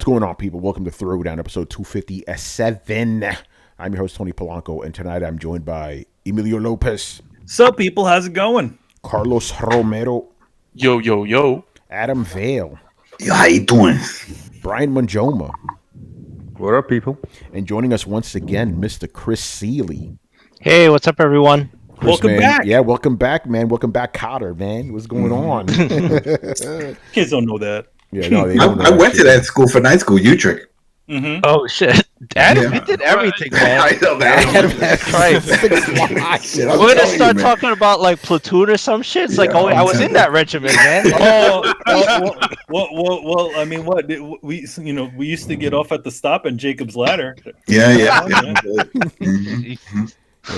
What's going on, people? Welcome to Throwdown, episode 257. I'm your host, Tony Polanco, and tonight I'm joined by Emilio Lopez. Sup, people? How's it going? Carlos Romero. Yo, yo, yo. Adam Vale. Yo, how you doing? Brian Manjoma. What up, people? And joining us once again, Mr. Chris Seeley. Hey, what's up, everyone? Chris, Welcome back. Yeah, welcome back, man. Welcome back, Cotter, man. What's going on? Kids don't know that. Yeah, no, they don't know I went to that school for night school, Utrecht. Mm-hmm. Oh, shit. Adam, Yeah. you did everything, man. I know that. That's right. Shit, I'm We're going to telling start you, man. talking about, like, platoon or some shit. It's like, Yeah, oh, I was I'm in that regiment, man. Well, I mean, what we used to get off at the stop in Jacob's Ladder. Yeah.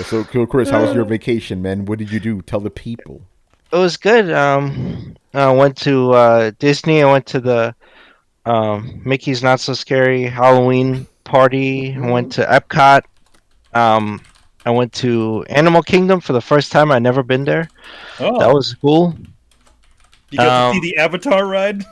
So, Chris, how was your vacation, man? What did you do? Tell the people. It was good. I went to Disney. I went to the Mickey's Not So Scary Halloween party. I went to Epcot. I went to Animal Kingdom for the first time. I'd never been there. Oh, That was cool. you got to see the Avatar ride.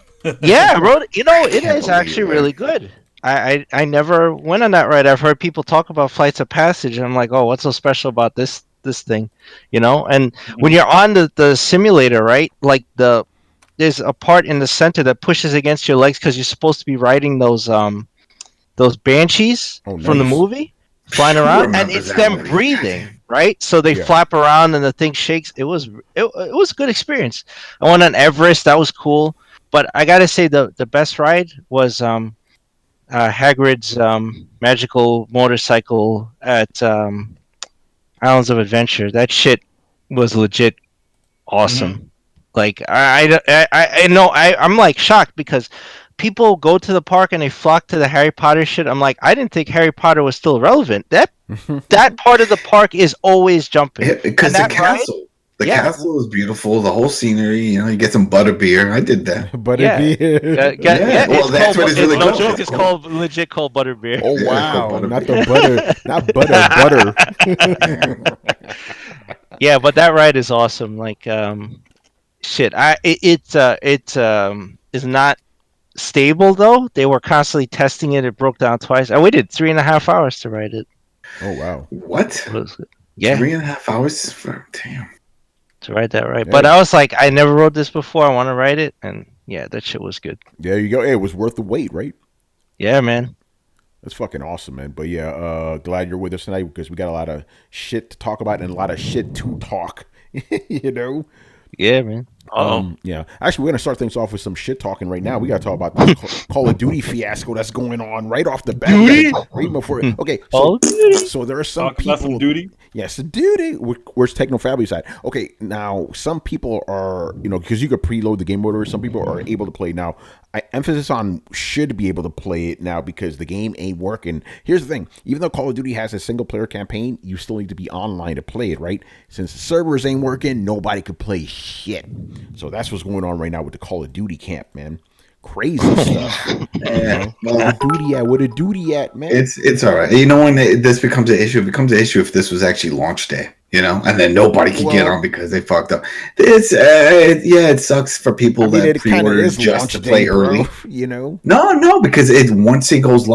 Yeah, I rode it. You know, it can't is believe actually it. really good. I never went on that ride. I've heard people talk about Flights of Passage, and I'm like, oh, what's so special about this thing, you know? And when you're on the simulator, right? Like there's a part in the center that pushes against your legs because you're supposed to be riding those banshees Oh, from the nice. movie, flying around, and remember it's that them movie. breathing, right? So they Yeah. flap around and the thing shakes. It was a good experience. I went on Everest. That was cool. But I gotta say the best ride was Hagrid's magical motorcycle at Islands of Adventure. That shit was legit awesome. Like I know I'm like shocked because people go to the park and they flock to the Harry Potter shit. I'm like, I didn't think Harry Potter was still relevant. That part of the park is always jumping. Because And the that ride- castle. The Yeah. castle is beautiful. The whole scenery, you get some butterbeer. I did that. But Yeah. Yeah, well, that's what it's really no called. joke. It's called legit called butterbeer. Oh, Yeah, wow. butter Not beer. the butter. Yeah, but that ride is awesome. Like, shit. It is not stable though. They were constantly testing it. It broke down twice. I waited 3.5 hours to ride it. Oh, wow. What? It was- Yeah, 3.5 hours for damn. to ride that ride. Yeah. But I was like, I never rode this before. I want to ride it, and yeah, that shit was good. There you go. Hey, it was worth the wait, right? Yeah, man. That's fucking awesome, man. But yeah, glad you're with us tonight because we got a lot of shit to talk about and a lot of shit to talk. You know? Yeah, man. Yeah. Actually, we're gonna start things off with some shit talking right now. We gotta talk about the Call of Duty fiasco that's going on right off the bat. Duty? Right before. Okay, Call of Duty? so there are some Talk about some people. duty. Yes, duty. Where's Techno Family side? Okay, now some people are, because you could preload the game order. Some people are able to play now. I emphasis on should be able to play it now because the game ain't working. Here's the thing: even though Call of Duty has a single player campaign, you still need to be online to play it, right? Since the servers ain't working, nobody could play shit. So that's what's going on right now with the Call of Duty camp, man. Crazy stuff. Yeah, Where well, the duty at? Where the duty at, man? it's all right. When this becomes an issue, it becomes an issue if this was actually launch day, and then nobody can get Well- on because they fucked up. It sucks for people that it kind of pre-order is just launch to play day, bro, early. No, because once it goes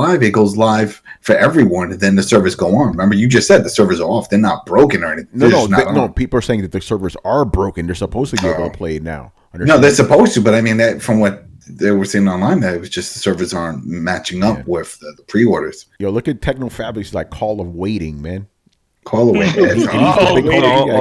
live for everyone, and then the servers go on. Remember, you just said the servers are off; they're not broken or anything. They're just not No. on. People are saying that the servers are broken. They're supposed to be able to play it now. No, they're supposed to, but I mean that from what they were saying online, that it was just the servers aren't matching up with the pre-orders. Yo, look at Techno Fabrics like Call of Waiting, man. Call away.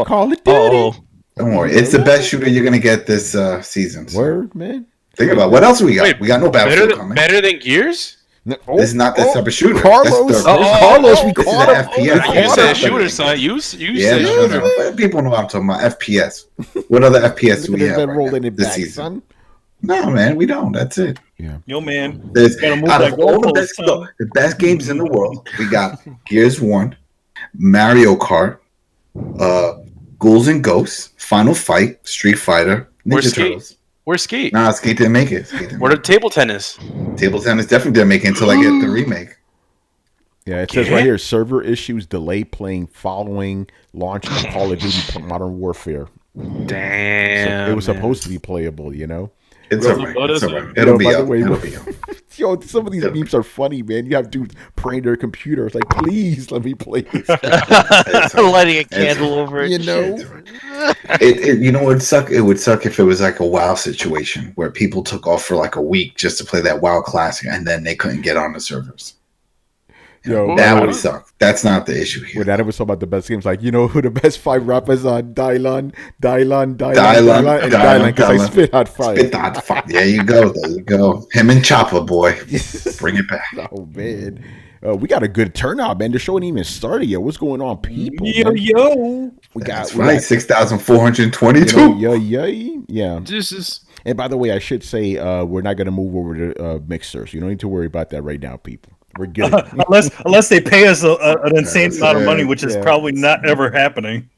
Call it Duty. Don't worry, it's the best shooter you're gonna get this season. So Word, man. think about what else we got. Wait, We got no Battlefield coming. Better than Gears? No, This is not that type of shooter. Carlos, That's Carlos, we this is caught the him. FPS. You said Yeah, shooter, son. You Yeah, said no, shooter. no, but people know what I'm talking about. FPS. What other FPS do we have right rolling now it this back, season? son. No, man, we don't. That's it. Yo, man. There's Gotta move out that of all the goalpost, best, son. look, the best games in the world. We got Gears 1, Mario Kart, Ghouls and Ghosts, Final Fight, Street Fighter, Where's Ninja Skate? Turtles. Where's Skate? Nah, Skate didn't make it. Skate didn't What make are table tennis? it. Table Tennis definitely didn't make it until I get the remake. Yeah, it says right here, server issues delay playing following launch of Call of Duty Modern Warfare. Damn. So it was supposed to be playable, It's Rub all the right. butt It's us all right. in. It'll be by the up. way, It'll be up. Yo, some of these Yeah. memes are funny, man. You have dudes praying their computer. It's like, please let me play this. Lighting a candle over it. You know, You know, it would suck. It would suck if it was like a WoW situation where people took off for like a week just to play that WoW classic, and then they couldn't get on the servers. yo, That Well, would suck. That's not the issue here. when that was talking about the best games, like, you know who the best 5 rappers are? Dylan, Dylan, and Dylan, because I Dylan. spit hot fire. Spit hot fuck. There you go. There you go. Him and Chopper, boy. Bring it back. Oh man, we got a good turnout, man. The show ain't even started yet. What's going on, people? Yo, man? yo. That's right. 6,422. Yeah. This is And by the way, I should say we're not going to move over to Mixer, so you don't need to worry about that right now, people. We're good. Unless they pay us an insane amount of money, which is Yeah. probably not ever happening.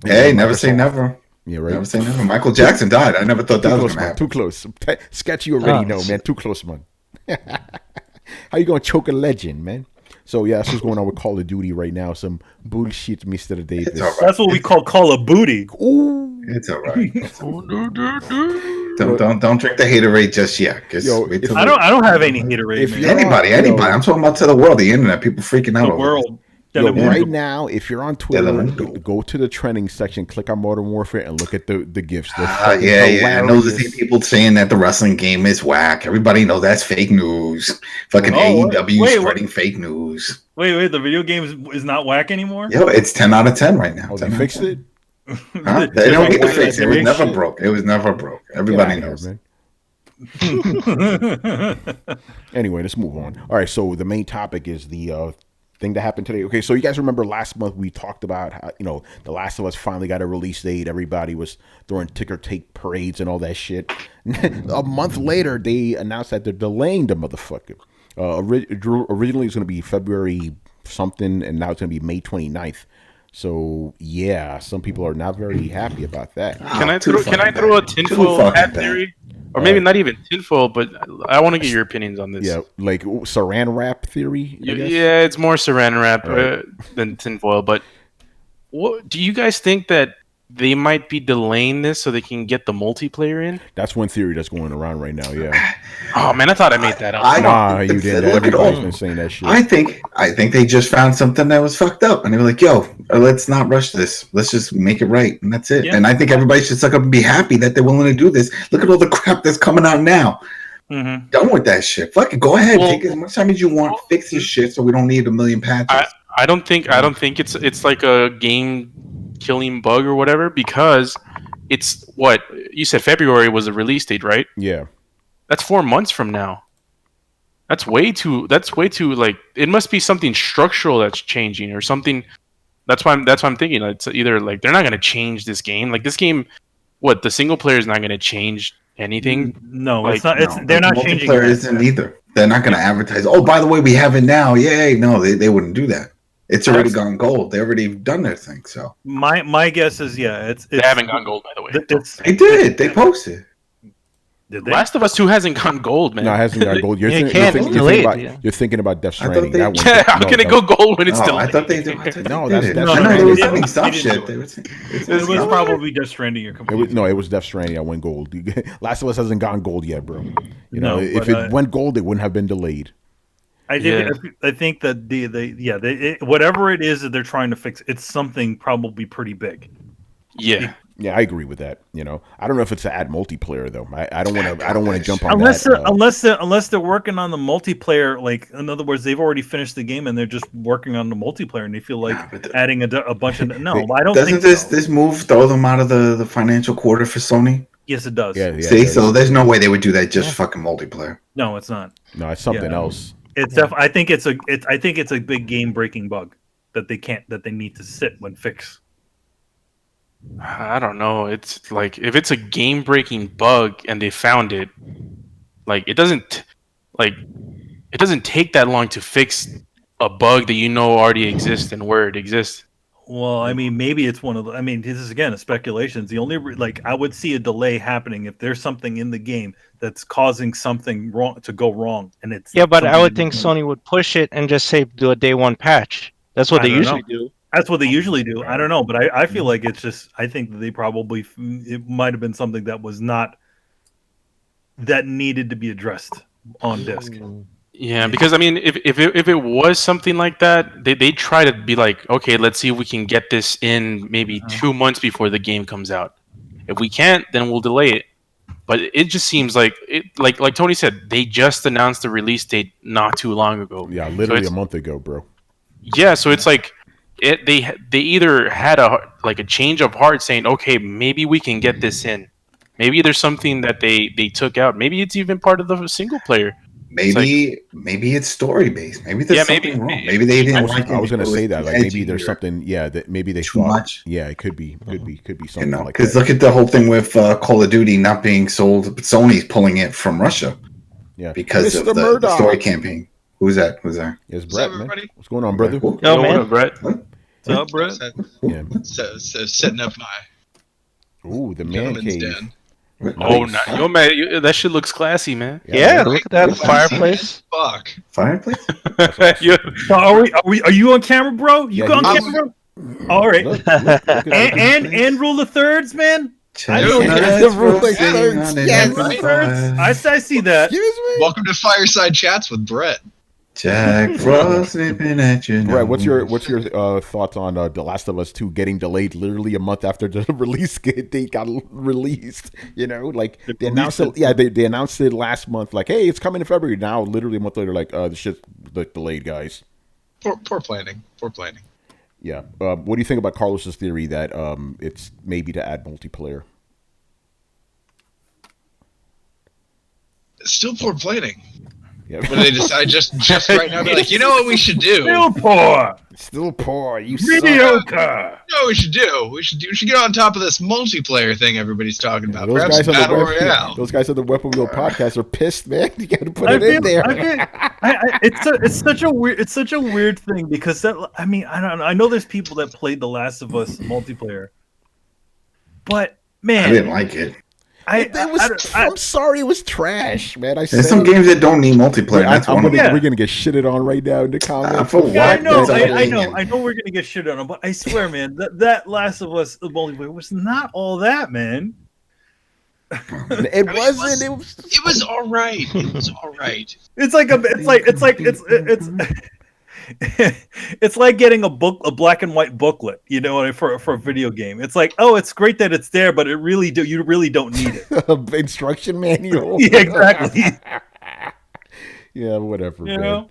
Hey, never say never. Yeah, right. Never say never. Michael Jackson died. I never thought that Too was close, going to man. happen. Too close. Sketch, you already know, man. Too close, man. How you gonna choke a legend, man? So yeah, that's what's going on with Call of Duty right now. Some bullshit, Mr. Davis. It's all right. That's what we call a booty. Ooh. It's all right. Don't drink the haterade just yet. Just Yo, wait if till I don't have any haterade, If man. you're- anybody. Yo. I'm talking about to the world, the internet, people freaking out The over world. Yo, Telemundo. right now, if you're on Twitter, Telemundo. go to the trending section, click on Modern Warfare, and look at the gifs. They're this. fucking Yeah. I know the hilarious. same people saying that the wrestling game is whack. Everybody knows that's fake news. Fucking Oh, AEW wait, spreading fake news. Wait, the video game is not whack anymore? Yo, it's 10 out of 10 right now. Oh, they 10 out of fixed 10. it? Huh? They don't get to fix it. It was Fix never it. broke. It was never broke. Get Everybody outta here, knows. man. Anyway, let's move on. All right, so the main topic is the thing that happened today. Okay, so you guys remember last month we talked about how, The Last of Us finally got a release date. Everybody was throwing ticker tape parades and all that shit. A month later, they announced that they're delaying the motherfucker. Originally, it's going to be February something, and now it's going to be May 29th. So yeah, some people are not very happy about that. Can I Too throw fucking a bad. tinfoil Too fucking hat bad. theory, or maybe not even tinfoil, but I want to get your opinions on this. Yeah, like saran wrap theory. I guess? Yeah, it's more saran wrap Right. than tinfoil. But what do you guys think that they might be delaying this so they can get the multiplayer in? That's one theory that's going around right now. Yeah. Oh man, I thought I made that up. I don't Nah, think you that- did. Look at Everybody's all. been saying that shit. I think they just found something that was fucked up, and they were like, "Yo, let's not rush this. Let's just make it right," and that's it. Yeah. And I think everybody should suck up and be happy that they're willing to do this. Look at all the crap that's coming out now. Mhm. Done with that shit. Fuck it. Go ahead. Well- Take as much time as you want. Fix this shit so we don't need a million patches. I don't think it's like a game killing bug or whatever, because it's what you said. February was the release date, right? Yeah. That's 4 months from now. That's way too. Like, it must be something structural that's changing or something. That's why I'm thinking it's either like they're not going to change this game. Like, this game, what, the single player is not going to change anything. No, Like, it's not. It's No, they're not multiplayer changing. that. isn't either. They're not going to advertise. Oh, by the way, we have it now. Yay! No, they wouldn't do that. It's already gone gold. They already done their thing. So My guess is it's They haven't gone gold, by the way. It's, they did. They posted. did they? Last of Us 2 hasn't gone gold, man. No, it hasn't got gold. Yeah, it can't. It's delayed, yeah. You're thinking about Death I thought Stranding. they- That one. Yeah, how no, can it that- go gold when it's No, still? I thought they did. I thought No, they that's did. Death No, I know Stranding. they were They sending didn't- some they didn't shit. do They it. were It was probably Death Stranding. You're confused. It was Death Stranding. I went gold. Last of Us hasn't gone gold yet, bro. No, If but, it went gold, it wouldn't have been delayed. I think that whatever it is that they're trying to fix, it's something probably pretty big. Yeah. Yeah, I agree with that. I don't know if it's to add multiplayer though. I don't want to. I don't want to jump on Unless that. unless they're working on the multiplayer, like in other words, they've already finished the game and they're just working on the multiplayer, and they feel like adding a bunch of no. I don't Doesn't think so. this move throw them out of the financial quarter for Sony? Yes, it does. Yeah. See, so there's no way they would do that just fucking multiplayer. No, it's not. No, it's something Yeah. else. It's I think it's a big game breaking bug that they need to sit when fix. I don't know. It's like, if it's a game breaking bug and they found it, like, it doesn't take that long to fix a bug that already exists and where it exists. Well, I mean, maybe it's one of the. I mean, this is again a speculation. The only I would see a delay happening if there's something in the game that's causing something wrong to go wrong, and it's Yeah, but I something would in think the game. Sony would push it and just say do a day one patch. That's what I they don't usually know. do. That's what they usually do. I don't know, but I feel like it's just. I think that they probably it might have been something that was not that needed to be addressed on disc. Yeah, because I mean, if it was something like that, they try to be like, okay, let's see if we can get this in maybe 2 months before the game comes out. If we can't, then we'll delay it. But it just seems like like Tony said, they just announced the release date not too long ago. Yeah, literally a month ago, bro. Yeah, so it's like they either had a change of heart, saying, okay, maybe we can get this in. Maybe there's something that they took out. Maybe it's even part of the single player. Maybe it's story based. Maybe there's something wrong. Maybe they didn't like it. I was going to say that. Like maybe there's something. Yeah, that maybe they too thought. Much. Yeah, it could be something like that. Because look at the whole thing with Call of Duty not being sold. Sony's pulling it from Russia. Yeah, because of the story campaign. Who's that? Who's there? Yes, Brett. Man. What's going on, brother? Yo, man. What up, Brett? What's up, Brett? Yeah. So setting up my Ooh, the man gentleman's cave. den. Oh, yo, man, that shit looks classy, man. Yeah, look at that fireplace. Fuck. Fireplace? Yeah. So are you on camera, bro? You Yeah, on camera? All right. Look at And rule of thirds, man. I know that. The rule of thirds. Yes. Rule of thirds. I see that. Excuse me. Welcome to Fireside Chats with Brett. Jack Frost sleeping at your Right, what's your thoughts on The Last of Us 2 getting delayed literally a month after the release date got released? You know, like they announced it. Yeah, they announced it last month. Like, hey, it's coming in February. Now, literally a month later, like, the shit's delayed, guys. Poor planning. Poor planning. Yeah. What do you think about Carlos's theory that it's maybe to add multiplayer? Still poor planning. Yeah. When they decide just right now, be like, you know what we should do? Still poor. You Mediocre. You know what we should do? We should get on top of this multiplayer thing everybody's talking about. Those Perhaps guys, on Battle the Royale. those guys on the Weapon Wheel podcast are pissed, man. You got to put it in there. It's such a weird thing because that I mean I know there's people that played The Last of Us multiplayer, but man, I didn't like it. I'm sorry, it was trash, man. There's some games that don't need multiplayer. That's one of them. We're gonna get shitted on right now in the comments. For yeah, I what? know we're gonna get shit on, but I swear, man, that Last of Us multiplayer was not all that, man. It wasn't. It was all right. It was all right. It's like getting a black and white booklet, you know, for a video game. It's like, oh, it's great that it's there, but you really don't need it. Instruction manual. Yeah, exactly. Yeah, whatever. You man. know.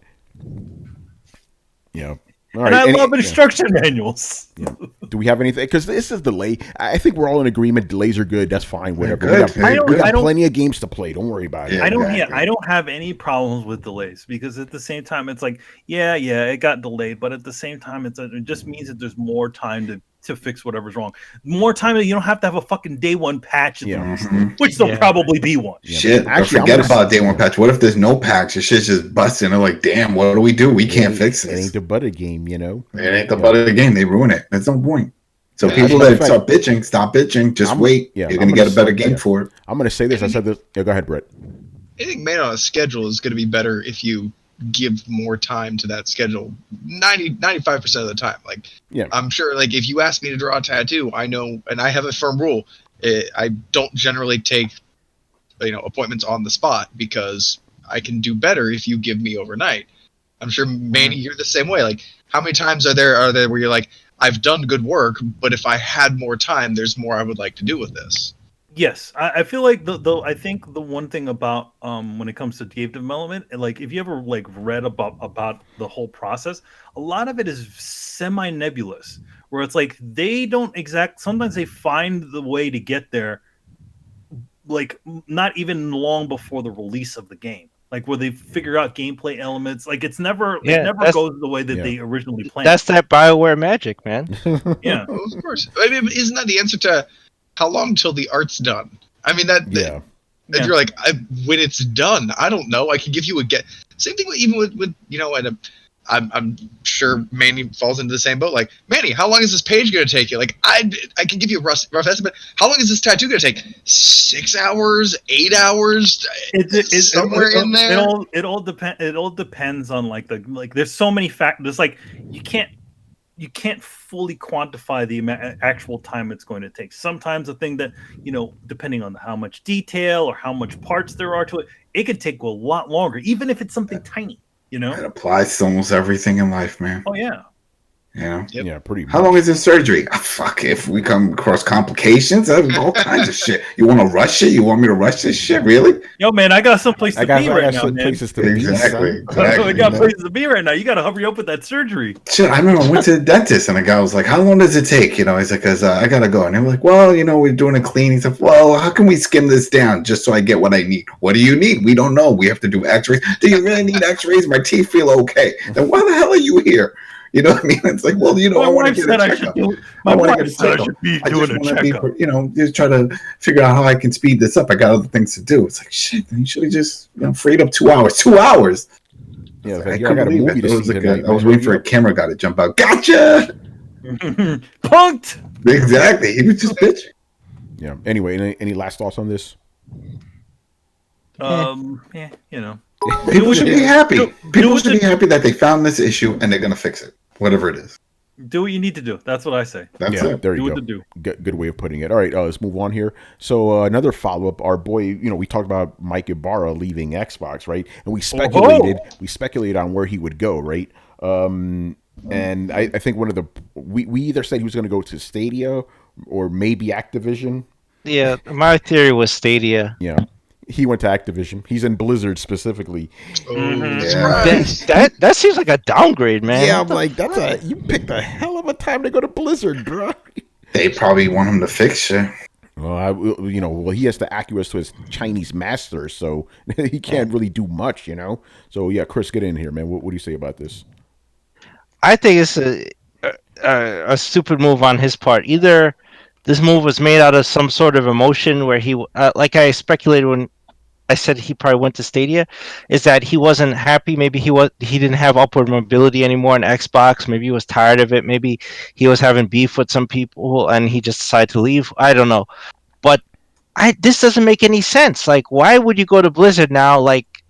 Yeah. All right. And I love instruction manuals. Yeah. Do we have anything? Because this is delay. I think we're all in agreement. Delays are good. That's fine. Whatever. We got plenty of games to play. Don't worry about it. I don't have any problems with delays because at the same time, it's like, yeah, it got delayed, but at the same time, it just means that there's more time to fix whatever's wrong. More time that you don't have to have a fucking day one patch, which there'll probably be one. Shit, actually, forget about day one patch. What if there's no patch? It's just busting. They're like, damn, what do we do? We can't fix this. It ain't the butter game, you know. It ain't the butter game. They ruin it. That's no point. So people that start bitching, stop bitching. Just wait. You're gonna get a better game for it. I'm gonna say this. I said this. Yeah, go ahead, Brett. I think made on a schedule is gonna be better if you give more time to that schedule 95% of the time. Like, I'm sure, like, if you ask me to draw a tattoo, I know, and I have a firm rule, I don't generally take, appointments on the spot because I can do better if you give me overnight. I'm sure, Manny, you're the same way. Like, how many times are there where you're like, I've done good work, but if I had more time, there's more I would like to do with this. Yes, I feel like I think the one thing about when it comes to game development, like if you ever like read about the whole process, a lot of it is semi-nebulous, where it's like they don't sometimes they find the way to get there, like not even long before the release of the game, like where they figure out gameplay elements. Like it never goes the way that they originally planned. That's that BioWare magic, man. Yeah, well, of course. I mean, isn't that the answer to how long until the art's done? I mean, you're like, when it's done, I don't know. I can give you a get. Same thing even with and I'm sure Manny falls into the same boat. Like, Manny, how long is this page going to take you? Like, I can give you a rough estimate. How long is this tattoo going to take? 6 hours, 8 hours? It's somewhere in there. It all depends on like there's so many factors. Like you can't. you can't fully quantify the actual time it's going to take. Sometimes a thing that, depending on how much detail or how much parts there are to it, it could take a lot longer, even if it's something tiny, It applies to almost everything in life, man. Oh, yeah. Yeah. Yep. Yeah, pretty much. How long is this surgery? Fuck, if we come across complications, all kinds of shit. You want to rush it? You want me to rush this shit? Really? Yo, man, I got someplace to be right now, man. Places to be, Exactly. I got places to be right now. You got to hurry up with that surgery. Shit, I remember I went to the dentist and the guy was like, "How long does it take?" He's like, "Cause I gotta go." And they were like, "Well, we're doing a cleaning stuff." Well, how can we skim this down just so I get what I need? What do you need? We don't know. We have to do X-rays. Do you really need X-rays? My teeth feel okay. Then why the hell are you here? You know what I mean? It's like, well, I want to get a checkup. My wife said I should be doing a checkup. Just try to figure out how I can speed this up. I got other things to do. It's like, shit, then you should have just freed up 2 hours. 2 hours. Yeah, I couldn't believe it. I was waiting for a camera guy to jump out. Gotcha! Punked! Exactly. He was just bitching. Yeah. Anyway, any last thoughts on this? People should be happy. People should be happy that they found this issue and they're going to fix it. Whatever it is. Do what you need to do. That's what I say. That's it. There you go. Good way of putting it. All right, let's move on here. So another follow-up. Our boy, we talked about Mike Ybarra leaving Xbox, right? And we speculated on where he would go, right? And I think we either said he was going to go to Stadia or maybe Activision. Yeah, my theory was Stadia. Yeah. He went to Activision. He's in Blizzard specifically. That seems like a downgrade, man. Yeah, I'm like, you picked a hell of a time to go to Blizzard, bro. They probably want him to fix shit. Well, he has to acquiesce to his Chinese master, so he can't really do much, So yeah, Chris, get in here, man. What do you say about this? I think it's a stupid move on his part. Either this move was made out of some sort of emotion where he, like I speculated when I said he probably went to Stadia, is that he wasn't happy. Maybe he didn't have upward mobility anymore on Xbox. Maybe he was tired of it. Maybe he was having beef with some people and he just decided to leave. I don't know. But this doesn't make any sense. Like, why would you go to Blizzard now? Like,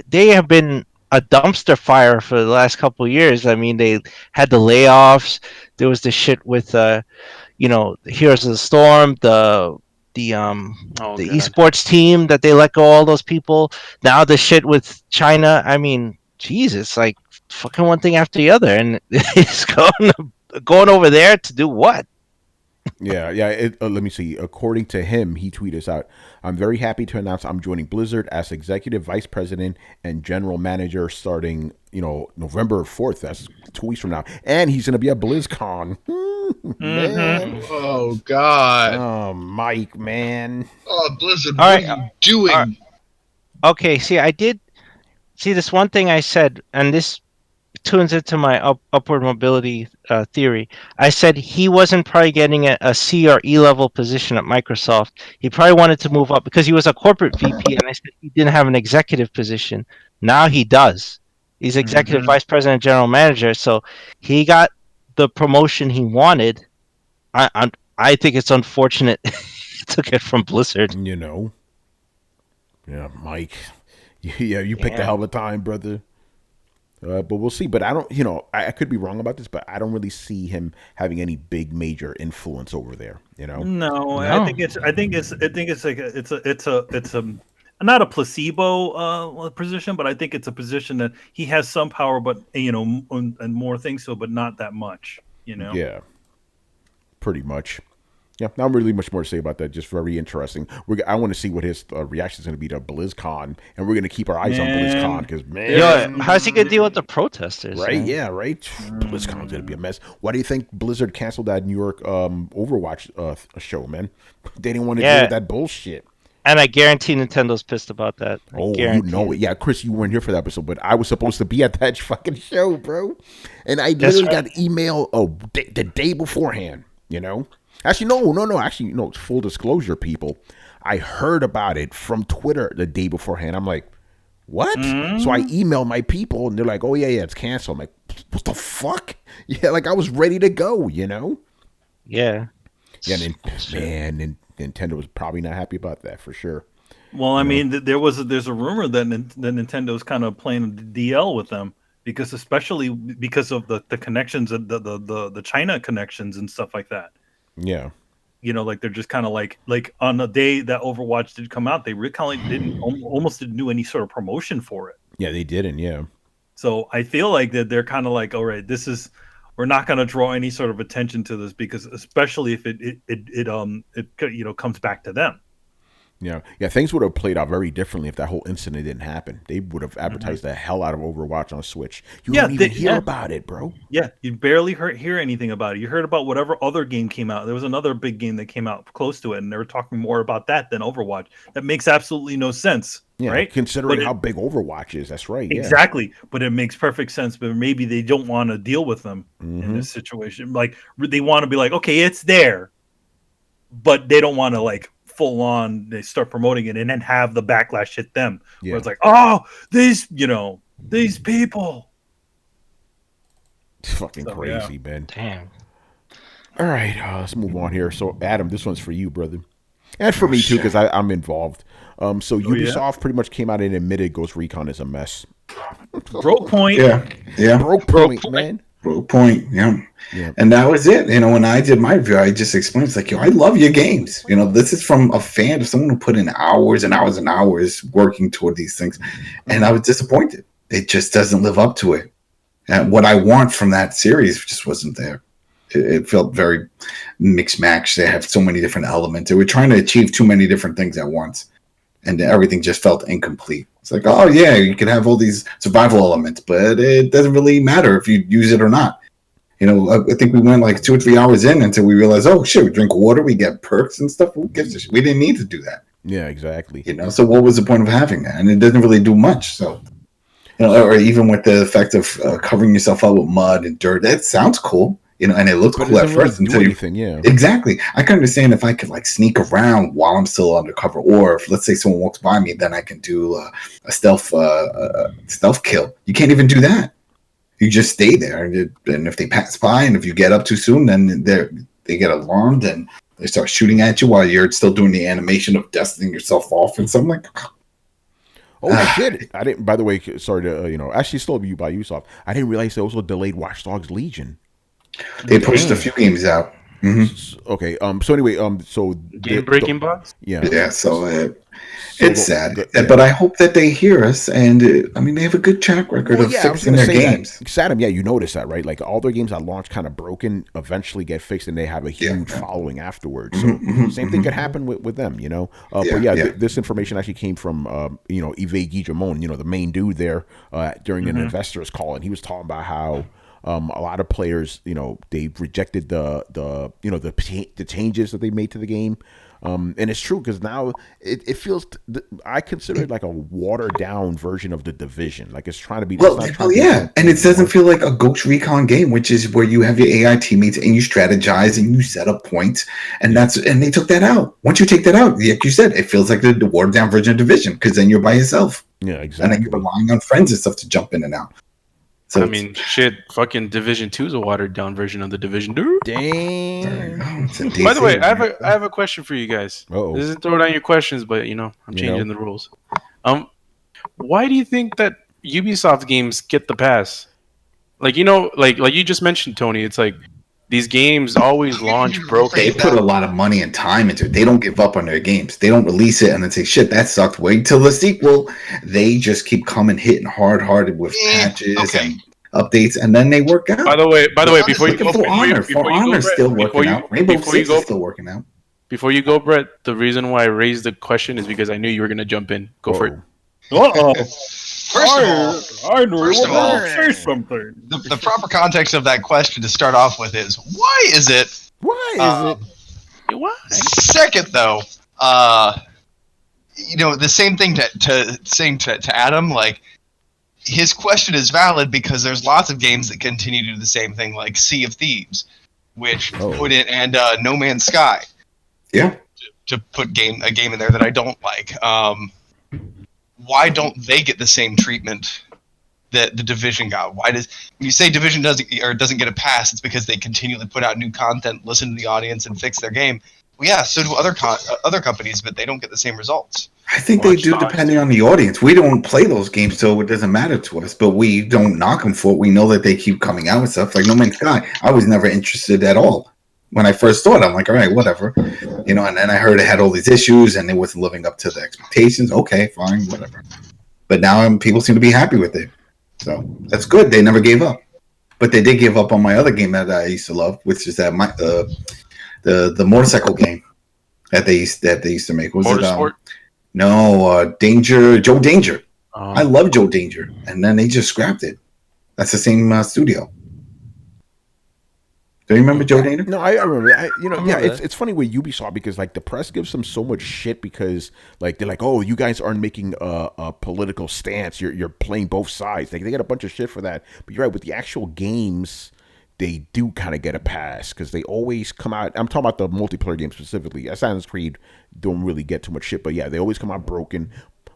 they have been a dumpster fire for the last couple of years. I mean, they had the layoffs. There was the shit with, Heroes of the Storm, the esports team that they let go all those people. Now the shit with China. I mean, Jesus, like fucking one thing after the other, and he's going over there to do what? Yeah. Let me see. According to him, he tweeted us out, "I'm very happy to announce I'm joining Blizzard as executive vice president and general manager starting, November 4th. That's 2 weeks from now. And he's going to be at BlizzCon." Man. Oh, God. Oh, Mike, man. Oh, Blizzard, what are you doing? Okay, see this one thing I said, and this tunes into my upward mobility theory. I said he wasn't probably getting a C or E level position at Microsoft. He probably wanted to move up because he was a corporate VP, and I said he didn't have an executive position. Now he does. He's executive vice president, general manager. So he got the promotion he wanted. I think it's unfortunate he took it from Blizzard. Yeah, Mike. Yeah, you picked a hell of a time, brother. But we'll see. But I don't, I could be wrong about this, but I don't really see him having any big major influence over there. No. I think it's like it's a not a placebo position, but I think it's a position that he has some power, but and more things. So, but not that much. Yeah, pretty much. Yeah, not really much more to say about that. Just very interesting. I want to see what his reaction is going to be to BlizzCon, and we're going to keep our eyes on BlizzCon because, man, how's he going to deal with the protesters? Right? Man? Yeah, right. BlizzCon's going to be a mess. Why do you think Blizzard canceled that New York Overwatch show, man? They didn't want to deal with that bullshit. And I guarantee Nintendo's pissed about that. It. Yeah, Chris, you weren't here for that episode, but I was supposed to be at that fucking show, bro. And I literally got email the day beforehand, Actually, no. Actually, full disclosure, people. I heard about it from Twitter the day beforehand. I'm like, what? So I emailed my people, and they're like, oh, yeah, it's canceled. I'm like, what the fuck? Yeah, like I was ready to go, Yeah. Yeah, man, Nintendo was probably not happy about that for sure. Well, I mean, there's a rumor that Nintendo's kind of playing DL with them. because especially because of the connections and the China connections and stuff like that. Yeah. You know, like they're just kind of like on the day that Overwatch did come out, they really kind of almost didn't do any sort of promotion for it. Yeah, they didn't. Yeah. So I feel like that they're kind of like, all right, we're not going to draw any sort of attention to this, because especially if it comes back to them. Yeah, things would have played out very differently if that whole incident didn't happen. They would have advertised the hell out of Overwatch on Switch. You don't even hear about it, bro. Yeah, you barely hear anything about it. You heard about whatever other game came out. There was another big game that came out close to it, and they were talking more about that than Overwatch. That makes absolutely no sense, right? Considering how big Overwatch is, that's right. Exactly, but it makes perfect sense. But maybe they don't want to deal with them in this situation. Like, they want to be like, okay, it's there, but they don't want to like full on they start promoting it and then have the backlash hit them where it's like, oh, these people, it's fucking crazy, man. Damn. All right, let's move on here. So Adam, this one's for you, brother, and for me too, because I'm involved. So Ubisoft pretty much came out and admitted Ghost Recon is a mess. Breakpoint. Breakpoint, man. Breakpoint, yeah. And that was it. You know, when I did my review, I just explained, it's like, yo, I love your games. You know, this is from a fan of someone who put in hours and hours and hours working toward these things. And I was disappointed. It just doesn't live up to it. And what I want from that series just wasn't there. It felt very mixed match. They have so many different elements. They were trying to achieve too many different things at once. And everything just felt incomplete. It's like, oh, yeah, you can have all these survival elements, but it doesn't really matter if you use it or not. You know, I think we went like 2 or 3 hours in until we realized, oh, shit, we drink water, we get perks and stuff. Who gives a shit? We didn't need to do that. Yeah, exactly. You know, so what was the point of having that? And it doesn't really do much. So, you know, or even with the effect of covering yourself up with mud and dirt, that sounds cool. You know, and it looked cool at first until exactly. I can understand if I could like sneak around while I'm still undercover, or if let's say someone walks by me, then I can do a stealth kill. You can't even do that. You just stay there, and if they pass by, and if you get up too soon, then they get alarmed and they start shooting at you while you're still doing the animation of dusting yourself off and something like. Oh shit! I didn't. By the way, sorry to actually still be by Ubisoft. I didn't realize they also delayed Watch Dogs Legion. They pushed a few games out. Mm-hmm. Okay. So anyway. So game breaking box. Yeah. Yeah. So it's sad, but I hope that they hear us. And I mean, they have a good track record of fixing their games. Adam, yeah, you notice that, right? Like all their games that launch kind of broken eventually get fixed, and they have a huge following afterwards. So same thing could happen with them, you know. But this information actually came from Yves Guillemot, the main dude there during an investors call, and he was talking about how. A lot of players, they rejected the changes that they made to the game, and it's true because now it feels. I consider it like a watered down version of the Division. Like it's trying to be. And it doesn't feel like a Ghost Recon game, which is where you have your AI teammates and you strategize and you set up points, and they took that out. Once you take that out, like you said, it feels like the watered down version of Division because then you're by yourself. Yeah, exactly. And then you're relying on friends and stuff to jump in and out. So I mean, shit, fucking Division 2 is a watered down version of the Division 2. Damn. By the way, I have a question for you guys. Uh-oh. This isn't throwing down your questions, but I'm changing the rules. Why do you think that Ubisoft games get the pass? Like like you just mentioned, Tony, it's like these games always launch broken. They put a lot of money and time into it. They don't give up on their games. They don't release it and then say, shit, that sucked. Wait till the sequel. They just keep coming hitting hard with patches and updates, and then they work out. By the way, before you go, For Honor still working out. Rainbow Six is still working out. Before you go, Brett, the reason why I raised the question is because I knew you were going to jump in. Go for it. First of all, say something. The proper context of that question to start off with is why is it? Why? Second, though, the same thing to Adam. Like his question is valid because there's lots of games that continue to do the same thing, like Sea of Thieves, which put it, and No Man's Sky. Yeah. To put a game in there that I don't like. Why don't they get the same treatment that the Division got? When you say Division doesn't get a pass, it's because they continually put out new content, listen to the audience, and fix their game. Well, yeah, so do other companies, but they don't get the same results. I think they do, depending on the audience. We don't play those games, so it doesn't matter to us. But we don't knock them for it. We know that they keep coming out with stuff. Like No Man's Sky, I was never interested at all. When I first saw it, I'm like, all right, whatever. And then I heard it had all these issues and it wasn't living up to the expectations. Okay, fine, whatever. But now people seem to be happy with it. So that's good. They never gave up. But they did give up on my other game that I used to love, which is that the motorcycle game that they used to make. Was Motorsport? Joe Danger. I love Joe Danger, and then they just scrapped it. That's the same studio. Do you remember Joe Danger? No, I remember. It's funny with Ubisoft because like the press gives them so much shit because like they're like, oh, you guys aren't making a political stance. You're playing both sides. Like they get a bunch of shit for that. But you're right, with the actual games, they do kind of get a pass because they always come out. I'm talking about the multiplayer games specifically. Assassin's Creed don't really get too much shit, but yeah, they always come out broken.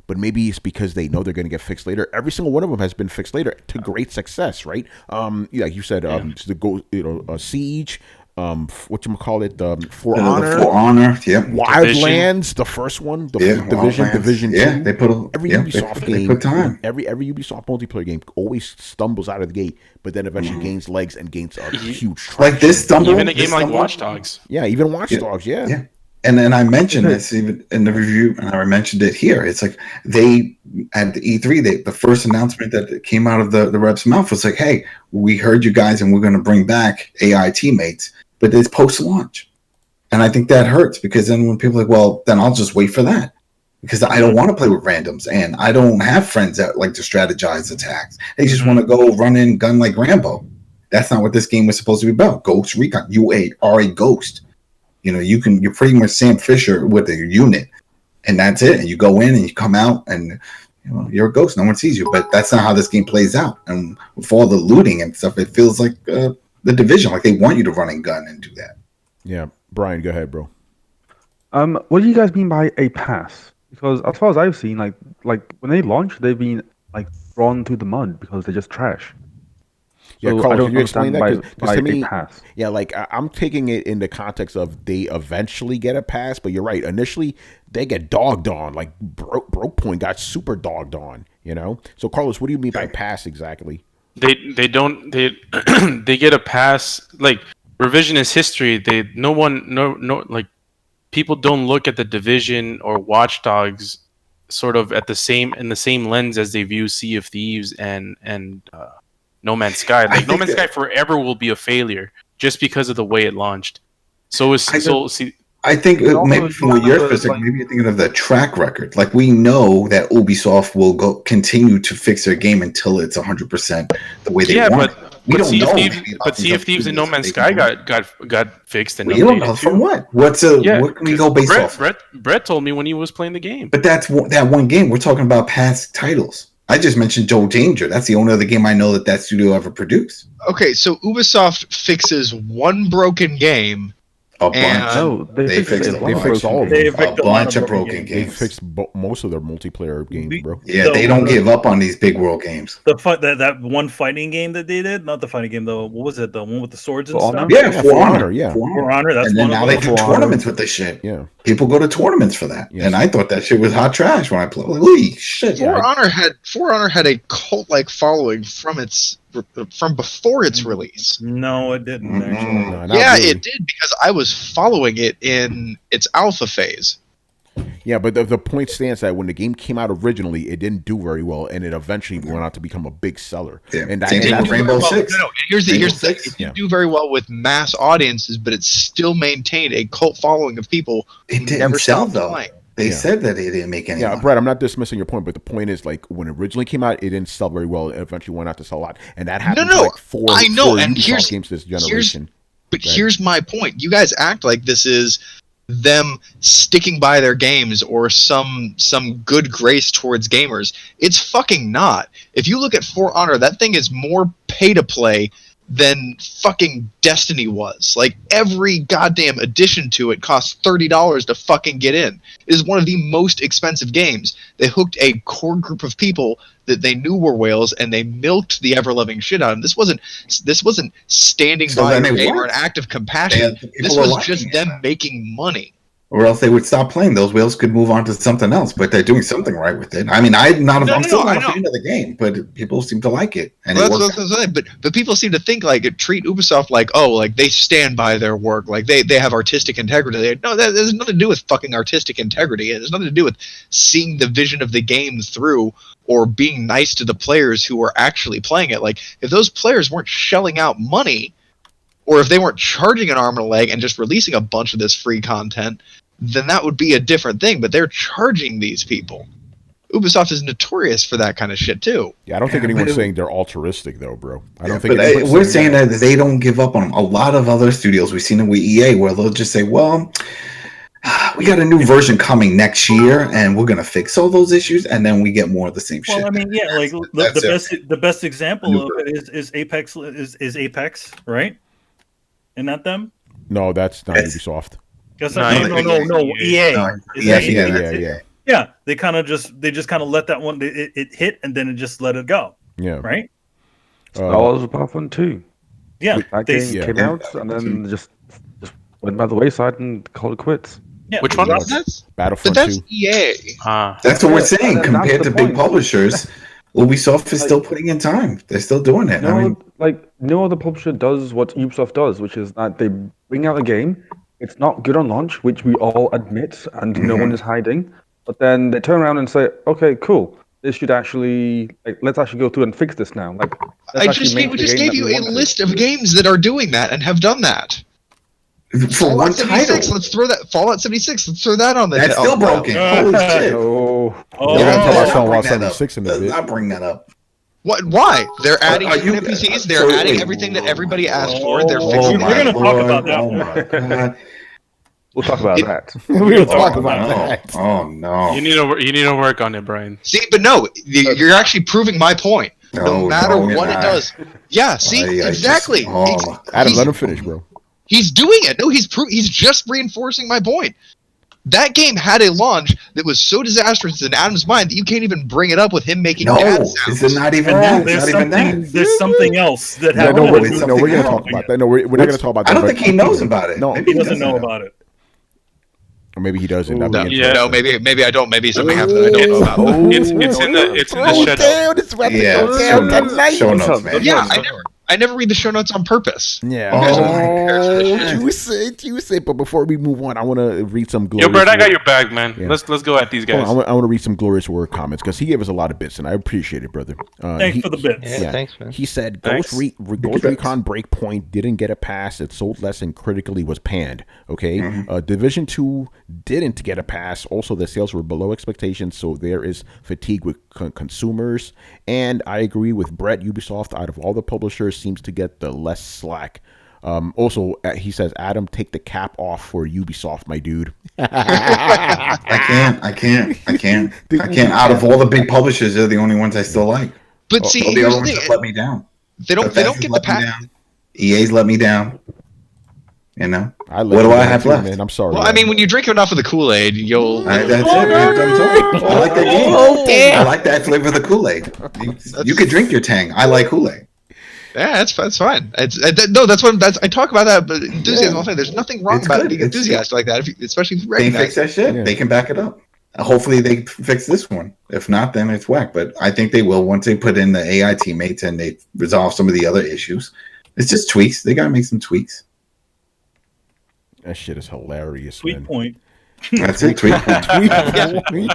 But maybe it's because they know they're going to get fixed later. Every single one of them has been fixed later to great success, right? Like you said, the Siege, whatchamacallit, For Honor, yeah, Wildlands, the first one, Division 2. They put every Ubisoft game, put time. Every Ubisoft multiplayer game always stumbles out of the gate, but then eventually gains legs and gains a huge traction. Like this stumble, even a game like Watch Dogs. Yeah, even Watch Dogs, yeah. And then I mentioned this even in the review, and I mentioned it here. It's like they at the E3, the first announcement that came out of the rep's mouth was like, "Hey, we heard you guys, and we're going to bring back AI teammates, but it's post-launch." And I think that hurts because then when people are like, "Well, then I'll just wait for that," because I don't want to play with randoms, and I don't have friends that like to strategize attacks. They just want to go run in gun like Rambo. That's not what this game was supposed to be about. Ghost Recon, you are a ghost. You're pretty much Sam Fisher with a unit, and that's it. And you go in and you come out, and you're a ghost. No one sees you. But that's not how this game plays out. And with all the looting and stuff, it feels like the Division. Like they want you to run and gun and do that. Yeah, Brian, go ahead, bro. What do you guys mean by a pass? Because as far as I've seen, like when they launch, they've been like thrown to the mud because they're just trash. Yeah, so Carl, can you explain that? Because to me, pass. Yeah, like I'm taking it in the context of they eventually get a pass, but you're right. Initially, they get dogged on. Like Breakpoint got super dogged on. So Carlos, what do you mean by pass exactly? They get a pass. Like revisionist history. People don't look at the Division or Watch Dogs sort of in the same lens as they view Sea of Thieves and No Man's Sky. Like No Man's Sky forever will be a failure just because of the way it launched. I think maybe from what you're saying, maybe you're thinking of the track record. Like we know that Ubisoft will continue to fix their game until it's 100% the way they want. But Sea of Thieves and No Man's Sky got fixed and you don't know from what? What can we go based off? Brett told me when he was playing the game. But that's that one game. We're talking about past titles. I just mentioned Joe Danger. That's the only other game I know that studio ever produced. Okay, so Ubisoft fixes one broken game. A bunch. No, they fixed all of them. A bunch of broken games. They fixed most of their multiplayer games, bro. Yeah, they don't give up on these big world games. That one fighting game that they did, not the fighting game though. What was it? The one with the swords and stuff. Yeah, For Honor. Yeah, For Honor. That's and then one. Now they do tournaments with this shit. Yeah, people go to tournaments for that, and I thought that shit was hot trash when I played. Like, holy shit! For Honor had a cult-like following from before its release. No, it didn't. Actually. No, really. It did because I was following it in its alpha phase. Yeah, but the point stands that when the game came out originally, it didn't do very well, and it eventually went out to become a big seller. Yeah. And that's Rainbow Six. No, here's the thing. It do very well with mass audiences, but it still maintained a cult following of people who never sell stopped though. playing. They said that it didn't make any money. Brett, I'm not dismissing your point, but the point is, like, when it originally came out, it didn't sell very well. It eventually went out to sell a lot. And that happened to like four Ubisoft games this generation. Here's my point. You guys act like this is them sticking by their games or some good grace towards gamers. It's fucking not. If you look at For Honor, that thing is more pay-to-play than fucking Destiny was. Like, every goddamn addition to it costs $30 to fucking get in. It is one of the most expensive games. They hooked a core group of people that they knew were whales, and they milked the ever-loving shit out of them. This wasn't standing by your game or an act of compassion. This was just them making money. or else they would stop playing. Those whales could move on to something else, but they're doing something right with it. I mean, I'm still not a fan of the game, but people seem to like it. And well, that's what I'm saying. But people seem to think like treat Ubisoft like, oh, like they stand by their work, like they have artistic integrity. No, that has nothing to do with fucking artistic integrity. It has nothing to do with seeing the vision of the game through or being nice to the players who are actually playing it. Like if those players weren't shelling out money, or if they weren't charging an arm and a leg and just releasing a bunch of this free content, then that would be a different thing. But they're charging these people. Ubisoft is notorious for that kind of shit too. Yeah, I don't think anyone's saying they're altruistic though, bro. I don't think. But we're saying that they don't give up on them. A lot of other studios, we've seen it with EA, where they'll just say, "Well, we got a new version coming next year, and we're gonna fix all those issues, and then we get more of the same shit." Well, I mean, yeah, like the best example of it is Apex is Apex, right? Isn't that them? No, that's not Ubisoft. No, EA. Yeah. Yeah, they just kind of let that one it hit and then it just let it go. Yeah. Right. Star Wars Battlefront 2. Yeah, that game came out and then just went by the wayside and called it quits. Yeah. Which one? Battlefront 2. That's EA. That's what we're saying. Compared to big publishers, Ubisoft is still putting in time. They're still doing it. No other publisher does what Ubisoft does, which is that they bring out a game. It's not good on launch, which we all admit, and no one is hiding. But then they turn around and say, "Okay, cool. This should actually let's actually go through and fix this now." Like, we just gave you a list of games that are doing that and have done that. For one title, let's throw that Fallout 76. Let's throw that on the. That's still broken. Holy shit! Fallout 76 in the bit. I'll bring that up. What? Why? They're adding NPCs. They're adding everything that everybody asked for. They're fixing. We're gonna talk about that. We'll talk about that. We'll talk about that. Oh no! You need to work on it, Brian. See, but no, you're actually proving my point. No matter what it does. Yeah. See, exactly. Adam, let him finish, bro. He's doing it. No, he's just reinforcing my point. That game had a launch that was so disastrous in Adam's mind that you can't even bring it up with him making bad sounds. It's not even that. There's something else that happened. No, we're going to talk about that. No, we're not going to talk about that. I don't think he knows about it. No, he doesn't know about it. Or maybe he doesn't. No, maybe I don't. Maybe something happened I don't know about. It's in the show notes, man. Yeah, I never read the show notes on purpose. Yeah. You say. But before we move on, I want to read some glorious. Yo, Brad, I got your bag, man. Yeah. Let's go at these guys. I want to read some glorious word comments because he gave us a lot of bits, and I appreciate it, brother. Thanks for the bits. Yeah, thanks, man. He said Ghost Recon Breakpoint didn't get a pass. It sold less and critically was panned. Okay, Division 2 didn't get a pass. Also, the sales were below expectations, so there is fatigue with consumers. And I agree with Brett. Ubisoft, out of all the publishers, seems to get the less slack. Also, he says, Adam, take the cap off for Ubisoft, my dude. I can't. Out of all the big publishers, they're the only ones I still like. But see, the other ones have let me down. They don't get the pass. EA's let me down. You know, what do I have left? Man, I'm sorry. Well, I mean, when you drink enough of the Kool-Aid, you'll. That's it. I like that game. I like that flavor of the Kool-Aid. You could drink your Tang. I like Kool-Aid. Yeah, that's fine. I talk about that, but enthusiasm. Yeah. There's nothing wrong about being enthusiastic like that, especially if you recognize. They fix that shit. Yeah. They can back it up. Hopefully, they fix this one. If not, then it's whack. But I think they will once they put in the AI teammates and they resolve some of the other issues. It's just tweaks. They gotta make some tweaks. That shit is hilarious. Tweet point. That's it. Tweet point. I mean,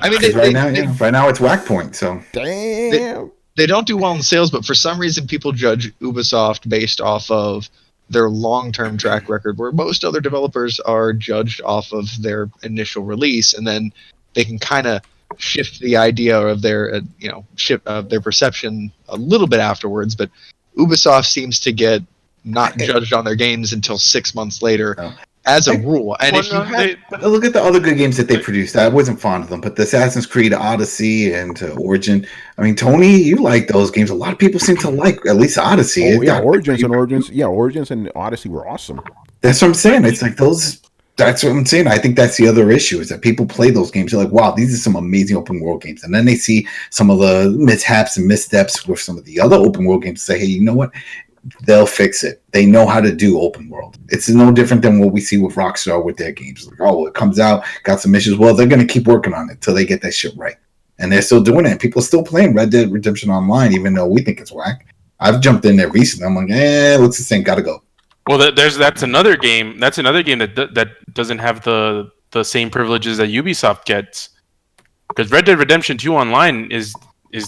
right now it's whack point. So damn. They don't do well in sales, but for some reason, people judge Ubisoft based off of their long-term track record, where most other developers are judged off of their initial release, and then they can kind of shift the idea of their, shift of their perception a little bit afterwards. But Ubisoft seems to get not judged on their games until 6 months later. Oh. As a rule, and if you look at the other good games that they produced, I wasn't fond of them, but the Assassin's Creed Odyssey and Origin. I mean, Tony, you like those games. A lot of people seem to like at least Odyssey. Origins and Odyssey were awesome. That's what I'm saying. It's like those. That's what I'm saying. I think that's the other issue is that people play those games. They're like, wow, these are some amazing open world games, and then they see some of the mishaps and missteps with some of the other open world games. And say, hey, you know what? they'll fix it. They know how to do open world. It's no different than what we see with Rockstar with their games. Like, oh, it comes out, got some issues. Well, they're going to keep working on it till they get that shit right. And they're still doing it. People are still playing Red Dead Redemption Online, even though we think it's whack. I've jumped in there recently. I'm like, what's this thing? Gotta go. Well, that's another game. That's another game that doesn't have the same privileges that Ubisoft gets. Because Red Dead Redemption 2 Online is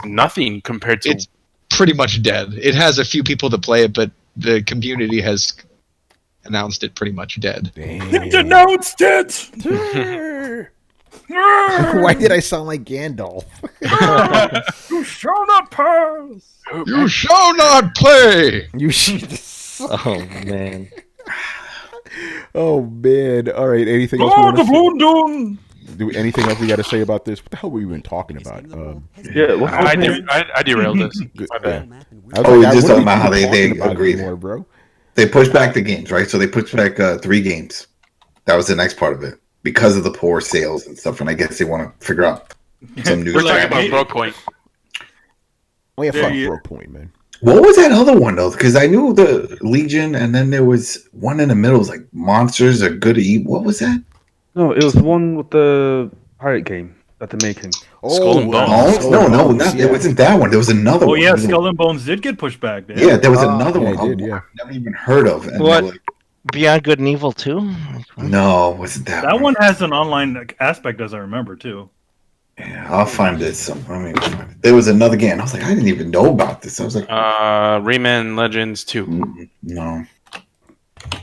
nothing compared to. It's pretty much dead. It has a few people that play it, but the community has announced it pretty much dead. It announced it. Why did I sound like Gandalf? You shall not pass. You shall not play. You should. Oh man. Oh man! All right. Anything else? Do anything else we got to say about this? What the hell were we even talking about? I derailed this. My bad. We just talking about how they agreed. Bro. They pushed back the games, right? So they pushed back 3 games. That was the next part of it because of the poor sales and stuff. And I guess they want to figure out some new. We're talking about Breakpoint. Oh yeah, fuck Breakpoint, man. What was that other one though? Because I knew the Legion, and then there was one in the middle. It was like Monsters or Good or Evil. What was that? No, it was the one with the pirate game that they're making. Skull and Bones. It wasn't that one. There was another one. Oh yeah, Skull and Bones did get pushed back. Yeah, there was another one. Did, yeah. I've never even heard of. And What? Beyond Good and Evil 2? No, wasn't that one? That one has an online aspect, as I remember too. Yeah, I'll find it. There was another game. I was like, I didn't even know about this. I was like, Rayman Legends 2. No.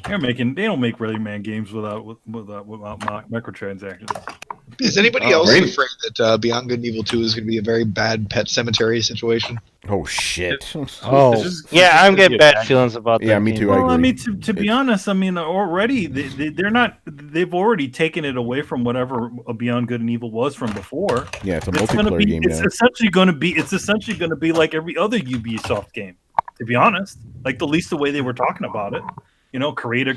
They don't make Rayman games without microtransactions. Is anybody else afraid that Beyond Good and Evil 2 is going to be a very bad Pet Cemetery situation? Oh shit! Yeah, I'm getting bad feelings about that. Yeah, me too. Well, I mean, to be honest, I mean, already they're not. They've already taken it away from whatever a Beyond Good and Evil was from before. Yeah, it's a multiplayer game. It's essentially going to be like every other Ubisoft game. To be honest, like at least the way they were talking about it. You know, create a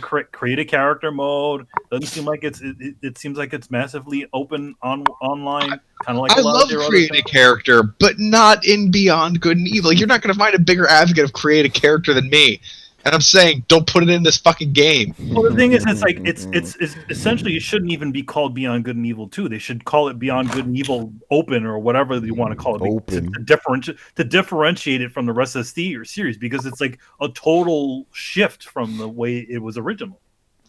character mode. Doesn't seem like it seems like it's massively open online. Kind of like I love creating a character, but not in Beyond Good and Evil. You're not going to find a bigger advocate of create a character than me. And I'm saying, don't put it in this fucking game. Well, the thing is, it's essentially it shouldn't even be called Beyond Good and Evil 2. They should call it Beyond Good and Evil Open or whatever you want to call it. Open. To differentiate it from the rest of the series because it's like a total shift from the way it was original.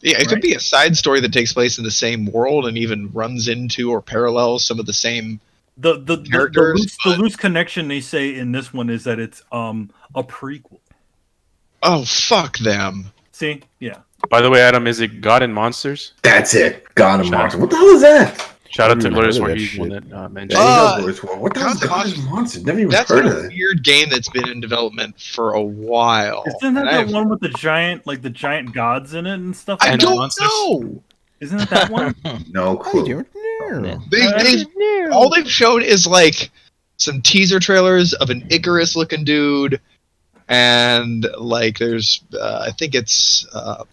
Yeah, it could be a side story that takes place in the same world and even runs into or parallels some of the same characters. The loose connection they say in this one is that it's a prequel. Oh, fuck them. See? Yeah. By the way, Adam, is it God and Monsters? That's it. God and Monsters. What the hell is that? Shout out to Glorious War. He's one that mentioned. What the hell is God and Monsters? Never even heard of it. That's a weird game that's been in development for a while. Isn't that the one with the giant gods in it and stuff? I don't know. Isn't it that one? No clue. All they've shown is like some teaser trailers of an Icarus-looking dude. And like there's I think it's a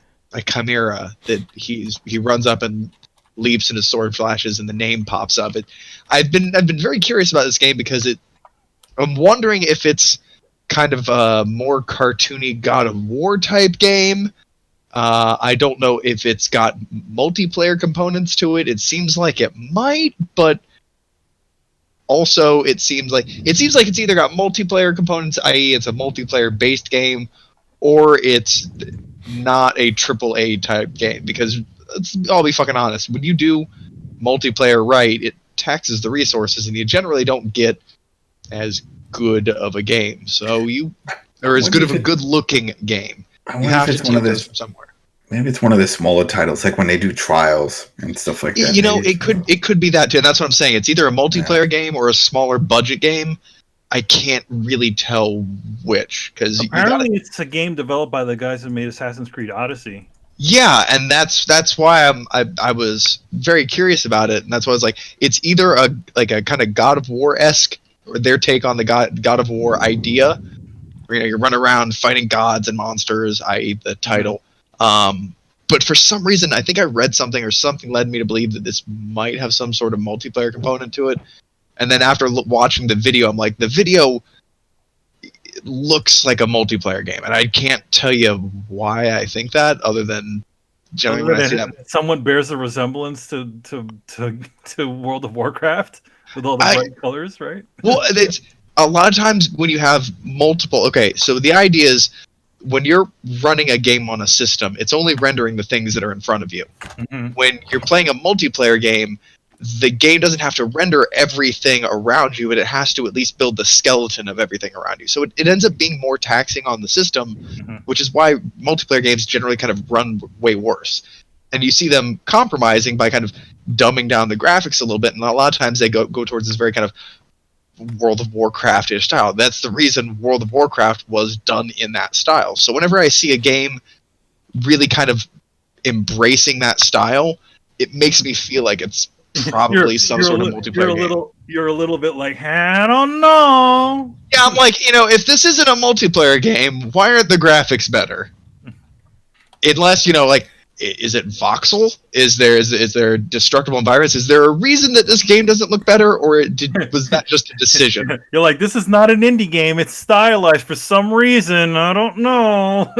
chimera that he runs up and leaps and his sword flashes and the name pops up. I've been very curious about this game because I'm wondering if it's kind of a more cartoony God of War type game. I don't know if it's got multiplayer components to it. It seems like it might, but also, it seems like it's either got multiplayer components, i.e., it's a multiplayer-based game, or it's not a AAA type game. Because I'll be fucking honest, when you do multiplayer right, it taxes the resources, and you generally don't get as good of a game. Or as good of a good-looking game. You have to take this from somewhere. Maybe it's one of the smaller titles, like when they do trials and stuff like that. You know, it could be that too. And that's what I'm saying. It's either a multiplayer game or a smaller budget game. I can't really tell which because apparently it's a game developed by the guys who made Assassin's Creed Odyssey. Yeah, and that's why I was very curious about it, and that's why I was like, it's either a kind of God of War-esque or their take on the God of War idea. Where, you run around fighting gods and monsters, i.e. the title. But for some reason, I think I read something or something led me to believe that this might have some sort of multiplayer component to it. And then after watching the video, I'm like, the video looks like a multiplayer game, and I can't tell you why I think that, other than generally when I see that, someone bears a resemblance to World of Warcraft with all the bright colors, right? Well, it's a lot of times when you have multiple. Okay, so the idea is when you're running a game on a system, it's only rendering the things that are in front of you. Mm-hmm. When you're playing a multiplayer game, the game doesn't have to render everything around you, but it has to at least build the skeleton of everything around you. So it ends up being more taxing on the system, which is why multiplayer games generally kind of run way worse. And you see them compromising by kind of dumbing down the graphics a little bit, and a lot of times they go towards this very kind of World of Warcraft-ish style. That's the reason World of Warcraft was done in that style. So whenever I see a game really kind of embracing that style, it makes me feel like it's probably some sort of multiplayer game. You're a little bit like, I don't know. Yeah, I'm like, if this isn't a multiplayer game, why aren't the graphics better? Unless, like, is it voxel? Is there destructible environments? Is there a reason that this game doesn't look better, or was that just a decision? You're like, this is not an indie game. It's stylized for some reason. I don't know.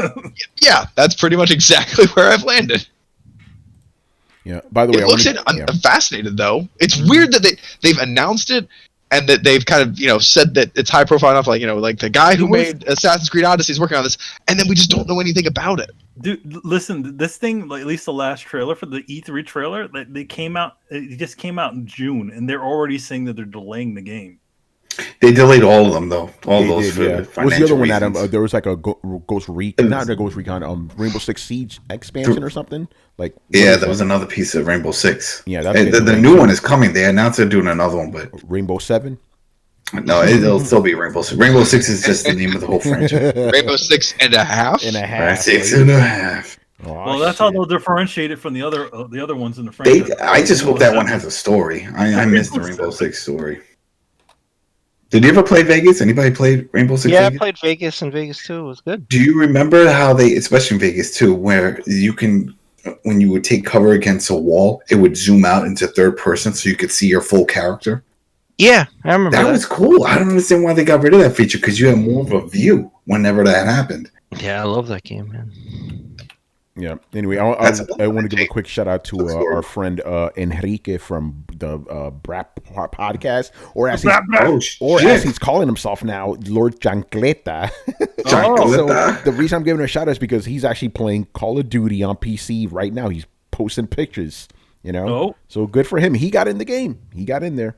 Yeah, that's pretty much exactly where I've landed. Yeah. By the way, I'm fascinated though. It's weird that they've announced it and that they've kind of said that it's high profile enough. Like the guy who made Assassin's Creed Odyssey is working on this, and then we just don't know anything about it. Dude, listen, this thing, like, at least the last trailer for the E3 trailer, they came out. It just came out in June, and they're already saying that they're delaying the game. They delayed all of them, though. All those. Yeah. What's the other one, Adam? There was like a Ghost Recon, not a Ghost Recon, Rainbow Six Siege expansion or something. Like, that was another piece of Rainbow Six. Yeah, the new one is coming. They announced they're doing another one, but Rainbow 7. No, it'll still be Rainbow Six. Rainbow Six is just the name of the whole franchise. Rainbow 6.5. 6.5. Oh, well, that's how they'll differentiate it from the other ones in the franchise. I just hope that one has a story. I missed the Rainbow Six story. Did you ever play Vegas? Anybody played Rainbow Six? Yeah, Vegas? I played Vegas and Vegas 2. It was good. Do you remember how especially in Vegas 2, where you can, when you would take cover against a wall, it would zoom out into third person so you could see your full character? Yeah, I remember that. That was cool. I don't understand why they got rid of that feature, because you had more of a view whenever that happened. Yeah, I love that game, man. Yeah. Anyway, I want to give a quick shout out to our friend Enrique from the Brap podcast, or as he's calling himself now, Lord Chancleta. So the reason I'm giving him a shout out is because he's actually playing Call of Duty on PC right now. He's posting pictures. So good for him. He got in the game. He got in there.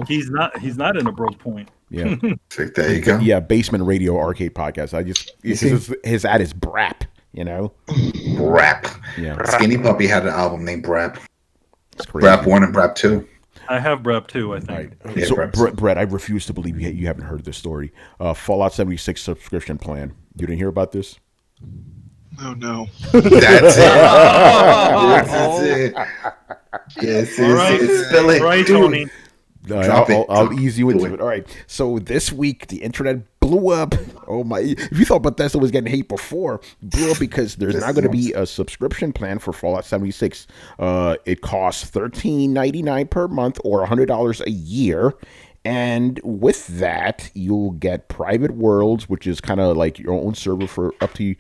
He's not in a Breakpoint. Yeah. There you go. Yeah, Basement Radio Arcade Podcast. His ad is Brap. Brap. Yeah. Skinny Puppy had an album named Brap. Brap 1 and Brap 2. I have Brap 2, I think. Right. Yeah, so, Brett, I refuse to believe you haven't heard this story. Fallout 76 subscription plan. You didn't hear about this? Oh, no. That's it. Yes, all right. Spill it. All right, Tony. I'll ease you into it. All right. So this week, the internet blew up. Oh my! If you thought Bethesda was getting hate before, blew up because there's now going to be a subscription plan for Fallout 76. It costs $13.99 per month or $100 a year. And with that, you'll get private worlds, which is kind of like your own server for up to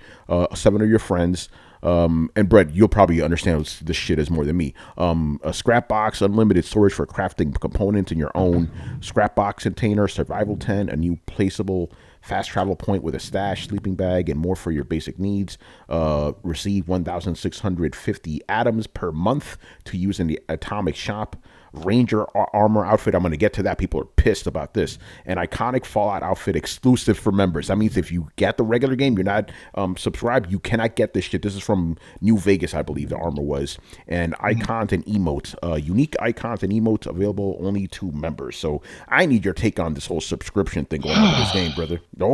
7 of your friends. And Brett, you'll probably understand this shit is more than me. A scrap box, unlimited storage for crafting components in your own scrap box container, survival tent, a new placeable fast travel point with a stash, sleeping bag, and more for your basic needs. Receive 1,650 atoms per month to use in the Atomic Shop. Ranger armor outfit. I'm going to get to that. People are pissed about this. An iconic Fallout outfit exclusive for members. That means if you get the regular game, you're not subscribed, you cannot get this shit. This is from New Vegas, I believe the armor was. And icons and emotes. Unique icons and emotes available only to members. So I need your take on this whole subscription thing going on with this game, brother. There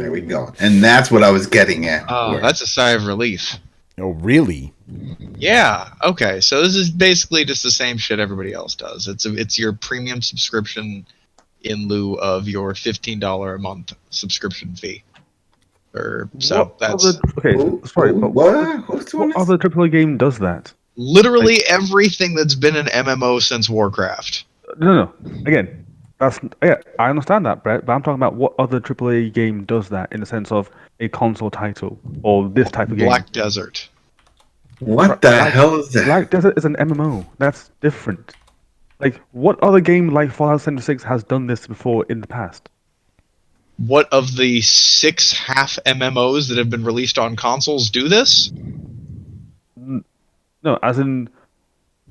we go. And that's what I was getting at. Oh, that's a sigh of relief. Oh, really? Yeah. Okay. So this is basically just the same shit everybody else does. It's your premium subscription in lieu of your $15 a month subscription fee. Sorry. What other AAA game does that? Literally everything that's been an MMO since Warcraft. No. Again, I understand that, Brett, but I'm talking about what other AAA game does that in the sense of a console title or this type of game. Black Desert. What the hell is that? Black Desert is an MMO. That's different. Like, what other game like Fallout 76 has done this before in the past? What of the 6 half MMOs that have been released on consoles do this? No, as in...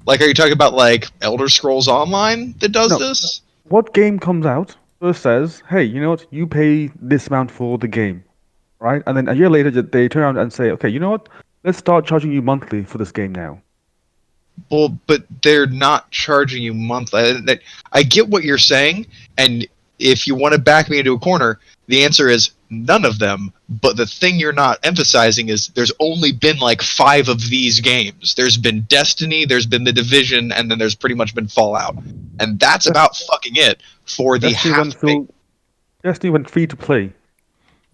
Like, are you talking about, like, Elder Scrolls Online that does this? What game comes out first says, hey, you know what, you pay this amount for the game, right? And then a year later, they turn around and say, okay, you know what, let's start charging you monthly for this game now. Well, but they're not charging you monthly. I get what you're saying, and if you want to back me into a corner, the answer is none of them. But the thing you're not emphasizing is there's only been like 5 of these games. There's been Destiny, there's been The Division, and then there's pretty much been Fallout. And that's about fucking it for the Destiny went free to play.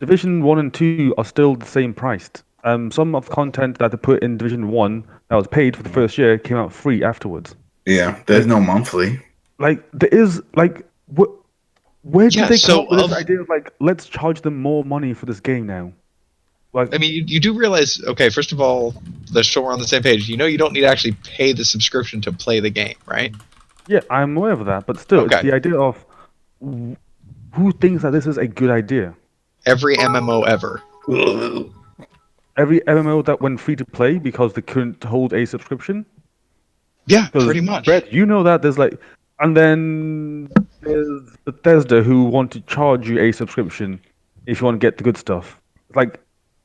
Division 1 and 2 are still the same priced. Some of the content that they put in Division 1 that was paid for the first year came out free afterwards. Yeah, there's no monthly. Like, there is, like, where did they come up with this idea of, like, let's charge them more money for this game now? Like, I mean, you do realize, okay, first of all, let's show we're on the same page. You know you don't need to actually pay the subscription to play the game, right? Yeah, I'm aware of that, but still, it's the idea of who thinks that this is a good idea? Every MMO ever. Every MMO that went free to play because they couldn't hold a subscription? Yeah, pretty much. Brett, you know that there's like... And then there's Bethesda who want to charge you a subscription if you want to get the good stuff. Like,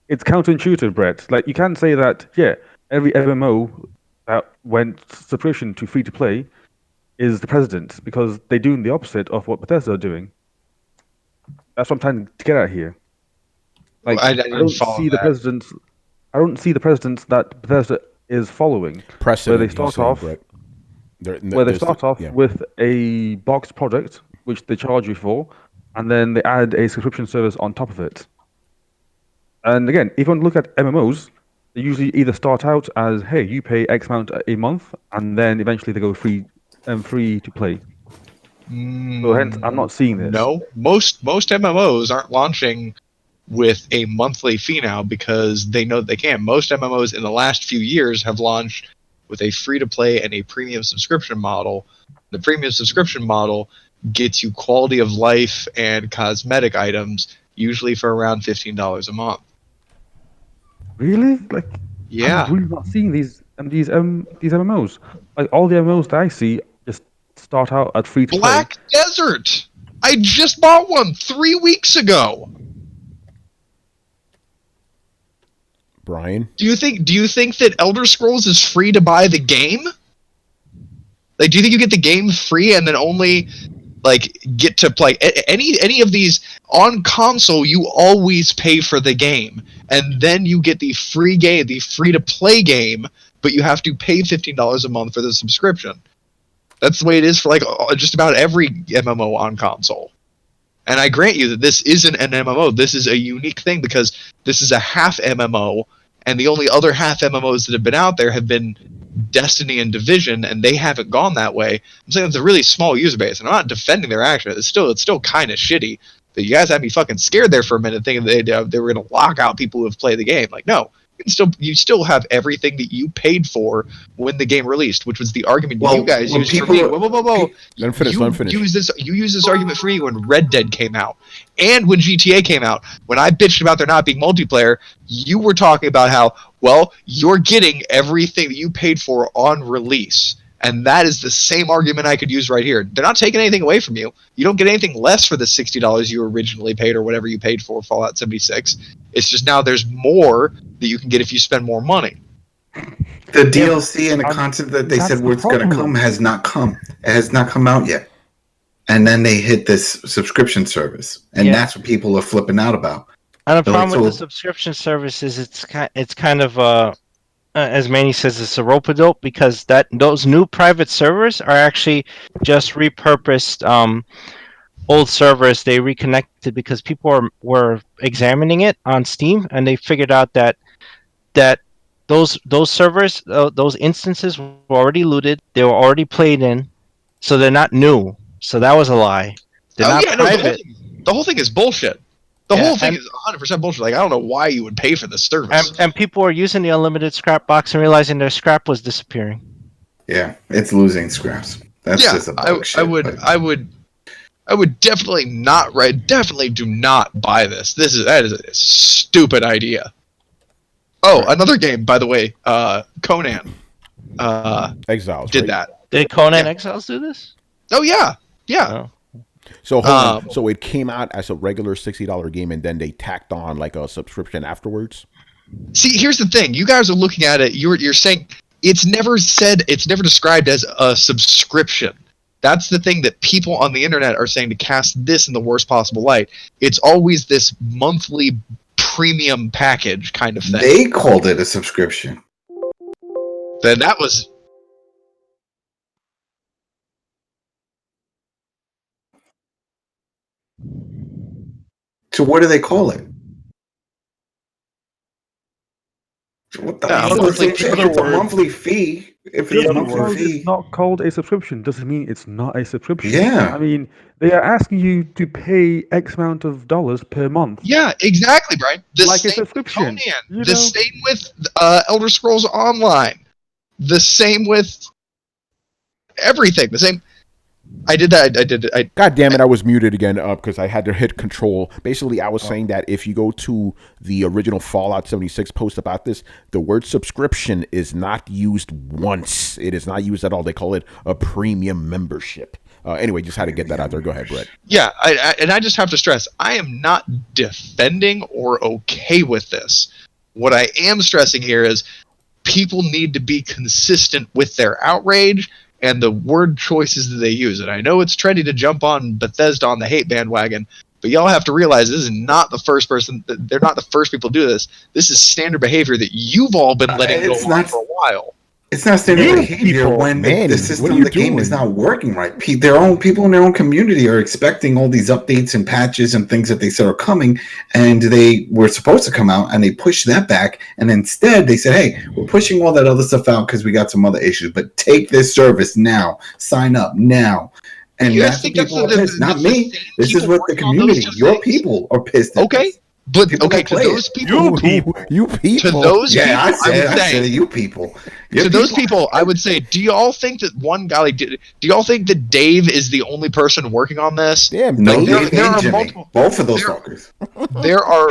it's counterintuitive, Brett. Like, you can say that, yeah, every MMO that went subscription to free to play is the president, because they're doing the opposite of what Bethesda are doing. That's what I'm trying to get at here. Like, I don't see the presidents. I don't see the presidents that Bethesda is following. Precedent, where they start off with a boxed product, which they charge you for, and then they add a subscription service on top of it. And again, if you want to look at MMOs, they usually either start out as, hey, you pay X amount a month, and then eventually they go free to play. So hence, I'm not seeing this. No, most MMOs aren't launching with a monthly fee now because they know that they can. Most MMOs in the last few years have launched with a free-to-play and a premium subscription model. The premium subscription model gets you quality of life and cosmetic items, usually for around $15 a month. Really? Like, yeah. I'm really not seeing these MMOs. Like, all the MMOs that I see just start out at free-to-play. Black Desert! I just bought one 3 weeks ago! Brian? Do you think that Elder Scrolls is free to buy the game? Like, do you think you get the game free and then only like get to play any of these on console? You always pay for the game, and then you get the free game, the free to play game, but you have to pay $15 a month for the subscription. That's the way it is for like just about every MMO on console. And I grant you that this isn't an MMO. This is a unique thing because this is a half MMO, and the only other half MMOs that have been out there have been Destiny and Division, and they haven't gone that way. I'm saying it's a really small user base, and I'm not defending their action. It's still kind of shitty. But you guys had me fucking scared there for a minute, thinking they were going to lock out people who have played the game. Like, no. You still have everything that you paid for when the game released, which was the argument you guys used for me. Whoa. Let him finish. You use this argument for me when Red Dead came out and when GTA came out. When I bitched about there not being multiplayer, you were talking about how, well, you're getting everything that you paid for on release. And that is the same argument I could use right here. They're not taking anything away from you. You don't get anything less for the $60 you originally paid or whatever you paid for Fallout 76. It's just now there's more that you can get if you spend more money. The DLC and the content that they said was going to come has not come. It has not come out yet. And then they hit this subscription service. And that's what people are flipping out about. And the problem with the subscription service is it's kind of... as Manny says, it's a rope-a-dope because those new private servers are actually just repurposed old servers. They reconnected because people were examining it on Steam, and they figured out that those servers, those instances were already looted. They were already played in, so they're not new. So that was a lie. They're not private. The whole thing is bullshit. The whole thing is 100% bullshit. Like, I don't know why you would pay for this service. And people are using the unlimited scrap box and realizing their scrap was disappearing. Yeah, it's losing scraps. That's just a bullshit. I would definitely not definitely do not buy this. That is a stupid idea. Oh, another game, by the way, Conan. Exiles did that. Did Conan Exiles do this? Oh yeah. Oh. So hold on. So it came out as a regular $60 game, and then they tacked on like a subscription afterwards. See, here's the thing: you guys are looking at it. You're saying it's never described as a subscription. That's the thing that people on the internet are saying to cast this in the worst possible light. It's always this monthly premium package kind of thing. They called it a subscription. Then that was. So what do they call it? What the hell? If it's a monthly fee, if it's a monthly fee, it's not called a subscription. Doesn't mean it's not a subscription. Yeah. I mean, they are asking you to pay X amount of dollars per month. Yeah, exactly, Brian. Like a subscription. Conan. The same with Elder Scrolls Online. The same with everything. The same. I did that. God damn it! I was muted again because I had to hit control. Basically, I was saying that if you go to the original Fallout 76 post about this, the word subscription is not used once. It is not used at all. They call it a premium membership. Anyway, just had to get that out there. Go ahead, Brett. Yeah, I just have to stress, I am not defending or okay with this. What I am stressing here is people need to be consistent with their outrage and the word choices that they use. And I know it's trendy to jump on Bethesda on the hate bandwagon, but y'all have to realize this is not the first person. They're not the first people to do this. This is standard behavior that you've all been letting go on for a while. It's not standard behavior when the system of the game is not working right. Their own people in their own community are expecting all these updates and patches and things that they said are coming, and they were supposed to come out, and they pushed that back. And instead, they said, "Hey, we're pushing all that other stuff out because we got some other issues. But take this service now. Sign up now." And that's the people are pissed. Not me. This is what the community, your people, are pissed at. Okay. But to those people, you people, to those people, I said you people. To those people, I would say, do y'all think that do y'all think that Dave is the only person working on this? Damn, no, there are multiple, both of those fuckers. There are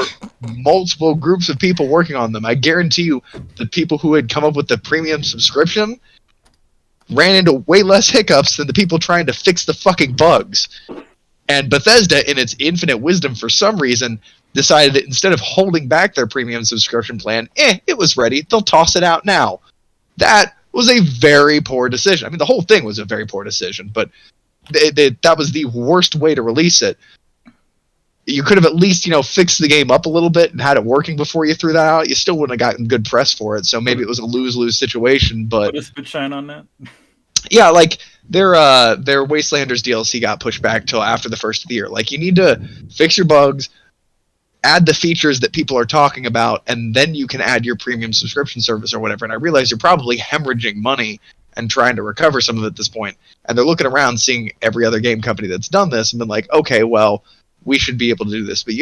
multiple groups of people working on them. I guarantee you, the people who had come up with the premium subscription ran into way less hiccups than the people trying to fix the fucking bugs. And Bethesda, in its infinite wisdom, for some reason, decided that instead of holding back their premium subscription plan, it was ready. They'll toss it out now. That was a very poor decision. I mean, the whole thing was a very poor decision, but that was the worst way to release it. You could have at least, fixed the game up a little bit and had it working before you threw that out. You still wouldn't have gotten good press for it, so maybe it was a lose-lose situation. But put a spit shine on that. Yeah, like their Wastelanders DLC got pushed back till after the first of the year. Like, you need to fix your bugs, add the features that people are talking about, and then you can add your premium subscription service or whatever. And I realize you're probably hemorrhaging money and trying to recover some of it at this point. And they're looking around, seeing every other game company that's done this, and been like, okay, well, we should be able to do this. But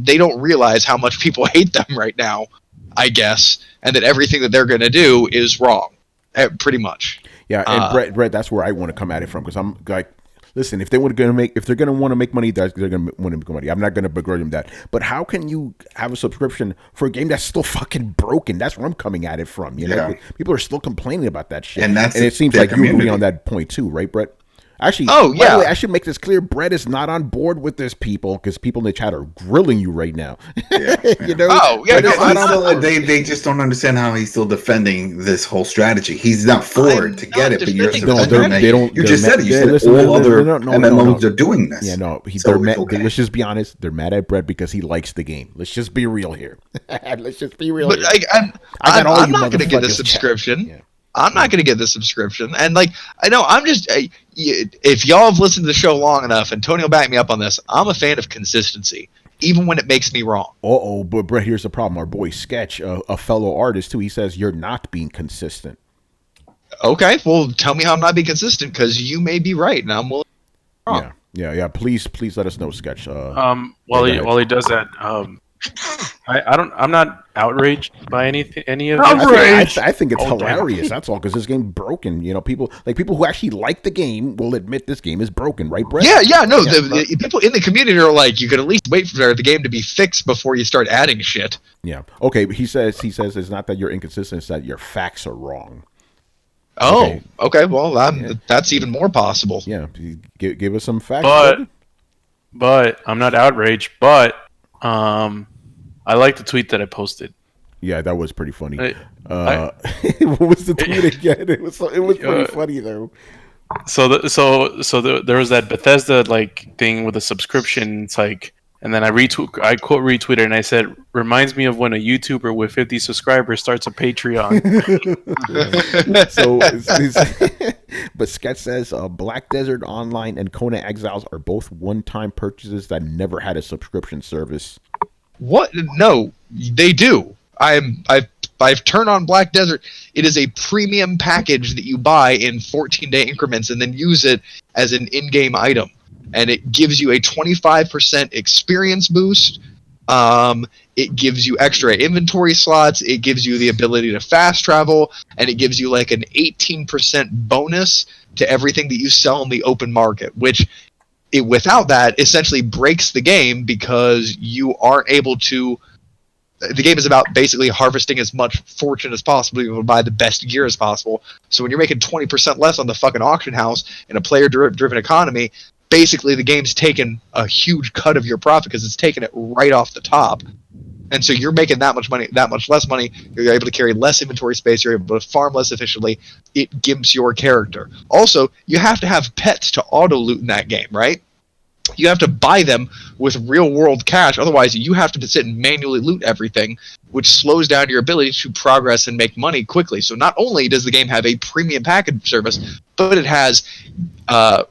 they don't realize how much people hate them right now, I guess, and that everything that they're going to do is wrong, pretty much. Yeah, and Brett, that's where I want to come at it from, because I'm like, listen, if they're going to want to make money, they're going to want to make money. I'm not going to begrudge them that. But how can you have a subscription for a game that's still fucking broken? That's where I'm coming at it from. You know, people are still complaining about that shit, and it seems like you agree on that point too, right, Brett? Actually, by the way, I should make this clear. Brett is not on board with this, people, because people in the chat are grilling you right now. You know? Oh, yeah. They just don't understand how he's still defending this whole strategy. He's not for it to get it, but you're they don't. You just said it. You said all other MMOs are doing this. Yeah, no. They're mad. Okay. Let's just be honest. They're mad at Brett because he likes the game. Let's just be real here. Let's just be real. But I'm not going to get a subscription. Yeah. I'm not going to get the subscription. And I know I'm just, if y'all have listened to the show long enough, and Tony will back me up on this, I'm a fan of consistency, even when it makes me wrong. But Brett, here's the problem. Our boy Sketch, a fellow artist too, he says you're not being consistent. Okay, well, tell me how I'm not being consistent, because you may be right, and I'm willing. wrong. Yeah. Please let us know, Sketch. While he does that, I'm not outraged by any of Outrage! I think it's Oh, damn. hilarious. That's all, because this game's broken. People who actually like the game will admit this game is broken, right, Brett? No. The people in the community are like, you could at least wait for the game to be fixed before you start adding shit. Yeah. Okay. But he says it's not that you're inconsistent; it's that your facts are wrong. Oh, okay. Well, that's even more possible. Yeah. Give us some facts. But I'm not outraged. But I like the tweet that I posted. Yeah, that was pretty funny. What was the tweet again? It was pretty funny though. So there was that Bethesda thing with a subscription. It's and then I quote retweeted and I said, reminds me of when a YouTuber with 50 subscribers starts a Patreon. But Sketch says Black Desert Online and Conan Exiles are both one-time purchases that never had a subscription service. What? No, they do. I've turned on Black Desert. It is a premium package that you buy in 14-day increments and then use it as an in-game item. And it gives you a 25% experience boost. It gives you extra inventory slots. It gives you the ability to fast travel. And it gives you an 18% bonus to everything that you sell in the open market, which without that essentially breaks the game, because you aren't able to. The game is about basically harvesting as much fortune as possible. You buy the best gear as possible. So when you're making 20% less on the fucking auction house in a player-driven economy, basically the game's taken a huge cut of your profit because it's taken it right off the top. And so you're making that much less money. You're able to carry less inventory space. You're able to farm less efficiently. It gives your character. Also, you have to have pets to auto-loot in that game, right? You have to buy them with real-world cash. Otherwise, you have to sit and manually loot everything, which slows down your ability to progress and make money quickly. So not only does the game have a premium package service, but it has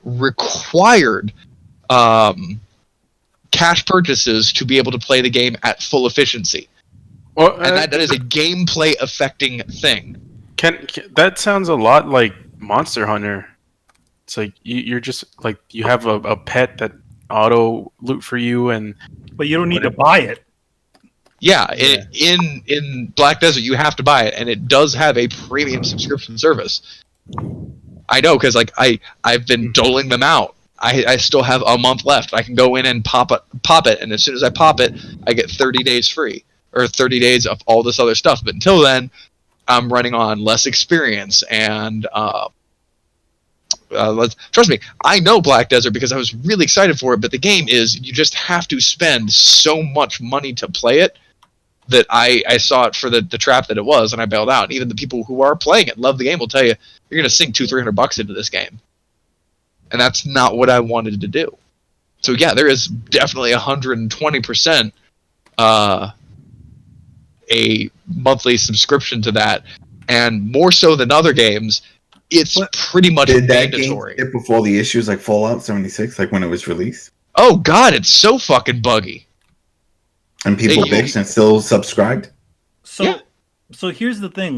required cash purchases to be able to play the game at full efficiency. Well, and that is a gameplay affecting thing. That sounds a lot like Monster Hunter. It's you're just you have a pet that auto loot for you, but you don't need to buy it. Yeah, in Black Desert you have to buy it, and it does have a premium subscription service. I know, because I've been doling them out. I still have a month left. I can go in and pop it, and as soon as I pop it, I get 30 days free, or 30 days of all this other stuff. But until then, I'm running on less experience, and trust me, I know Black Desert because I was really excited for it, but the game is, you just have to spend so much money to play it that I saw it for the trap that it was, and I bailed out. Even the people who are playing it, love the game, will tell you, you're going to sink $200-300 into this game. And that's not what I wanted to do. So yeah, there is definitely 120% a monthly subscription to that, and more so than other games, it's pretty much mandatory. Did that game before the issues like Fallout 76, when it was released? Oh god, it's so fucking buggy. And people bitched and still subscribed? So here's the thing,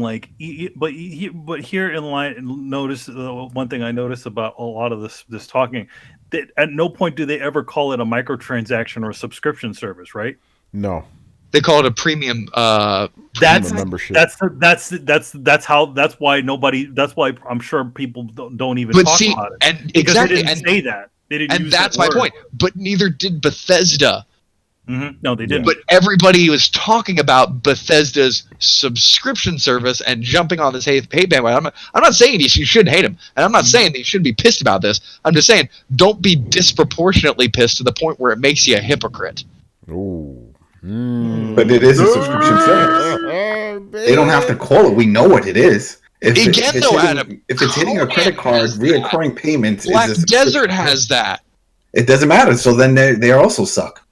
but here in line, notice one thing I noticed about a lot of this talking, that at no point do they ever call it a microtransaction or a subscription service, right? No. They call it a premium. That's membership. That's why I'm sure people don't even talk about it. And because exactly, they didn't say that. They didn't. And that's my point. But neither did Bethesda. Mm-hmm. No, they didn't. But everybody was talking about Bethesda's subscription service and jumping on this hate bandwagon. I'm not saying you shouldn't hate them, and I'm not saying that you shouldn't be pissed about this. I'm just saying, don't be disproportionately pissed to the point where it makes you a hypocrite. Ooh. But it is a subscription service. They don't have to call it. We know what it is. If it's hitting a credit card, reoccurring payments. Black Desert has that. It doesn't matter. So then they also suck.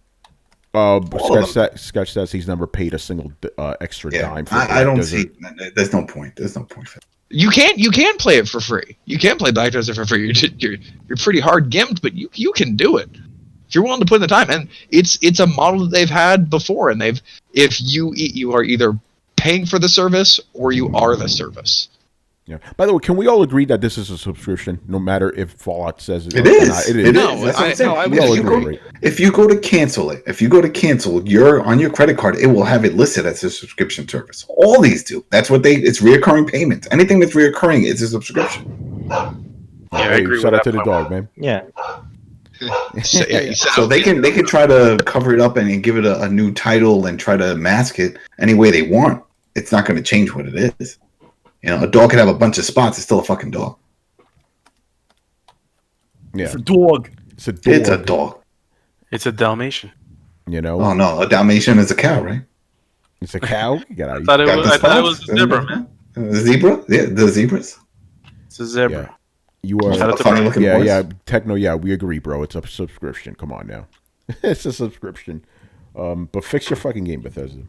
Sketch says he's never paid a single extra dime. For I don't see. There's no point. There's no point for it. You can play it for free. You can play Black Desert for free. You're pretty hard gimped, but you can do it if you're willing to put in the time. And it's a model that they've had before, and if you are either paying for the service or you are the service. Yeah. By the way, can we all agree that this is a subscription, no matter if Fallout says it is? Not? It is. No, that's what I'm saying. If you go to cancel, you're on your credit card, it will have it listed as a subscription service. All these do. That's what it's reoccurring payments. Anything that's reoccurring is a subscription. Yeah, I agree. Shout out to the dog, man. Yeah. So they can try to cover it up and give it a new title and try to mask it any way they want. It's not going to change what it is. You know, a dog could have a bunch of spots. It's still a fucking dog. Yeah, it's a dog. It's a dog. It's a Dalmatian. You know? Oh no, a Dalmatian is a cow, right? It's a cow. I thought it was a zebra, man. The zebra? Yeah, the zebras. It's a zebra. Yeah. You are funny looking voice. Yeah, Techno. Yeah, we agree, bro. It's a subscription. Come on now, it's a subscription. But fix your fucking game, Bethesda.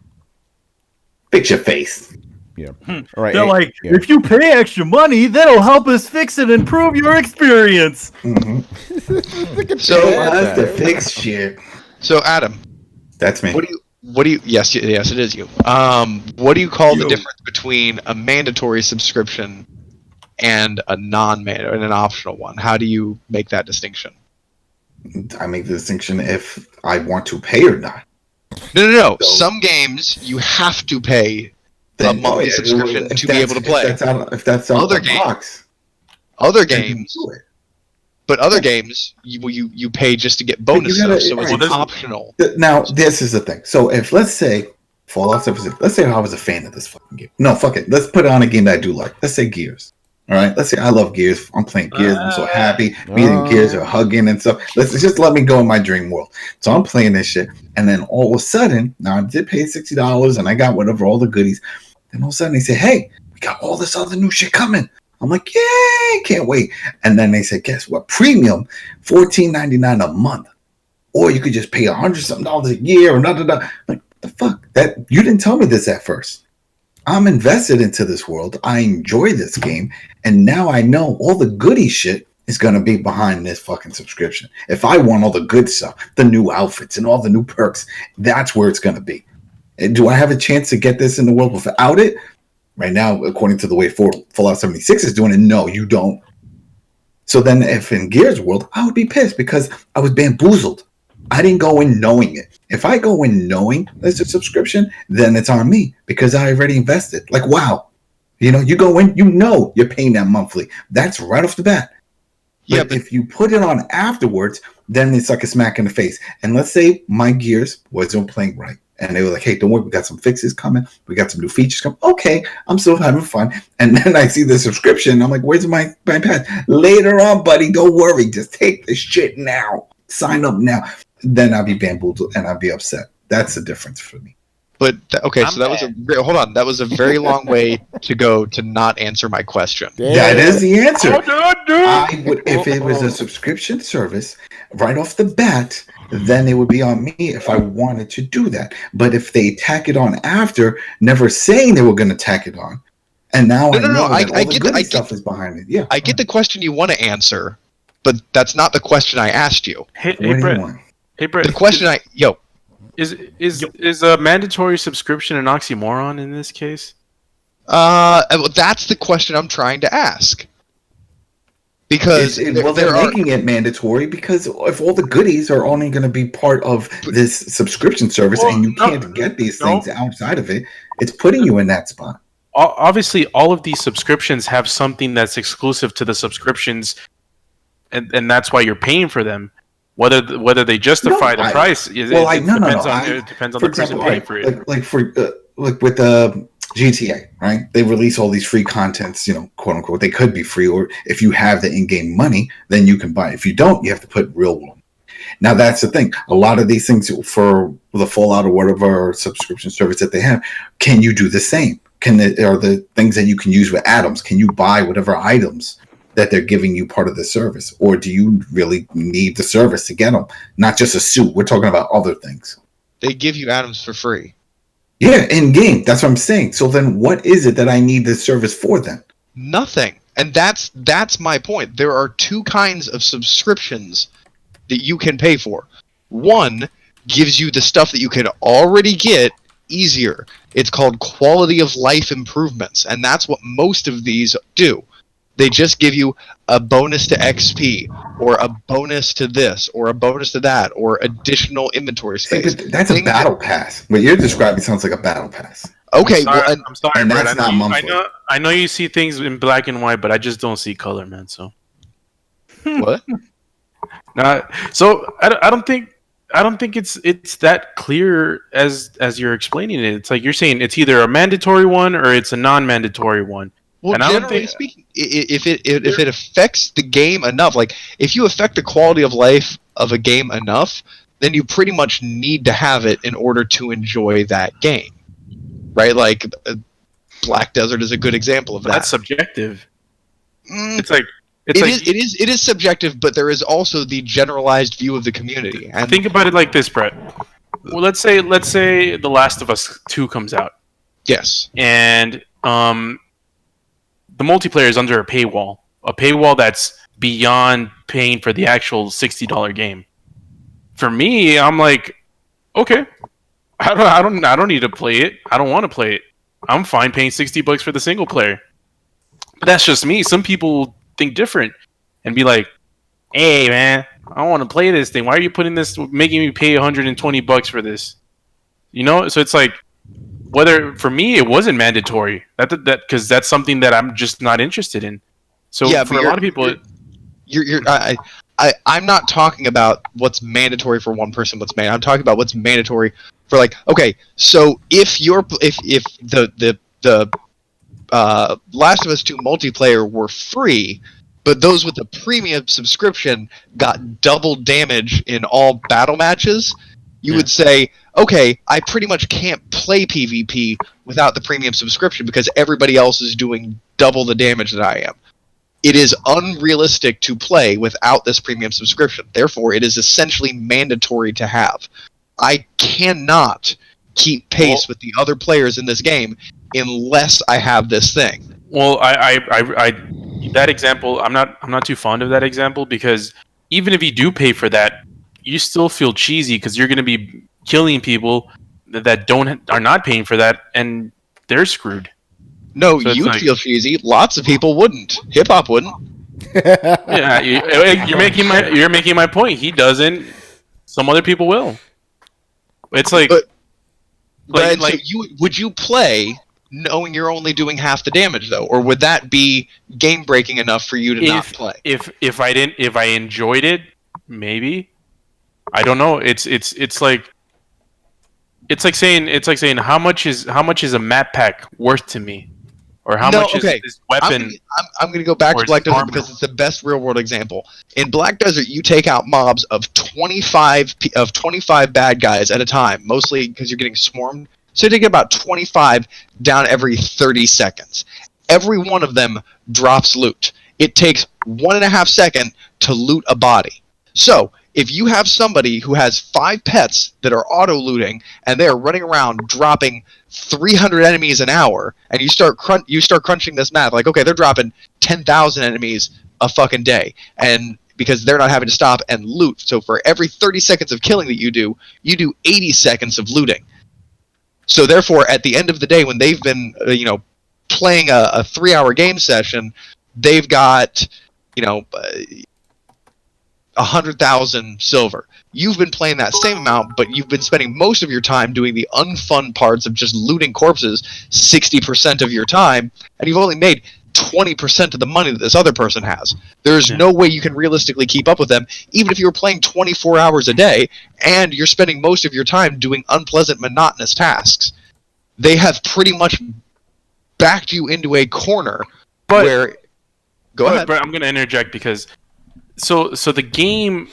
Fix your face. Yeah. All right. They're if you pay extra money, that'll help us fix and improve your experience. Mm-hmm. So to fix shit. So Adam, that's me. What do you? Yes, it is you. What do you call the difference between a mandatory subscription and a non-mandatory and an optional one? How do you make that distinction? I make the distinction if I want to pay or not. No. So, some games you have to pay a monthly subscription to be able to play. If that's out other of the box. Other games, you pay just to get bonus stuff, so it's optional. Now this is the thing. So if let's say Fallout 76, let's say I was a fan of this fucking game. No, fuck it. Let's put it on a game that I do like. Let's say Gears. All right, let's say I love Gears. I'm playing Gears. I'm so happy. Meeting Gears or hugging and stuff. Let's just let me go in my dream world. So I'm playing this shit, and then all of a sudden, now I did pay $60, and I got whatever all the goodies. Then all of a sudden they say, "Hey, we got all this other new shit coming." I'm like, "Yay! Can't wait!" And then they say, "Guess what? Premium, $14.99 a month, or you could just pay $100-something a year." Or like the fuck that you didn't tell me this at first. I'm invested into this world. I enjoy this game. And now I know all the goody shit is going to be behind this fucking subscription. If I want all the good stuff, the new outfits and all the new perks, that's where it's going to be. And do I have a chance to get this in the world without it? Right now, according to the way Fallout 76 is doing it, no, you don't. So then if in Gears world, I would be pissed because I was bamboozled. I didn't go in knowing it. If I go in knowing there's a subscription, then it's on me because I already invested. Like, wow. You know, you go in, you know you're paying that monthly. That's right off the bat. Yeah, but if you put it on afterwards, then it's like a smack in the face. And let's say my Gears wasn't playing right. And they were like, "Hey, don't worry, we got some fixes coming. We got some new features coming." Okay, I'm still having fun. And then I see the subscription. I'm like, "Where's my pass?" Later on, buddy, don't worry. Just take this shit now. Sign up now. Then I'll be bamboozled and I'll be upset. That's the difference for me. But hold on. That was a very long way to go to not answer my question. That is the answer. I would, if it was a subscription service right off the bat, then it would be on me if I wanted to do that. But if they tack it on after, never saying they were going to tack it on, and now I get the stuff is behind it. Yeah, I get the question you want to answer, but that's not the question I asked you. Hey, Brett. The question is a mandatory subscription an oxymoron in this case? That's the question I'm trying to ask. Because they're making it mandatory because if all the goodies are only going to be part of this subscription service and you can't get these things outside of it, it's putting you in that spot. Obviously, all of these subscriptions have something that's exclusive to the subscriptions, and that's why you're paying for them. Whether they justify the price, it depends on the person paying for it. Like with the GTA, right? They release all these free contents, you know, quote unquote. They could be free, or if you have the in-game money, then you can buy it. If you don't, you have to put real one. Now that's the thing. A lot of these things for the Fallout or whatever subscription service that they have, can you do the same? Are the things that you can use with atoms? Can you buy whatever items that they're giving you part of the service, or do you really need the service to get them? Not just a suit. We're talking about other things. They give you atoms for free. Yeah, in game. That's what I'm saying. So then, what is it that I need this service for then? Nothing. And that's my point. There are two kinds of subscriptions that you can pay for. One gives you the stuff that you can already get easier. It's called quality of life improvements, and that's what most of these do. They just give you a bonus to XP, or a bonus to this, or a bonus to that, or additional inventory space. See, but that's a battle pass. What you're describing sounds like a battle pass. Okay, I'm sorry, and Brett. that's not monthly. I know you see things in black and white, but I just don't see color, man. So what? So I don't think it's that clear as you're explaining it. It's like you're saying it's either a mandatory one or it's a non-mandatory one. Well, and generally speaking, if it affects the game enough, like if you affect the quality of life of a game enough, then you pretty much need to have it in order to enjoy that game, right? Like Black Desert is a good example of that. That's subjective. It is subjective, but there is also the generalized view of the community. And think about it like this, Brett. Well, let's say The Last of Us 2 comes out. Yes. And the multiplayer is under a paywall that's beyond paying for the actual $60 game. For me, I'm like, okay, I don't need to play it. I don't want to play it. I'm fine paying $60 for the single player. But that's just me. Some people think different and be like, hey man, I don't want to play this thing. Why are you making me pay $120 for this? You know? So it's like, whether for me it wasn't mandatory that because that's something that I'm just not interested in. So yeah, for a lot of people, I'm not talking about what's mandatory for one person. I'm talking about what's mandatory for, like, okay, so if the Last of Us 2 multiplayer were free, but those with the premium subscription got double damage in all battle matches, you would say, okay, I pretty much can't play PvP without the premium subscription because everybody else is doing double the damage that I am. It is unrealistic to play without this premium subscription. Therefore, it is essentially mandatory to have. I cannot keep pace with the other players in this game unless I have this thing. Well, I that example, I'm not too fond of that example because even if you do pay for that, you still feel cheesy because you're going to be killing people that are not paying for that, and they're screwed. No, so you'd feel cheesy. Lots of people wouldn't. Hip hop wouldn't. Yeah, you're making my point. He doesn't. Some other people will. It's like, would you play knowing you're only doing half the damage though, or would that be game breaking enough for you to not play? If I enjoyed it, maybe. I don't know. It's like saying how much is a map pack worth to me, or how much is this weapon? I'm going to go back to Black Desert because it's the best real world example. In Black Desert, you take out mobs of 25 bad guys at a time, mostly because you're getting swarmed. So you take about 25 down every 30 seconds. Every one of them drops loot. It takes 1.5 seconds to loot a body. So if you have somebody who has 5 pets that are auto-looting and they are running around dropping 300 enemies an hour, and you start crunching this math, like, okay, they're dropping 10,000 enemies a fucking day, and because they're not having to stop and loot. So for every 30 seconds of killing that you do 80 seconds of looting. So therefore, at the end of the day, when they've been playing a 3-hour game session, they've got 100,000 silver. You've been playing that same amount, but you've been spending most of your time doing the unfun parts of just looting corpses 60% of your time, and you've only made 20% of the money that this other person has. There's no way you can realistically keep up with them, even if you were playing 24 hours a day, and you're spending most of your time doing unpleasant, monotonous tasks. They have pretty much backed you into a corner where... Go ahead. But I'm going to interject because... So the game,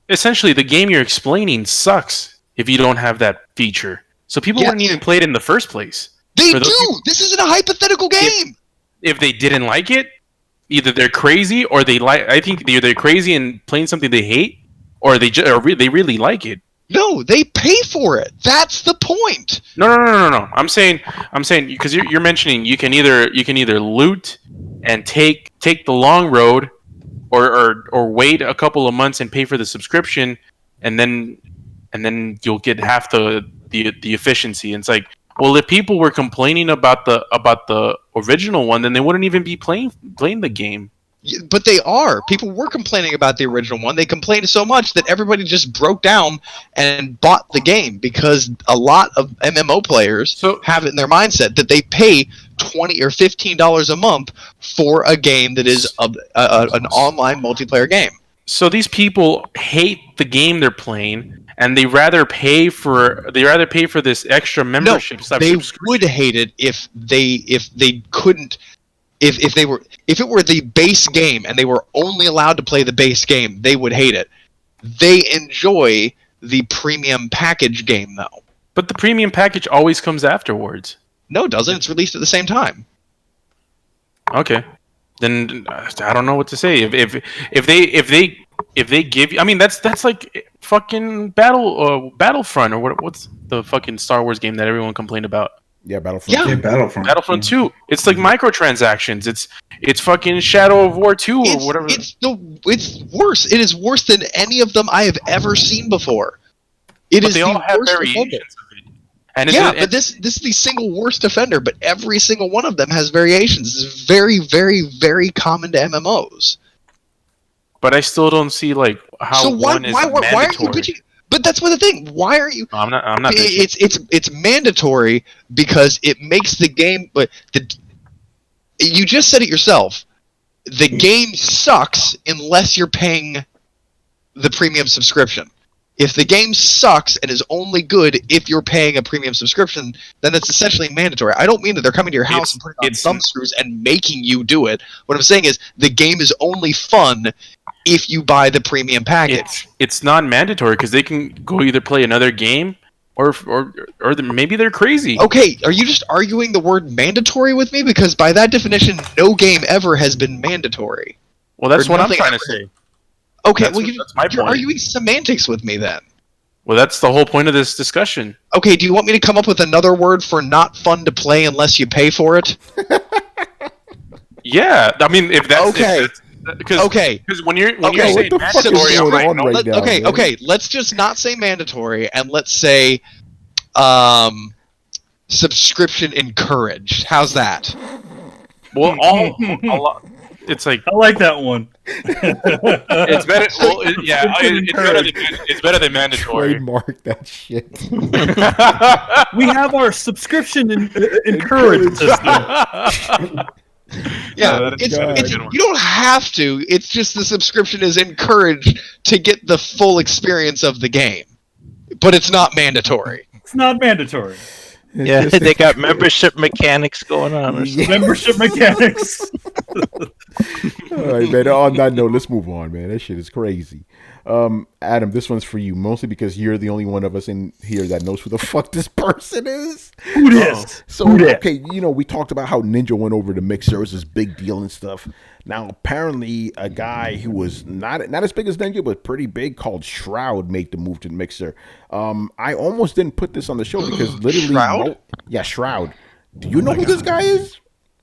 essentially the game you're explaining sucks if you don't have that feature. So people wouldn't even play it in the first place. They do! This isn't a hypothetical game! If they didn't like it, either they're crazy or I think either they're crazy and playing something they hate, or they really like it. No, they pay for it. That's the point. No. I'm saying because you're mentioning you can either loot and take the long road, or wait a couple of months and pay for the subscription, and then and then you'll get half the efficiency. And it's like, well, if people were complaining about the original one, then they wouldn't even be playing the game. But they are. People were complaining about the original one. They complained so much that everybody just broke down and bought the game, because a lot of MMO players have it in their mindset that they pay $20 or $15 a month for a game that is an online multiplayer game. So these people hate the game they're playing, and they rather pay for this extra membership. No, they would hate it if they couldn't. If it were the base game and they were only allowed to play the base game, they would hate it. They enjoy the premium package game, though. But the premium package always comes afterwards. No, it doesn't. It's released at the same time. Okay, then I don't know what to say. If they give you, I mean, that's like fucking Battlefront, or what's the fucking Star Wars game that everyone complained about? Yeah, Battlefront. Yeah, Battlefront. Battlefront 2. It's like microtransactions. It's fucking Shadow of War 2 or whatever. It's worse. It is worse than any of them I have ever seen before. But they all have variations of it. And but this is the single worst offender, but every single one of them has variations. This is very, very, very common to MMOs. But I still don't see like how one is mandatory. Why are you bitching? But that's what the thing. Why are you? No, I'm not. It's mandatory because it makes the game. But you just said it yourself. The game sucks unless you're paying the premium subscription. If the game sucks and is only good if you're paying a premium subscription, then it's essentially mandatory. I don't mean that they're coming to your house and putting on thumb screws and making you do it. What I'm saying is the game is only fun if you buy the premium package. It's not mandatory because they can go either play another game or maybe they're crazy. Okay, are you just arguing the word mandatory with me? Because by that definition, no game ever has been mandatory. Well, that's what I'm trying to say. Okay, that's my point. You're arguing semantics with me then. Well, that's the whole point of this discussion. Okay, do you want me to come up with another word for not fun to play unless you pay for it? Yeah, I mean, if that's... Okay. Because when you're saying mandatory... Okay, let's just not say mandatory, and let's say subscription encouraged. How's that? Well, it's like... I like that one. It's better. Well, it's better than mandatory. Trademark that shit. We have our subscription encouraged system. Yeah, you don't have to. It's just the subscription is encouraged to get the full experience of the game, but it's not mandatory. It's not mandatory. Yeah, they got membership mechanics going on. Or something. Membership mechanics. All right, man. On that note, let's move on, man. That shit is crazy. Adam, this one's for you, mostly because you're the only one of us in here that knows who the fuck this person is. Who this? Okay, we talked about how Ninja went over to Mixer. It was this big deal and stuff. Now, apparently, a guy who was not as big as Ninja, but pretty big, called Shroud, made the move to Mixer. I almost didn't put this on the show because literally... Shroud? Shroud. Do you know who this guy is?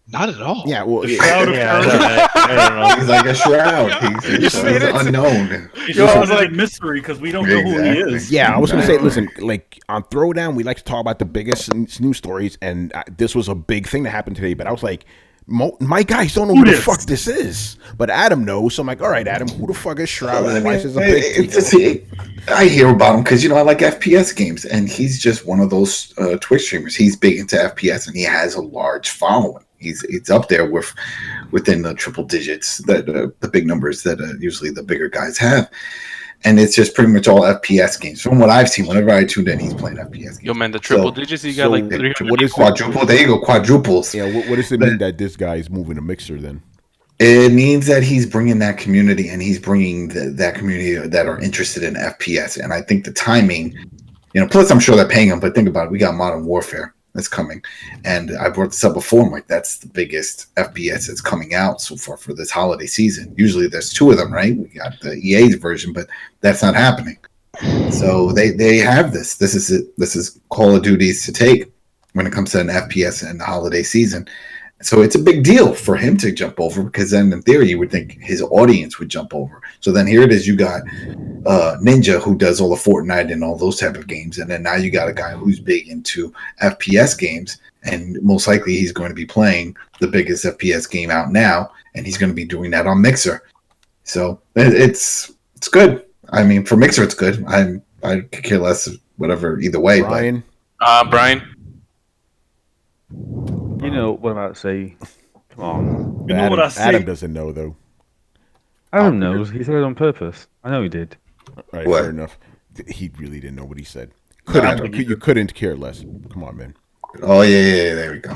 Not at all. Yeah, well, I don't know. He's like a shroud. He's unknown. It's just like mystery because we don't know who he is. Yeah, I was gonna say, listen, like on Throwdown, we like to talk about the biggest news stories, and this was a big thing that happened today. But I was like, my guys don't know who the fuck this is, but Adam knows. So I'm like, all right, Adam, who the fuck is Shroud? And why is this a big deal? I hear about him because I like FPS games, and he's just one of those Twitch streamers. He's big into FPS, and he has a large following. He's up there within the triple digits, that the big numbers that usually the bigger guys have, and it's just pretty much all FPS games. From what I've seen, whenever I tuned in, he's playing FPS games. Yo, man, the triple digits, you got like 300. What is quadruple? There you go, quadruples. Yeah, what does it mean that this guy is moving to Mixer then? It means that he's bringing that community, and he's bringing that community that are interested in FPS. And I think the timing, plus I'm sure they're paying him. But think about it, we got Modern Warfare that's coming, and I brought this up before. I'm like, that's the biggest FPS that's coming out so far for this holiday season. Usually there's two of them, right? We got the EA's version, but that's not happening. So they have this. This is it. This is Call of Duty's to take when it comes to an FPS in the holiday season. So it's a big deal for him to jump over, because then in theory you would think his audience would jump over. So then here it is, you got Ninja, who does all the Fortnite and all those type of games, and then now you got a guy who's big into FPS games, and most likely he's going to be playing the biggest FPS game out now, and he's going to be doing that on Mixer. So it's good. I mean, for Mixer it's good. I could care less whatever either way. Brian. Brian. You know what I'm about to say. Come on. You know what I say? Adam doesn't know though. Adam knows. He said it on purpose. I know he did. All right, What? fair enough. He really didn't know what he said. You couldn't care less. Come on, man. Oh yeah, there we go.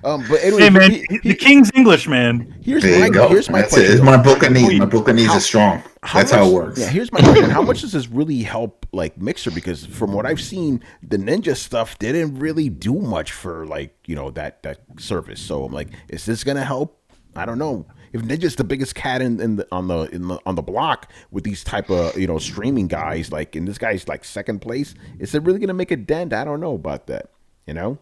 But anyway, Hey man, the King's English, man. Here's There you go. Here's my That's question. it. It's my Buccaneers. My Buccaneers are strong. That's how it works. Yeah, here's my question. How much does this really help, like, Mixer? Because from what I've seen, the Ninja stuff didn't really do much for, like, you know, that service. So I'm like, is this gonna help? I don't know. If Ninja's the biggest cat on the block with these type of, you know, streaming guys, like, and this guy's like second place, is it really gonna make a dent? I don't know about that. You know.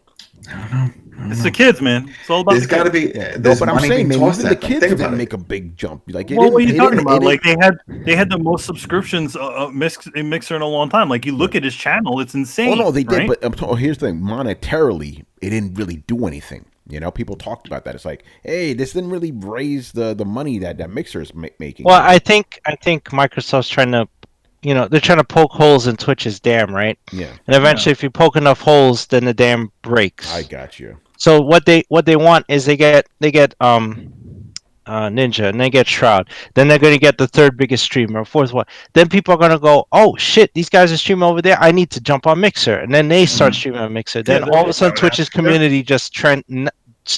It's the kids, man. It's all about. There's got to be. There's but I'm money saying, being man, tossed even the at them. kids Think didn't about it. make a big jump. Like, Well, what are you talking about? Like they had the most subscriptions in Mixer in a long time. Like you look at his channel, it's insane. Oh no, they right? did. But here's the thing: monetarily, it didn't really do anything. You know, people talked about that. It's like, hey, this didn't really raise the money that Mixer is making. Well, I think Microsoft's trying to, they're trying to poke holes in Twitch's dam, right? Yeah. And eventually, if you poke enough holes, then the dam breaks. I got you. So what they want is they get Ninja, and they get Shroud. Then they're going to get the third biggest streamer, fourth one. Then people are going to go, oh shit, these guys are streaming over there. I need to jump on Mixer, and then they start streaming on Mixer. Then all of a sudden, Twitch's community just trend.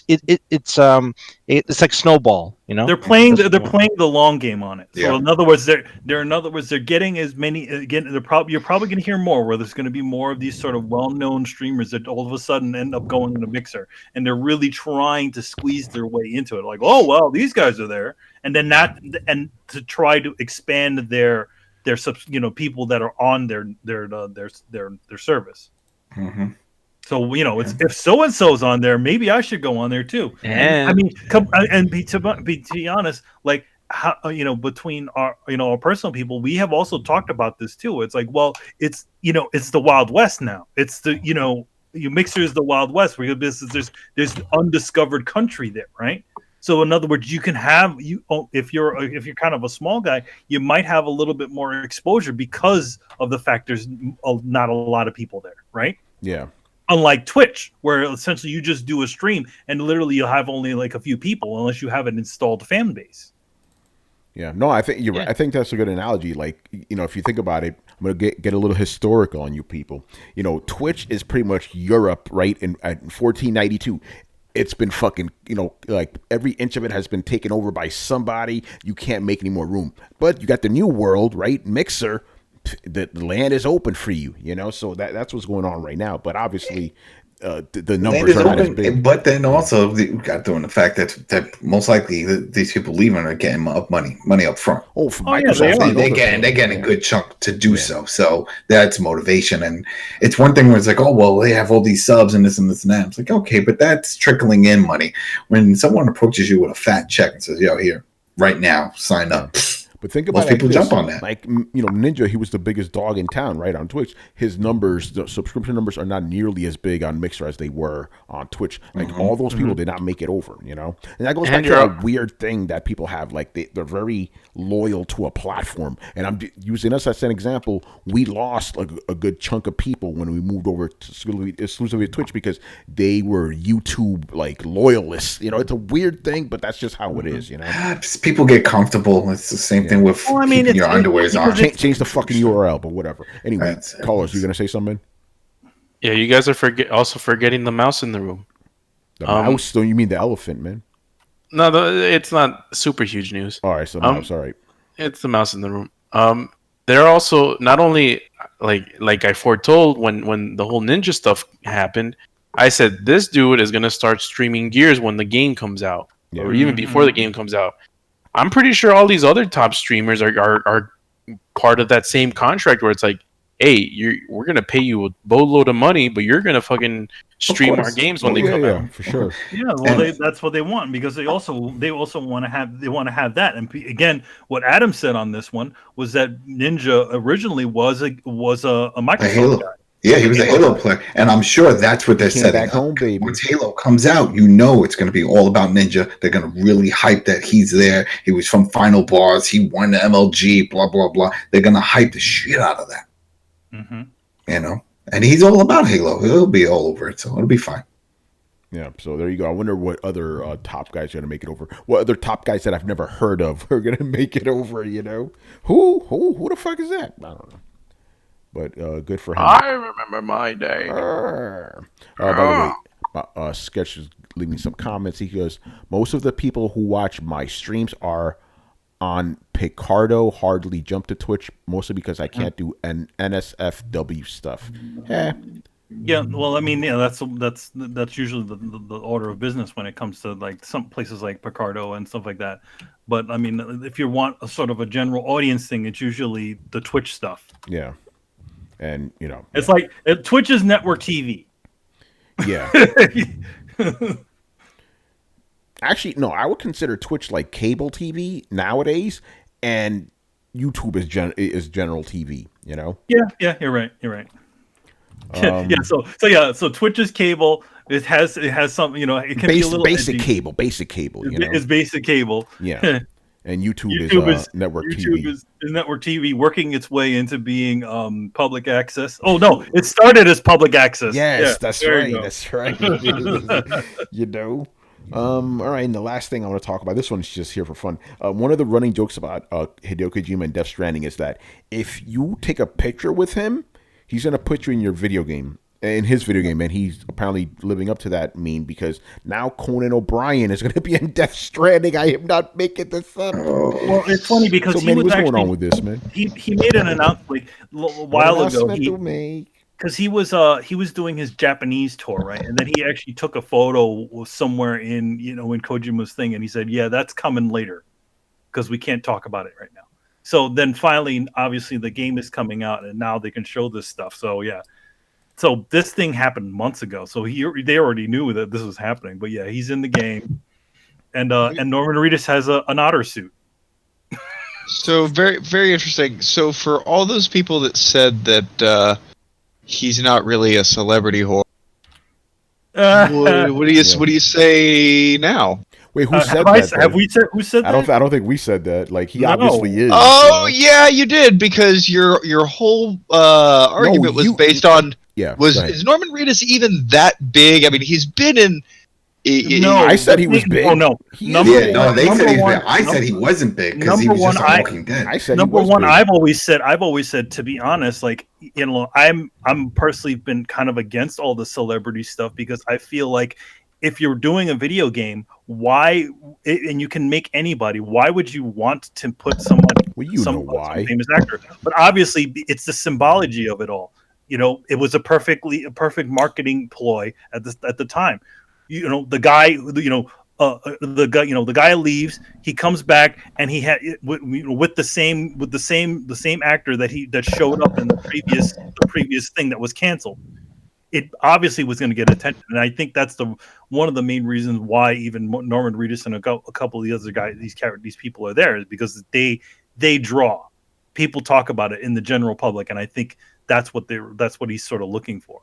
It's like snowball, They're playing the long game on it. So Yeah. in other words, they're getting as many. Again, you're probably going to hear more where there's going to be more of these sort of well-known streamers that all of a sudden end up going into Mixer, and they're really trying to squeeze their way into it. Like, oh well, these guys are there, and then to try to expand their people that are on their service. Mm-hmm. So it's if so and so's on there, maybe I should go on there too. Yeah. I mean, to be honest, like how between our our personal people, we have also talked about this too. It's like, well, it's the Wild West now. It's the Mixer is the Wild West where there's undiscovered country there, right? So in other words, you can have if you're kind of a small guy, you might have a little bit more exposure because of the fact there's not a lot of people there, right? Yeah. Unlike Twitch, where essentially you just do a stream and literally you'll have only like a few people unless you have an installed fan base. Yeah, no, I think you're right. I think that's a good analogy. Like, if you think about it, I'm gonna get a little historical on you people. Twitch is pretty much Europe, right? In 1492, it's been fucking, like every inch of it has been taken over by somebody. You can't make any more room. But you got the new world, right? Mixer. The land is open for you, so that's what's going on right now. But obviously, the numbers are not as big. But then also we got doing the fact that most likely these people leaving are getting money up front. Oh, for Microsoft, yeah, they're getting a good chunk to do so. So that's motivation. And it's one thing where it's like, oh well, they have all these subs and this and this and that. It's like, okay, but that's trickling in money. When someone approaches you with a fat check and says, yo, here, right now, sign up. But think about most people jump on that. Like, Ninja, he was the biggest dog in town, right, on Twitch. His numbers, the subscription numbers, are not nearly as big on Mixer as they were on Twitch. Like, all those people did not make it over, And that goes back to that weird thing that people have. Like, they're very loyal to a platform. And I'm using us as an example. We lost a good chunk of people when we moved over to exclusively to Twitch because they were YouTube, like, loyalists. It's a weird thing, but that's just how it is, People get comfortable. It's the same thing with keeping your underwears on. Change the fucking URL, but whatever. Anyway, callers, you gonna say something? Yeah, you guys are also forgetting the mouse in the room. The mouse? Don't you mean the elephant, man? No, it's not super huge news. All right, so mouse. All right, it's the mouse in the room. They're also not only like I foretold when the whole Ninja stuff happened. I said this dude is gonna start streaming Gears when the game comes out, or even before the game comes out. I'm pretty sure all these other top streamers are part of that same contract where it's like, hey, we're gonna pay you a boatload of money, but you're gonna fucking stream our games when they come out. For sure. Yeah, well, that's what they want, because they also want to have that. And again, what Adam said on this one was that Ninja originally was a Microsoft guy. Yeah, he was a Halo player, and I'm sure that's what they're setting back home, baby. Once Halo comes out, you know it's going to be all about Ninja. They're going to really hype that he's there. He was from Final Boss. He won the MLG. Blah blah blah. They're going to hype the shit out of that. Mm-hmm. You know, and he's all about Halo. He'll be all over it, so it'll be fine. Yeah, so there you go. I wonder what other top guys are going to make it over. What other top guys that I've never heard of are going to make it over? You know, who the fuck is that? I don't know. But good for him. I remember my day. By the way, Sketch is leaving some comments. He goes, most of the people who watch my streams are on Picardo, hardly jump to Twitch, mostly because I can't do an NSFW stuff. Yeah, well, I mean, yeah, that's usually the order of business when it comes to like some places like Picardo and stuff like that. But I mean, if you want a sort of a general audience thing, it's usually the Twitch stuff. Yeah. And, you know, it's like Twitch is network TV. Yeah. Actually, no, I would consider Twitch like cable TV nowadays, and YouTube is general TV, you know? Yeah, you're right. So Twitch is cable. It has some, you know, it can be a little basic cable, you know? It's basic cable. Yeah. And YouTube is network TV. YouTube is network TV working its way into being public access. Oh no, it started as public access. Yes, that's right. That's right. You know. All right, and the last thing I want to talk about, this one's just here for fun. One of the running jokes about Hideo Kojima and Death Stranding is that if you take a picture with him, he's gonna put you in your video game. In his video game, and he's apparently living up to that meme, because now Conan O'Brien is going to be in Death Stranding. I am not making this up. Well, it's funny because so, Manny, what's going on with this, man? He made an announcement like a while ago. Because he was doing his Japanese tour, right? And then he actually took a photo somewhere in Kojima's thing, and he said, "Yeah, that's coming later, because we can't talk about it right now." So then finally, obviously, the game is coming out, and now they can show this stuff. So yeah. So this thing happened months ago. So they already knew that this was happening. But yeah, he's in the game, and Norman Reedus has an otter suit. So very, very interesting. So for all those people that said that he's not really a celebrity whore, what do you say now? Wait, who said that? Have we said who said that? I don't think we said that. Like he obviously is. Oh yeah, you did, because your whole argument was based on. Yeah. Is Norman Reedus even that big? I mean, he's been in. No, I said he was big. Oh no, they said he's big. I said he wasn't big because he was just on Walking Dead. I said number one. Big. I've always said, to be honest, like, you know, I'm personally been kind of against all the celebrity stuff, because I feel like if you're doing a video game, why, and you can make anybody, why would you want to put someone? Well, you know why, some famous actor? But obviously, it's the symbology of it all. You know, it was a perfect marketing ploy at the time. You know, the guy leaves, he comes back, and he had with the same actor that showed up in the previous thing that was canceled. It obviously was going to get attention, and I think that's one of the main reasons why even Norman Reedus and a couple of the other guys, these people are there, is because they draw. People talk about it in the general public, and I think that's what he's sort of looking for.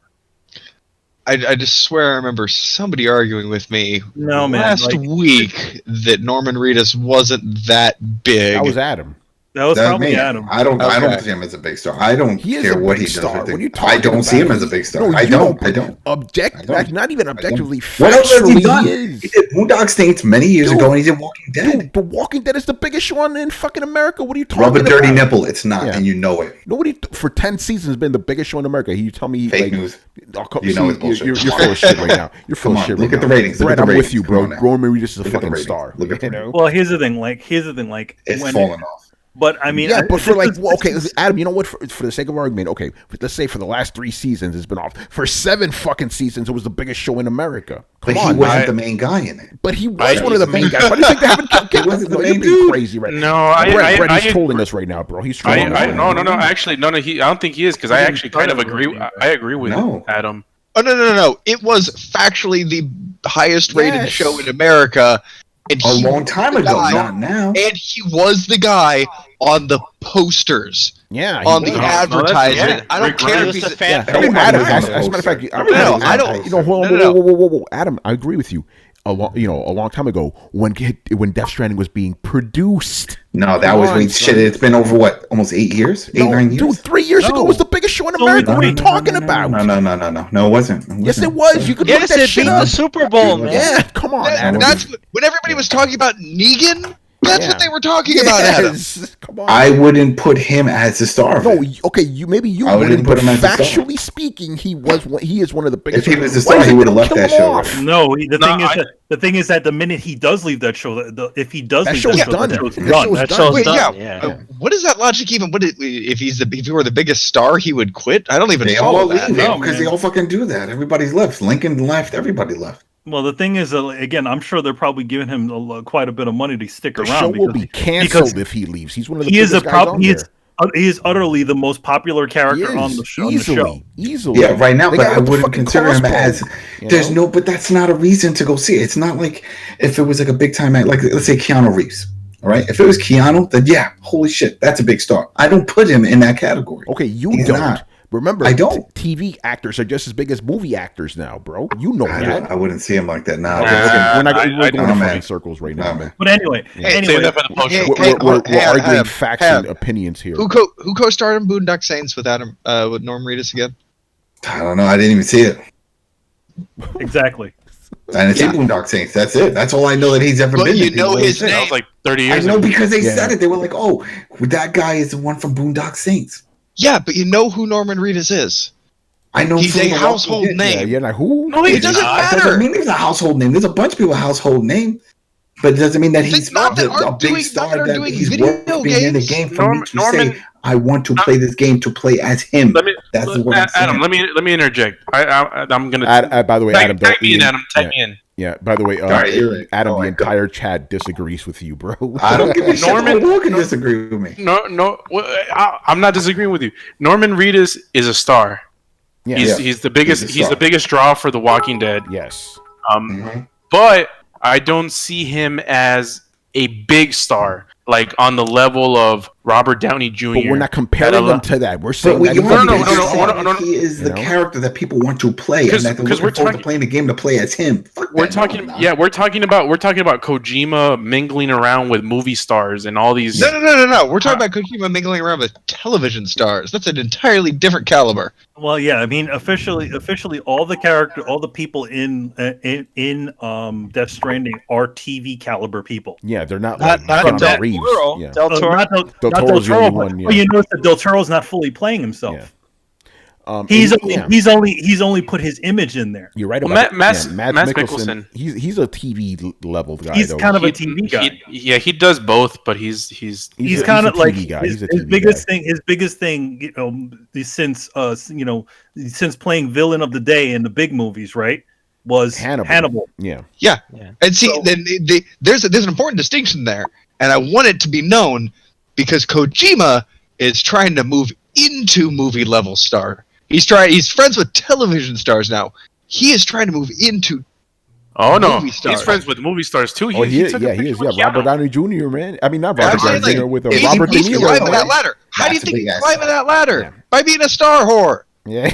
I just swear I remember somebody arguing with me last week that Norman Reedus wasn't that big. That was Adam. That was probably Adam. I don't see him as a big star. I don't care what he does. I don't see him as a big star. No, I don't. Not even objectively. What else has he done? He did Boondock Saints many years ago, and he did Walking Dead. Dude, but Walking Dead is the biggest one in fucking America. What are you talking about? Rub a dirty nipple. It's not, and you know it. Nobody for 10 seasons has been the biggest show in America. You tell me fake news. You know it's bullshit. You're full of shit right now. You're full of shit. Look at the ratings. Brett, I'm with you, bro. Roman Reedus is a fucking star. Well, here's the thing. It's falling off. But I mean, but for Adam, you know what? For the sake of argument, okay, let's say for the last 3 seasons it's been off. For 7 fucking seasons, it was the biggest show in America. But he wasn't the main guy in it. But he was one of the main guys. Why do you think they haven't? He wasn't the main dude. Crazy right now. No, Brett, he's trolling us right now, bro. He's trolling. No. Actually, no. I don't think he is, because I actually kind of agree. I agree with Adam. Oh no! It was factually the highest rated show in America, and a long time ago, not now. And he was the guy on the posters. Yeah, on the advertisement. I don't care if he's a fan. Adam, as a matter of fact, I don't. Hold on, whoa, Adam, I agree with you. A long time ago when Death Stranding was being produced. No, that was shit. It's been over what, almost 8 years, 9 years. Dude, 3 years ago was the biggest show in America. What are you talking about? No, it wasn't. Yes, it was. You could look that shit up. The Super Bowl, man. Yeah, come on. Adam. That's when everybody was talking about Negan. That's what they were talking about, Adam. Come on. I wouldn't put him as the star. No, okay, you wouldn't put him as factually speaking, he is one of the biggest. If he was the star, he would have left that show. No, the thing is that the minute he does leave that show, if he does leave that show, that show's done. What is that logic even? If he were the biggest star, he would quit? I don't even follow that. No, because they all fucking do that. Everybody's left. Lincoln left. Everybody left. Well, the thing is, again, I'm sure they're probably giving him quite a bit of money to stick around. The show will be canceled if he leaves. He's one of the biggest guys on there. He is utterly the most popular character on the show. Easily. Yeah, right now, but I wouldn't consider him as. But that's not a reason to go see it. It's not like if it was like a big time act, like let's say Keanu Reeves. All right, if it was Keanu, then yeah, holy shit, that's a big star. I don't put him in that category. Okay, He's don't. Not. Remember, I don't. TV actors are just as big as movie actors now, bro. You know that. I wouldn't see him like that now. We're going in circles right now, man. But anyway, we're arguing facts and opinions here. Who co-starred in Boondock Saints with Norm Reedus again? I don't know. I didn't even see it. Exactly. I didn't see Boondock Saints. That's it. That's all I know that he's ever been. You know his name. That was like 30 years ago. I know because they said it. They were like, "Oh, that guy is the one from Boondock Saints." Yeah, but you know who Norman Reedus is. I know he's a household name. Yeah, like who? No, it doesn't matter. It doesn't mean he's a household name. There's a bunch of people with household name, but it doesn't mean that he's a big star that he's worth being in the game for me to say, I want to play this game to play as him. That's what I'm saying. Adam, let me interject. I'm gonna. By the way, Adam, tag me in. Adam, tag me in. Yeah. By the way, Adam, the entire chat disagrees with you, bro. I don't give a shit. Who can disagree with me? No. I'm not disagreeing with you. Norman Reedus is a star. Yeah. He's the biggest. He's the biggest draw for The Walking Dead. Yes. But I don't see him as a big star, like on the level of Robert Downey Jr. But we're not comparing them to that. We're saying that he is the character that people want to play, and that they're looking forward to playing the game to play as him. We're talking about Kojima mingling around with movie stars and all these. No. We're talking about Kojima mingling around with television stars. That's an entirely different caliber. Well, yeah, I mean, officially, all the people in Death Stranding are TV caliber people. Yeah, they're not Del Reeves. Yeah. Del Toro. Del Toro's the only one. Yeah. Well, you notice that Del Toro's not fully playing himself. Yeah. He's only put his image in there. You're right about Mads Mikkelsen. He's a TV level guy. He's kind of a TV guy. He does both, but he's kind of like guy. His biggest thing, you know, since playing villain of the day in the big movies, right, was Hannibal. Yeah. And see, then there's an important distinction there, and I want it to be known because Kojima is trying to move into movie level star. He's friends with television stars now. He is trying to move into movie stars. He's friends with movie stars too. He is. Robert Downey Jr. Man. I mean, not Robert Downey Jr. with Robert De Niro. He's climbing that ladder. How do you think he's climbing that ladder? Yeah. By being a star whore. Yeah.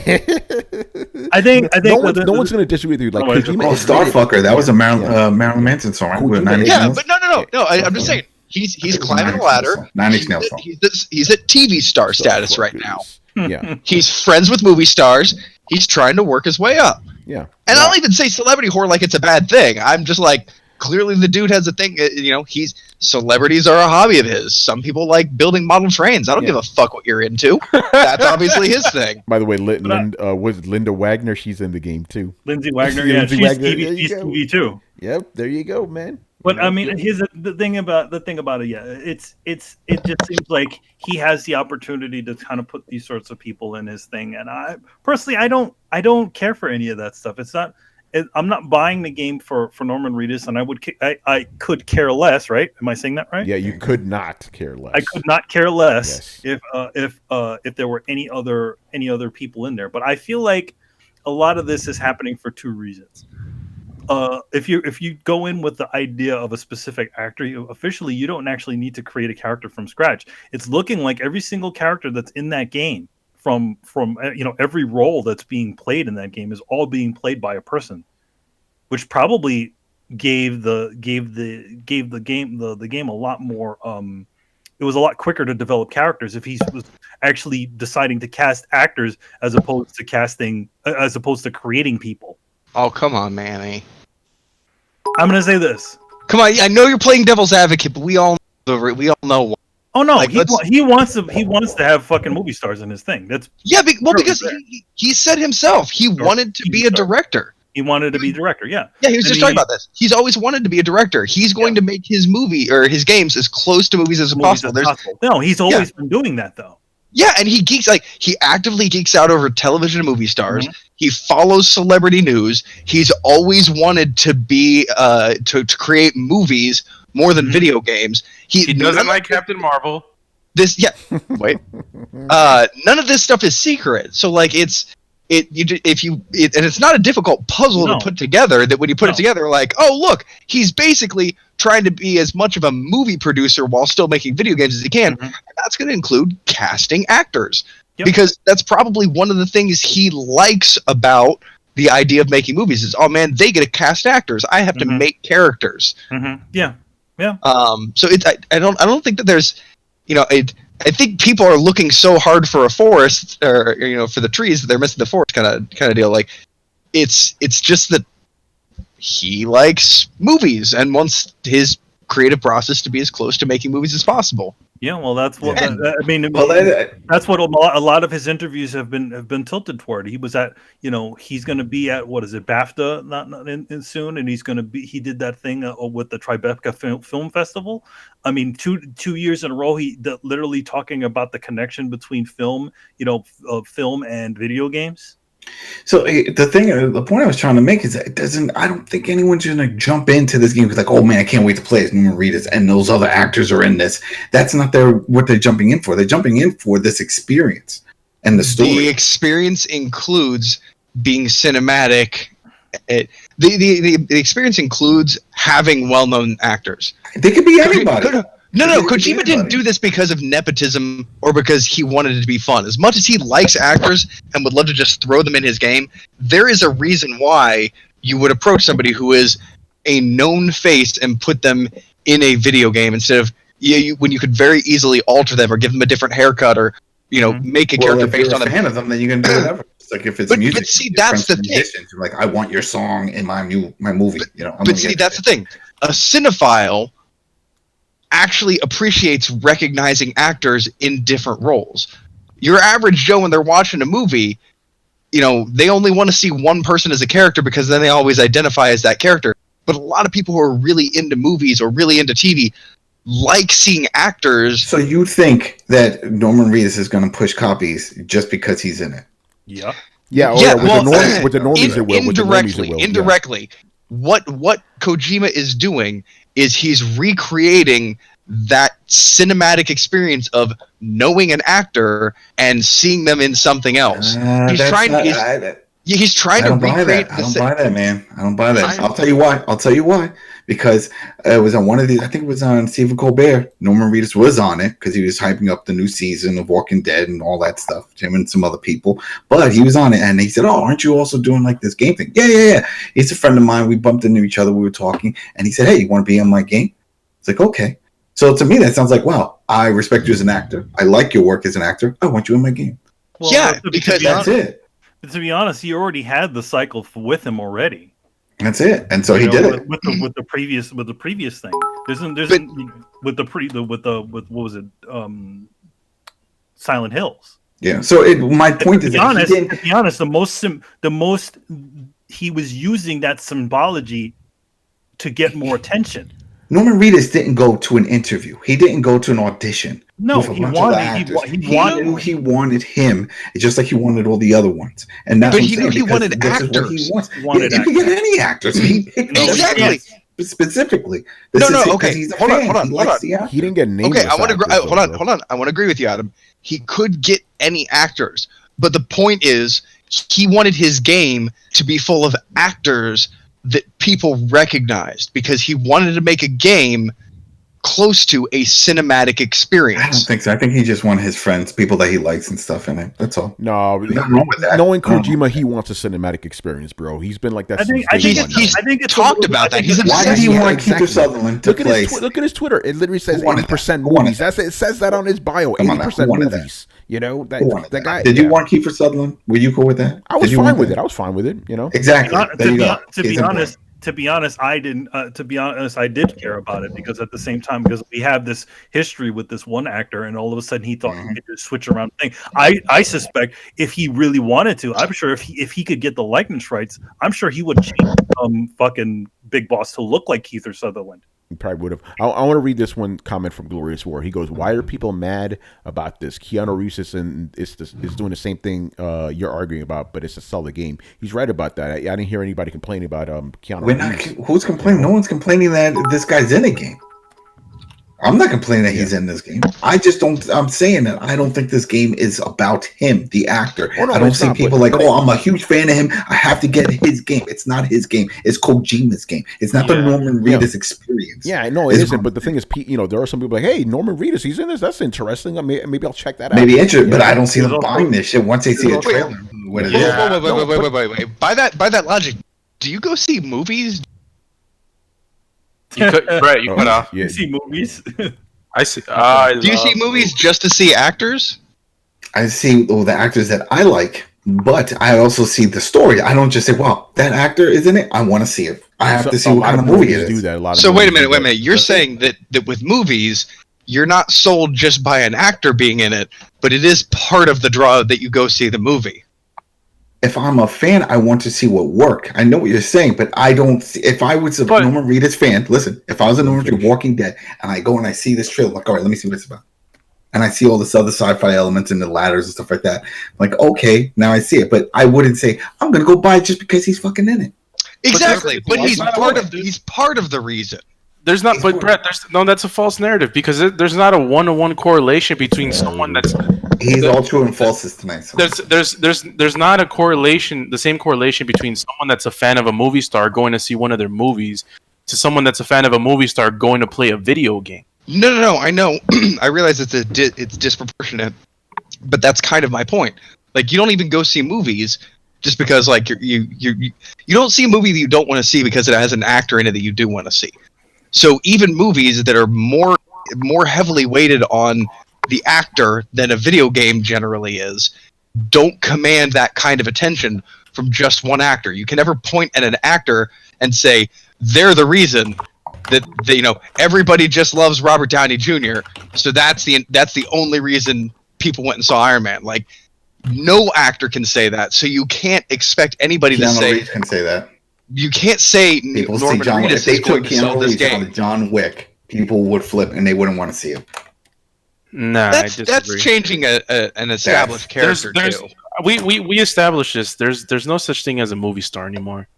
I think no one's going to disagree with you. Like Kojima is Starfucker. That was a Marilyn Manson song. But no. I'm just saying. He's climbing the ladder. He's at TV star status right now. Yeah. He's friends with movie stars. He's trying to work his way up. Yeah. And I don't even say celebrity whore like it's a bad thing. I'm just like, clearly the dude has a thing. You know, celebrities are a hobby of his. Some people like building model trains. I don't give a fuck what you're into. That's obviously his thing. By the way, was Linda Wagner? She's in the game too. Lindsay Wagner, yeah, she's TV too. Yep, there you go, man. But I mean, here's the thing about it. Yeah, it just seems like he has the opportunity to kind of put these sorts of people in his thing, and I personally, I don't care for any of that stuff. I'm not buying the game for Norman Reedus, and I could care less. Right? Am I saying that right? Yeah, you could not care less. I could not care less if there were any other people in there. But I feel like a lot of this is happening for two reasons. If you go in with the idea of a specific actor, officially you don't actually need to create a character from scratch. It's looking like every single character that's in that game, from every role that's being played in that game, is all being played by a person, which probably gave the game a lot more. It was a lot quicker to develop characters if he was actually deciding to cast actors as opposed to creating people. Oh, come on, Manny. I'm gonna say this. Come on, I know you're playing devil's advocate, but we all know why. Oh no, like, he wants to have fucking movie stars in his thing. That's because he said himself he wanted to be a director. He wanted to be director. Yeah. Yeah, he was just talking about this. He's always wanted to be a director. He's going to make his movie or his games as close to movies as possible. No, he's always been doing that though. Yeah, and he actively geeks out over television and movie stars. Mm-hmm. He follows celebrity news. He's always wanted to be to create movies more than video games. He doesn't like Captain Marvel. Wait. None of this stuff is secret. So like it's not a difficult puzzle to put together, that when you put it together, like, oh look, he's basically trying to be as much of a movie producer while still making video games as he can. Mm-hmm. And that's going to include casting actors. Yep. Because that's probably one of the things he likes about the idea of making movies is, oh man, they get to cast actors. I have to make characters. Mm-hmm. Yeah. Yeah. So I don't think that there's, I think people are looking so hard for a forest, or for the trees, that they're missing the forest kind of deal. Like, it's just that he likes movies and wants his creative process to be as close to making movies as possible. Yeah, well, that's what that's what a lot of his interviews have been tilted toward. He was at, he's going to be at BAFTA not in soon, and he did that thing with the Tribeca Film Festival. I mean, two years in a row, literally talking about the connection between film, film and video games. So the point I was trying to make is that I don't think anyone's going to jump into this game like, oh man, I can't wait to play it. I'm going to read it, and those other actors are in this. That's not what they're jumping in for. They're jumping in for this experience and the story. The experience includes being cinematic. The experience includes having well-known actors. They could be anybody. No, Kojima didn't do this because of nepotism or because he wanted it to be fun. As much as he likes actors and would love to just throw them in his game, there is a reason why you would approach somebody who is a known face and put them in a video game instead of when you could very easily alter them or give them a different haircut or make a character based on a fan of them. Then you can do whatever. It's like if it's music. But see, that's the thing. Like, I want your song in my movie. But see, that's the thing. A cinephile actually appreciates recognizing actors in different roles. Your average Joe, when they're watching a movie, they only want to see one person as a character because then they always identify as that character. But a lot of people who are really into movies or really into TV like seeing actors. So you think that Norman Reedus is going to push copies just because he's in it? Yeah. Yeah. With the normies it will. Indirectly. What Kojima is doing is he's recreating that cinematic experience of knowing an actor and seeing them in something else. He's trying to recreate that. I don't buy that, man. I don't buy that. I'll tell you why. Because it was on one of these. I think it was on Stephen Colbert. Norman Reedus was on it because he was hyping up the new season of Walking Dead and all that stuff. Him and some other people, but he was on it, and he said, "Oh, aren't you also doing like this game thing?" Yeah. He's a friend of mine. We bumped into each other. We were talking, and he said, "Hey, you want to be on my game?" It's like, okay. So to me, that sounds like, wow, I respect you as an actor. I like your work as an actor. I want you in my game. Well, yeah, because that's it. To be honest, he already had the cycle with him already. That's it, and so he did it with the previous thing. With what was it? Silent Hills. Yeah. So my point is, to be honest, the most he was using that symbology to get more attention. Norman Reedus didn't go to an interview. He didn't go to an audition. No, he wanted him. It's just like he wanted all the other ones. And that's he wanted actors. He could get any actors. Exactly. Specifically. Okay. Hold on. He didn't get named. Okay, hold on. I want to agree with you, Adam. He could get any actors, but the point is, He wanted his game to be full of actors that people recognized because he wanted to make a game close to a cinematic experience. I don't think so. I think he just wanted his friends, people that he likes and stuff in it. That's all. No, nothing wrong with that. Knowing Kojima, he wants a cinematic experience, bro. He's been like that. I think it's talked about that. Why did he want Kiefer Sutherland to play? Look at his Twitter. It literally says 80% movies. It says that on his bio. 80% movies. You know that guy. Did you want Kiefer Sutherland? Were you cool with that? I was fine with it. I was fine with it. You know exactly. To be honest, I didn't. To be honest, I did care about it because at the same time, because we have this history with this one actor, and all of a sudden he thought he could just switch around thing. I suspect if he really wanted to, I'm sure if he could get the likeness rights, I'm sure he would change fucking Big Boss to look like Kiefer Sutherland. He probably would have. I want to read this one comment from Glorious War. He goes, "Why are people mad about this? Keanu Reeves is doing the same thing you're arguing about, but it's a solid game." He's right about that. I didn't hear anybody complaining about Keanu Reeves. Who's complaining? No one's complaining that this guy's in a game. I'm not complaining that he's in this game. I just don't. I'm saying that I don't think this game is about him, the actor. I don't see people I'm a huge fan of him. I have to get his game. It's not his game. It's Kojima's game. It's not the Norman Reedus experience. Yeah, I know it isn't. But the thing is, there are some people like, hey, Norman Reedus, he's in this. That's interesting. Maybe I'll check that out. Maybe interesting, but I don't see them buying this shit once they see a trailer. Wait. By that logic, do you go see movies? You cut off. You see movies? I see. Do you see movies just to see actors? I see the actors that I like, but I also see the story. I don't just say, "Wow, that actor is in it. I want to see it." I have to see what kind of movie it is. So wait a minute. You're saying that with movies, you're not sold just by an actor being in it, but it is part of the draw that you go see the movie. If I'm a fan, I want to see what work. I know what you're saying, but I don't. If I was a Norman Reedus fan, listen. If I was a Norman Reedus Walking Dead, and I go and I see this trailer, I'm like, all right, let me see what it's about, and I see all this other sci-fi elements and the ladders and stuff like that. I'm like, okay, now I see it, but I wouldn't say I'm gonna go buy it just because he's fucking in it. Exactly, but he's part of the reason. There's not, but Brett, that's a false narrative because there's not a one-to-one correlation between someone that's. He's all true and false tonight. So. There's not a correlation, the same correlation between someone that's a fan of a movie star going to see one of their movies to someone that's a fan of a movie star going to play a video game. No, I know. I realize it's disproportionate, but that's kind of my point. Like, you don't even go see movies just because, like, you don't see a movie that you don't want to see because it has an actor in it that you do want to see. So even movies that are more heavily weighted on the actor than a video game generally is, don't command that kind of attention from just one actor. You can never point at an actor and say they're the reason that everybody just loves Robert Downey Jr. So that's the only reason people went and saw Iron Man. Like, no actor can say that. So you can't expect anybody to say. Keanu can say that. You can't say people Norman say Reedus is going to sell this game. On John Wick, people would flip and they wouldn't want to see it. Nah, that's changing an established character too. We established this. There's no such thing as a movie star anymore.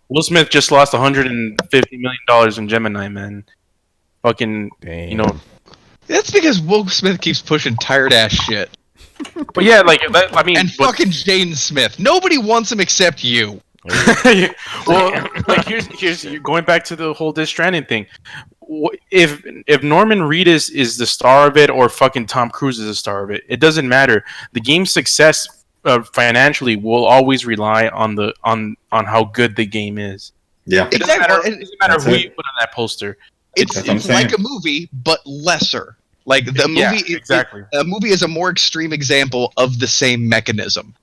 Will Smith just lost $150 million in Gemini Man. Fucking, That's because Will Smith keeps pushing tired ass shit. But yeah, like that, I mean, and fucking Jaden Smith. Nobody wants him except you. Well, like here's going back to the whole Death Stranding thing. If Norman Reedus is the star of it or fucking Tom Cruise is the star of it, it doesn't matter. The game's success financially will always rely on how good the game is. Yeah, it doesn't matter who you put on that poster. It's like a movie, but lesser. Like the movie, exactly. A movie is a more extreme example of the same mechanism.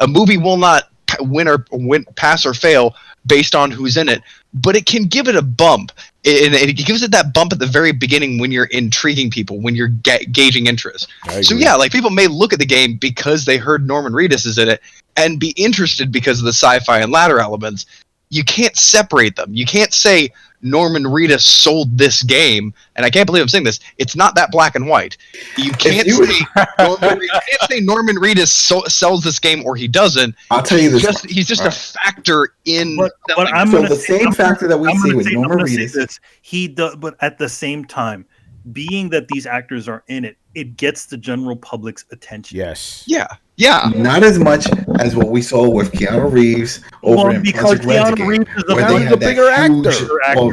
A movie will not win, pass or fail based on who's in it, but it can give it a bump. And it gives it that bump at the very beginning when you're intriguing people, when you're gauging interest. So yeah, like people may look at the game because they heard Norman Reedus is in it and be interested because of the sci-fi and ladder elements. You can't separate them. You can't say Norman Reedus sold this game, and I can't believe I'm saying this. It's not that black and white. You can't say Norman Reedus sells this game or he doesn't. I'll tell you this. He's just a factor in. But the same factor that we see with Norman Reedus. He does, but at the same time, being that these actors are in it, it gets the general public's attention. Yes. Yeah. Yeah. Not as much as what we saw with Keanu Reeves over in Project Renegade, where they had that huge. Well,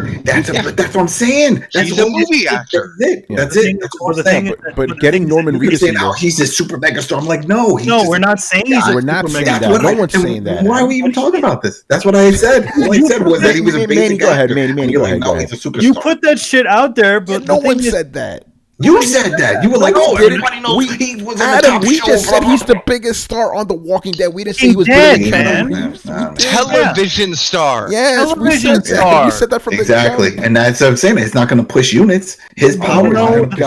that's what I'm saying. That's He's a movie actor. That's it. That's what I'm saying. But getting Norman Reedus in there, he's a super mega star. I'm like, no, we're not saying he's a we're not super saying mega that. star. No one's saying that. Why are we even talking about this? That's what I said. All I said was that he was a basic actor. Manny, go ahead. He's a superstar. You put that shit out there, but no one said that. You said that. You were like, "Oh, everybody knows he was on the top we show." just said he's the biggest star on The Walking Dead. We didn't say he was dead, bigger than man. Television star. Yes, we said Television that. We said that from Exactly, the jump. and that's what I'm saying. It's not going to push units. His power is not going to push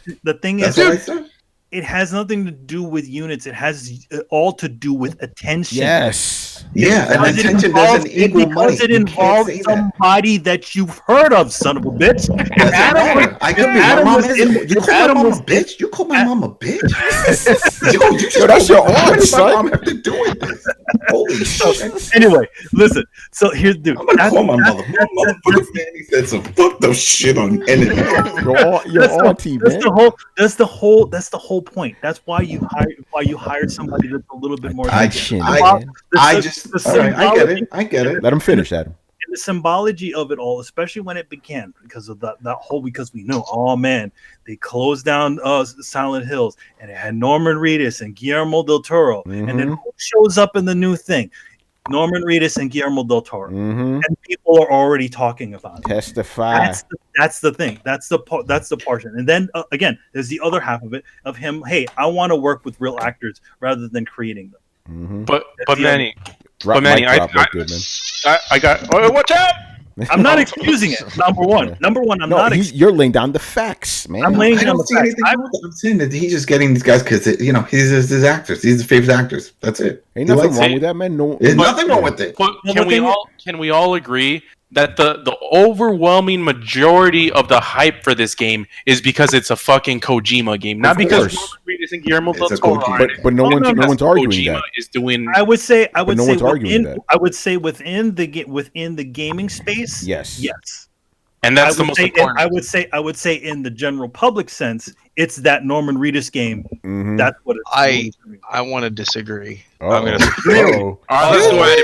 units. The thing That's is, what I said. it has nothing to do with units. It has all to do with attention. Yes. Yeah, and attention doesn't equal money. Because it involves somebody that you've heard of, son of a bitch. I could be my mom. You call my mom a bitch? You call my mom a bitch? Yo, that's your aunt, son. My mom have to do with this. Holy shit. Anyway, listen. So here's, dude. I'm gonna call my mother. My motherfucker Fanny said some fucked up shit on the internet. Your auntie, man. That's the whole point. That's why you hire somebody that's a little bit more. I get it. Let him finish, Adam. And the symbology of it all, especially when it began, because of because we know, oh man, they closed down Silent Hills, and it had Norman Reedus and Guillermo del Toro, and then who shows up in the new thing? Norman Reedus and Guillermo del Toro, and people are already talking about it. Testify. That's the thing. That's the portion. And then again, there's the other half of it of him. Hey, I want to work with real actors rather than creating them. But Manny, I got. Oh, watch out! I'm not excusing it. Number one, I'm not. You're laying down the facts, man. I'm laying down the facts. I'm saying that he's just getting these guys because he's his actors. He's his favorite actors. That's it. Ain't nothing wrong with that, man. No, there's nothing wrong with it. But can we all agree that the overwhelming majority of the hype for this game is because it's a fucking Kojima game, not because Norman Reedus and Guillermo del Toro. But no one's arguing Kojima that. Is doing. I would say within the gaming space. Yes. And that's the most important. I would say in the general public sense, it's that Norman Reedus game. That's what it's. I want to disagree. I'm gonna All right, let's go ahead.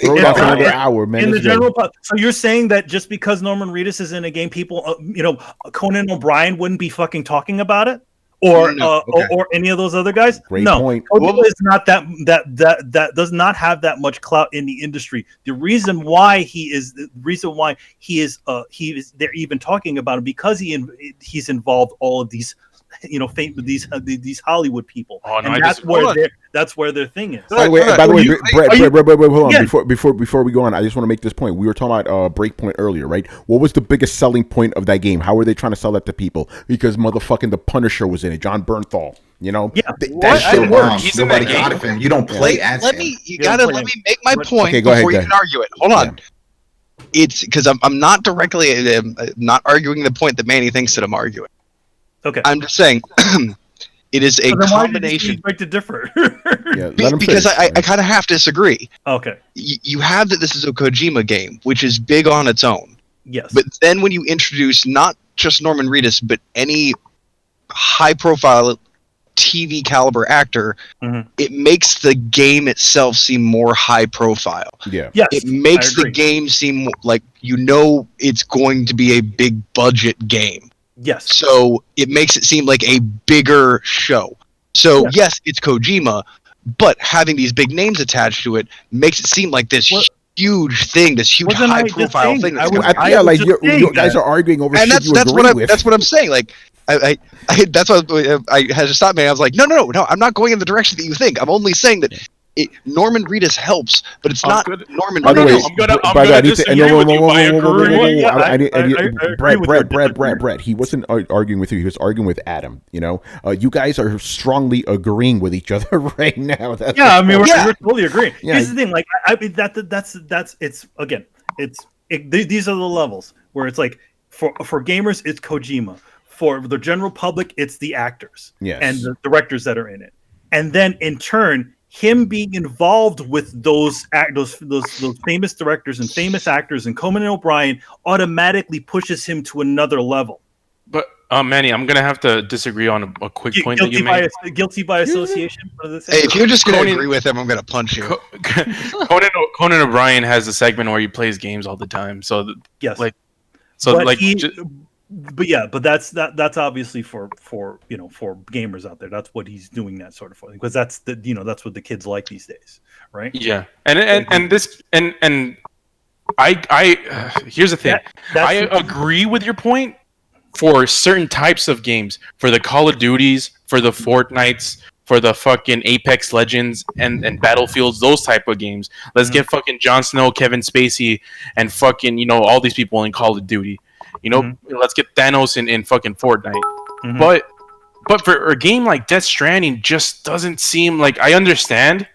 Throw down for another hour, man. In the general public. So you're saying that just because Norman Reedus is in a game, people, Conan O'Brien wouldn't be fucking talking about it? Or any of those other guys? Great point. Kojima is not that does not have that much clout in the industry. The reason why they're even talking about him because he's involved all of these these Hollywood people, and that's where their thing is. By the way, Brett, hold on. Before we go on, I just want to make this point. We were talking about Breakpoint earlier, right? What was the biggest selling point of that game? How were they trying to sell that to people? Because motherfucking the Punisher was in it, John Bernthal. That shit works. Nobody got it, him. You don't play as him. Let me make my point before you can argue it. Hold on. It's because I'm not directly not arguing the point that Manny thinks that I'm arguing. Okay. I'm just saying it is a combination. Why did you differ? Because I kind of have to disagree. Okay. You have that this is a Kojima game, which is big on its own. Yes. But then when you introduce not just Norman Reedus, but any high-profile TV caliber actor, it makes the game itself seem more high-profile. Yeah. Yes, it makes the game seem like it's going to be a big-budget game. Yes. So it makes it seem like a bigger show. So yes, it's Kojima, but having these big names attached to it makes it seem like this huge thing, this huge high-profile thing. You guys are arguing over shit you agree with. That's what I'm saying. Like, that's what I had to stop me. I was like, no, I'm not going in the direction that you think. I'm only saying that Norman Reedus helps, but it's not Norman Reedus. Brett, he wasn't arguing with you. He was arguing with Adam. You guys are strongly agreeing with each other right now. We're totally agreeing. Here's the thing, like, these are the levels where it's like for gamers, it's Kojima. For the general public, it's the actors and the directors that are in it, and then in turn, him being involved with those famous directors and famous actors and Conan O'Brien automatically pushes him to another level. But Manny, I'm gonna have to disagree on a quick point that you made. Guilty by association. Hey, if you're just gonna agree with him, I'm gonna punch you. Conan O'Brien has a segment where he plays games all the time. So yes, but that's obviously for gamers out there. That's what he's doing that sort of for, because that's that's what the kids like these days, right? Yeah, and I here's the thing. I agree with your point. For certain types of games, for the Call of Duties, for the Fortnites, for the fucking Apex Legends and Battlefields, those type of games. Let's get fucking Jon Snow, Kevin Spacey, and fucking all these people in Call of Duty. Let's get Thanos in fucking Fortnite. But for a game like Death Stranding, just doesn't seem like. I understand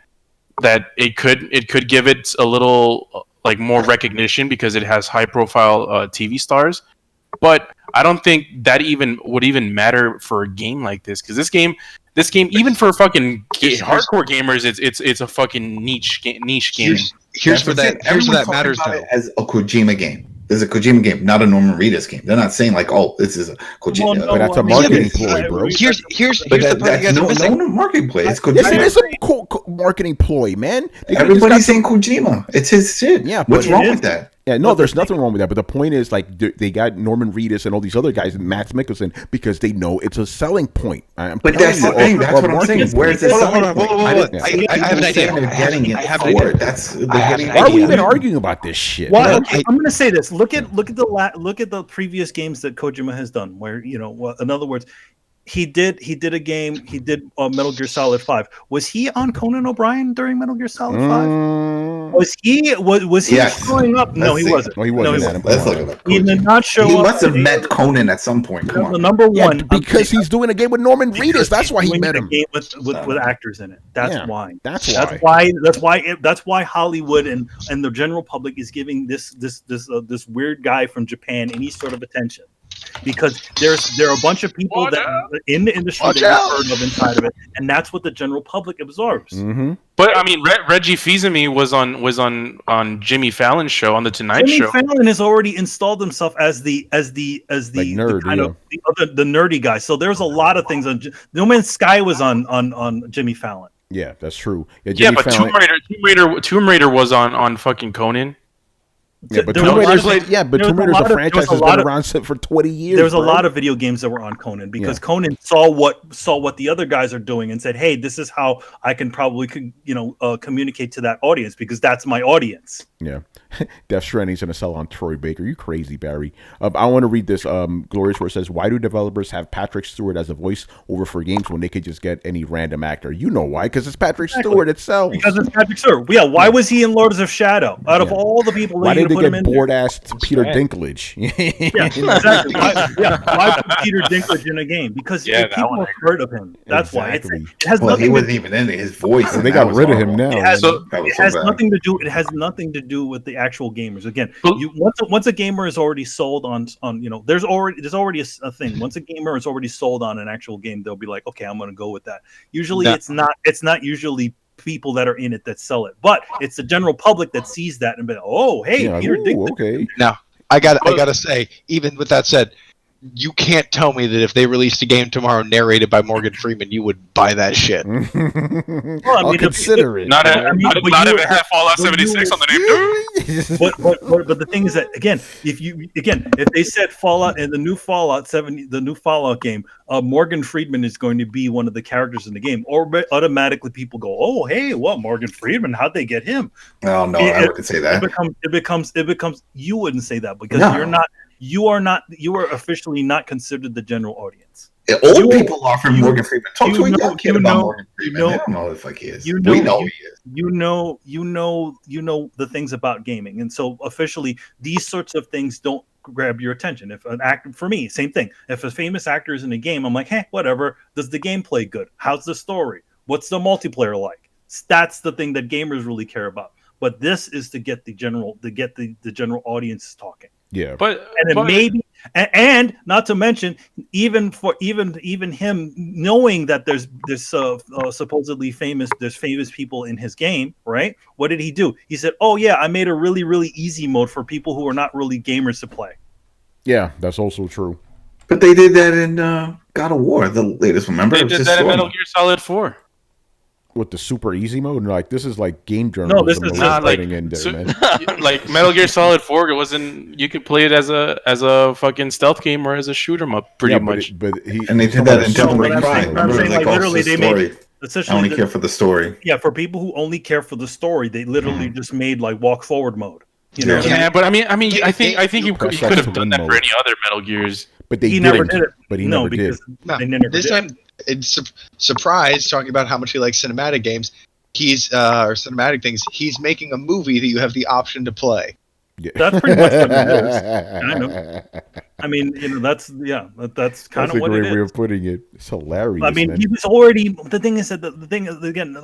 that it could give it a little like more recognition because it has high profile TV stars, but I don't think that would even matter for a game like this, because this game, even for fucking hardcore gamers, it's a fucking niche game. Here's where that matters though. As a Kojima game. This is a Kojima game, not a Norman Reedus game. They're not saying like, "Oh, this is a Kojima." But that's a marketing ploy, bro. Here's the part you guys are missing. No marketing ploy. It's Kojima. Yes, it is a marketing ploy, man. Everybody's saying Kojima. It's his shit. Yeah, what's wrong with that? Yeah, no, there's nothing wrong with that. But the point is, like, they got Norman Reedus and all these other guys, and Matt Mikkelsen, because they know it's a selling point. But that's the thing. That's what I'm saying. Where's the selling point? I have an idea. They're getting it for it. Why are we even arguing about this shit? Well, I'm going to say this. Look at the previous games that Kojima has done, where in other words, he did a game. He did Metal Gear Solid 5. Was he on Conan O'Brien during Metal Gear Solid 5? Was he showing up? No, he wasn't. No, he wasn't. Let's look at that. He did not show up. He must have met Conan at some point. Come on. Number one, because he's doing a game with Norman Reedus. That's why he met him. Game with actors in it. That's why. That's why Hollywood and the general public is giving this weird guy from Japan any sort of attention. Because there are a bunch of people that in the industry that have heard of inside of it, and that's what the general public absorbs. Mm-hmm. But I mean, Reggie Fils-Aimé was on Jimmy Fallon's show, on the Tonight Show. Jimmy Fallon has already installed himself as the nerd, the kind of the nerdy guy. So there's a lot of things on. No Man's Sky was on Jimmy Fallon. Yeah, that's true. Yeah, but Tomb Raider was on fucking Conan. Yeah, but Tomb Raider's a franchise that's been around for 20 years. There was a lot of video games that were on Conan because Conan saw what the other guys are doing and said, "Hey, this is how I can probably communicate to that audience because that's my audience." Yeah, Death Stranding's gonna sell on Troy Baker. You crazy, Barry? I want to read this. Glorious, where it says, "Why do developers have Patrick Stewart as a voice over for games when they could just get any random actor?" You know why? Because it's Patrick Stewart itself. Because it's Patrick Stewart. Yeah. Why was he in Lords of Shadow? Out of all the people, why did they get bored-assed Peter Dinklage? Yeah, exactly. Why put Peter Dinklage in a game? Because people have heard of him. That's why. It has he wasn't even in it. His voice. They got rid of him now. It has nothing to do. It has nothing to do with the actual gamers. Again, once a gamer is already sold on there's already a thing. Once a gamer is already sold on an actual game, they'll be like, okay, I'm going to go with that. Usually, it's not usually people that are in it that sell it, but it's the general public that sees that and be like, oh, hey, Peter Dinklage. Okay. Now, I gotta say, even with that said, you can't tell me that if they released a game tomorrow narrated by Morgan Freeman, you would buy that shit. I'll consider it. Not if it had Fallout 76 on the name. But the thing is that if they said Fallout and the new Fallout game, Morgan Freeman is going to be one of the characters in the game, or automatically people go, oh, hey, what, Morgan Freeman? How'd they get him? Oh no, I wouldn't say that. It becomes. You wouldn't say that because you're not. You are officially not considered the general audience. Old people are from Morgan Freeman. Talk to a young kid about Morgan Freeman. I don't know if he is. We know he is. You know the things about gaming, and so officially these sorts of things don't grab your attention. If an actor, for me, same thing. If a famous actor is in a game, I'm like, hey, whatever. Does the gameplay good? How's the story? What's the multiplayer like? That's the thing that gamers really care about. But this is to get the general general audience talking. Yeah, and not to mention, even him knowing that there's supposedly famous people in his game, right? What did he do? He said, "Oh yeah, I made a really really easy mode for people who are not really gamers to play." Yeah, that's also true. But they did that in God of War, the latest one. Remember? They did that in Metal Gear Solid 4. With the super easy mode, like this is like game No, journalism. this is not like in there, man. like Metal Gear Solid 4. It wasn't. You could play it as a fucking stealth game or as a shoot 'em up, pretty much. And they did that in Devil May Cry. I'm saying, like, literally, they made I only care for the story. Yeah, for people who only care for the story, they literally just made like walk forward mode. You know? Yeah, but I mean, I think you could have done that for any other Metal Gears. But he never did it. But he never did. This time, it's surprise talking about how much he likes cinematic games. He's or cinematic things. He's making a movie that you have the option to play. Yeah. That's pretty much what it is. Kind of. I mean, that's kind of what it is. That's a great way of putting it. It's hilarious. I mean, man. he was already. The thing is that the thing is, again,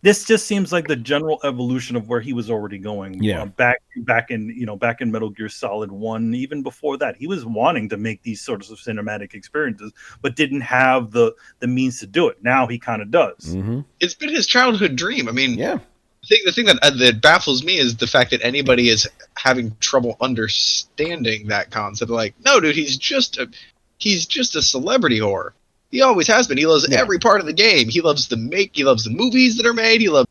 this just seems like the general evolution of where he was already going. Yeah. Back in Metal Gear Solid 1, even before that, he was wanting to make these sorts of cinematic experiences, but didn't have the means to do it. Now he kind of does. Mm-hmm. It's been his childhood dream. I mean, yeah. The thing that baffles me is the fact that anybody is having trouble understanding that concept. Like, no, dude, he's just a celebrity whore. He always has been. He loves every part of the game. He loves the movies that are made. He loves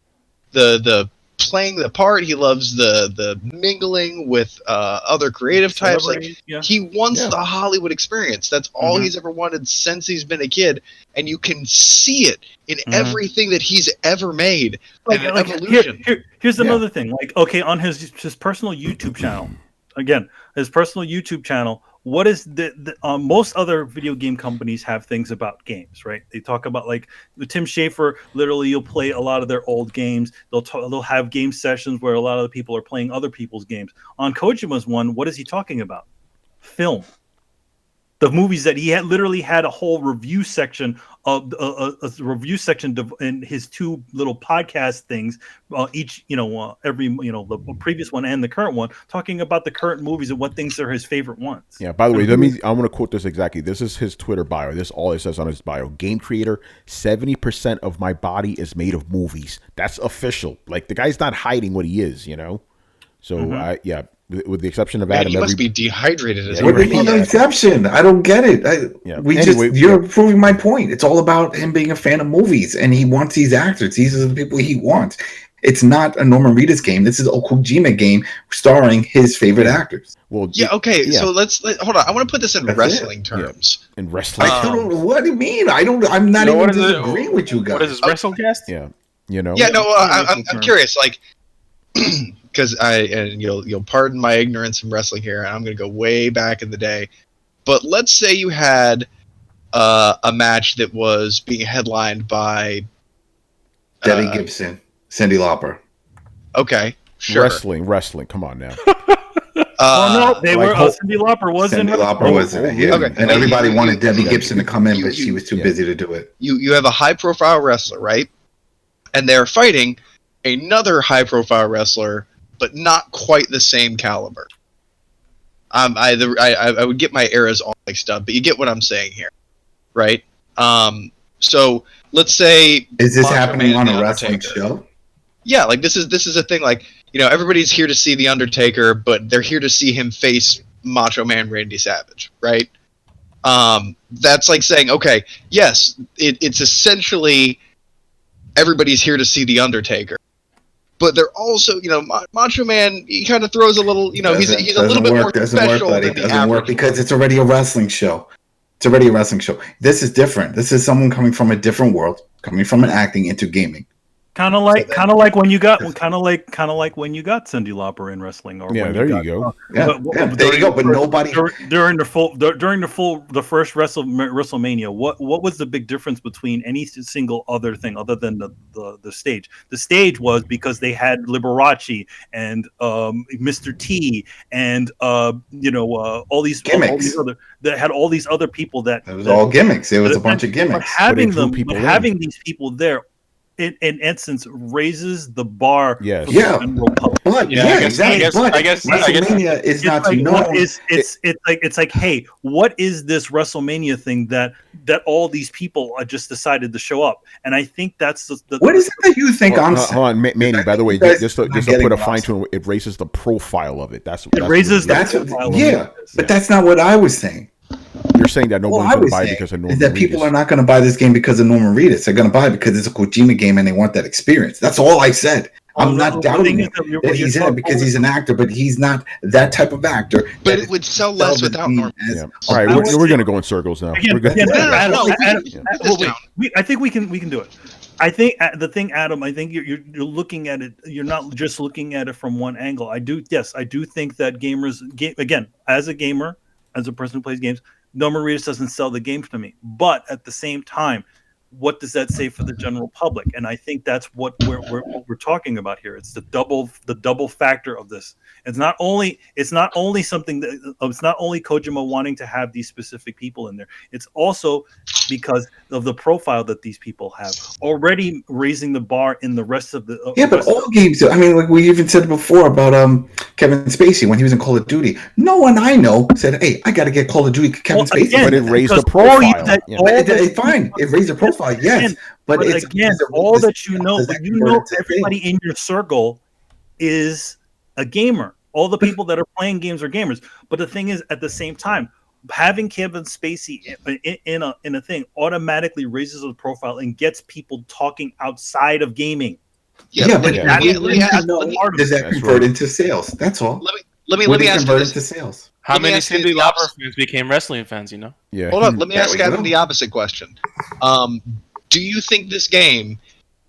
the playing the part. He loves the mingling with other creative types. Like he wants the Hollywood experience. That's all he's ever wanted since he's been a kid, and you can see it in everything that he's ever made. Like evolution. Here's another thing. Like, okay, on his personal YouTube channel, again, his personal YouTube channel. What is the most other video game companies have things about games, right? They talk about, like, with Tim Schafer, literally you'll play a lot of their old games. They'll have game sessions where a lot of the people are playing other people's games. On Kojima's one, what is he talking about? Film. The movies that he literally had a whole review section of in his two little podcast things, each every the previous one and the current one, talking about the current movies and what things are his favorite ones. Yeah. By the way, I want to quote this exactly. This is his Twitter bio. This is all it says on his bio. Game creator. 70% of my body is made of movies. That's official. Like, the guy's not hiding what he is. So with the exception of Adam, he must be dehydrated as What do you mean an exception? I don't get it. You're proving my point. It's all about him being a fan of movies, and he wants these actors. These are the people he wants. It's not a Norman Reedus game. This is a Kojima game starring his favorite actors. Well, so let's hold on. I want to put this in wrestling terms. In wrestling, what do you mean? I'm not even disagreeing with you guys. What is this, WrestleCast? Yeah, I'm curious, like. Because you'll pardon my ignorance from wrestling here, and I'm going to go way back in the day. But let's say you had a match that was being headlined by Debbie Gibson, Cyndi Lauper. Okay, sure. Wrestling. Come on now. No, they were. Cyndi Lauper was in. Cyndi Lauper was in it. Yeah. Okay. And everybody wanted Debbie Gibson to come in, but she was too busy to do it. You have a high-profile wrestler, right? And they're fighting another high-profile wrestler, but not quite the same caliber. I would get my eras all mixed up, but you get what I'm saying here, right? So let's say is this happening on a wrestling show? Yeah, like this is a thing. Like, everybody's here to see the Undertaker, but they're here to see him face Macho Man Randy Savage, right? That's like saying, okay, yes, it's essentially everybody's here to see the Undertaker. But they're also, Macho Man, he kind of throws a little, he's a little bit more special than the average. Doesn't work because it's already a wrestling show. This is different. This is someone coming from a different world, coming from an acting into gaming. Kind of like when you got Cyndi Lauper in wrestling, or there you go. There you go. But nobody during the first WrestleMania. What was the big difference between any single other thing other than the stage? The stage was because they had Liberace and Mr. T and all these gimmicks. That had all these other people that it was all gimmicks. It was a bunch of gimmicks. Having these people there, in essence, raises the bar. Yes. For the general public. But I guess WrestleMania is not to know. It's like, hey, what is this WrestleMania thing that all these people just decided to show up? And I think that's the what is it that you think I'm saying? Hold on, Manny. By the way, just to put a fine tune, it raises the profile of it. That's raises the profile. Yeah, but that's not what I was saying. you're saying that nobody's going to buy it because of Norman is that people Reedus. are not going to buy this game because of Norman Reedus. They're going to buy it because it's a Kojima game and they want that experience. That's all I said. I'm not doubting that he's in it because he's an actor, but he's not that type of actor. But it would sell less without Norman. All right, we're going to go in circles now. Again, I think we can do it. I think the thing, Adam, I think you're looking at it. You're not just looking at it from one angle. I do think that gamers, again, as a gamer, as a person who plays games, Norman Reedus doesn't sell the games to me. But at the same time, what does that say for the general public? And I think that's what we're talking about here. It's the double factor of this. It's not only something that it's not only Kojima wanting to have these specific people in there. It's also because of the profile that these people have, already raising the bar in the rest of the but all games do. I mean, like we even said before about Kevin Spacey when he was in Call of Duty. No one I know said, "Hey, I got to get Call of Duty Kevin Spacey." But it raised the profile. Fine, it raised the profile. Yes, but it's again, all that you know, everybody in your circle is a gamer. All the people that are playing games are gamers. But the thing is, at the same time, having Kevin Spacey in a thing automatically raises the profile and gets people talking outside of gaming. Does that convert into sales? That's all. Let me ask you this. Into sales. How many Cindy Lauper fans became wrestling fans? You know. Yeah. Hold on. Let me ask Adam the opposite question. Do you think this game,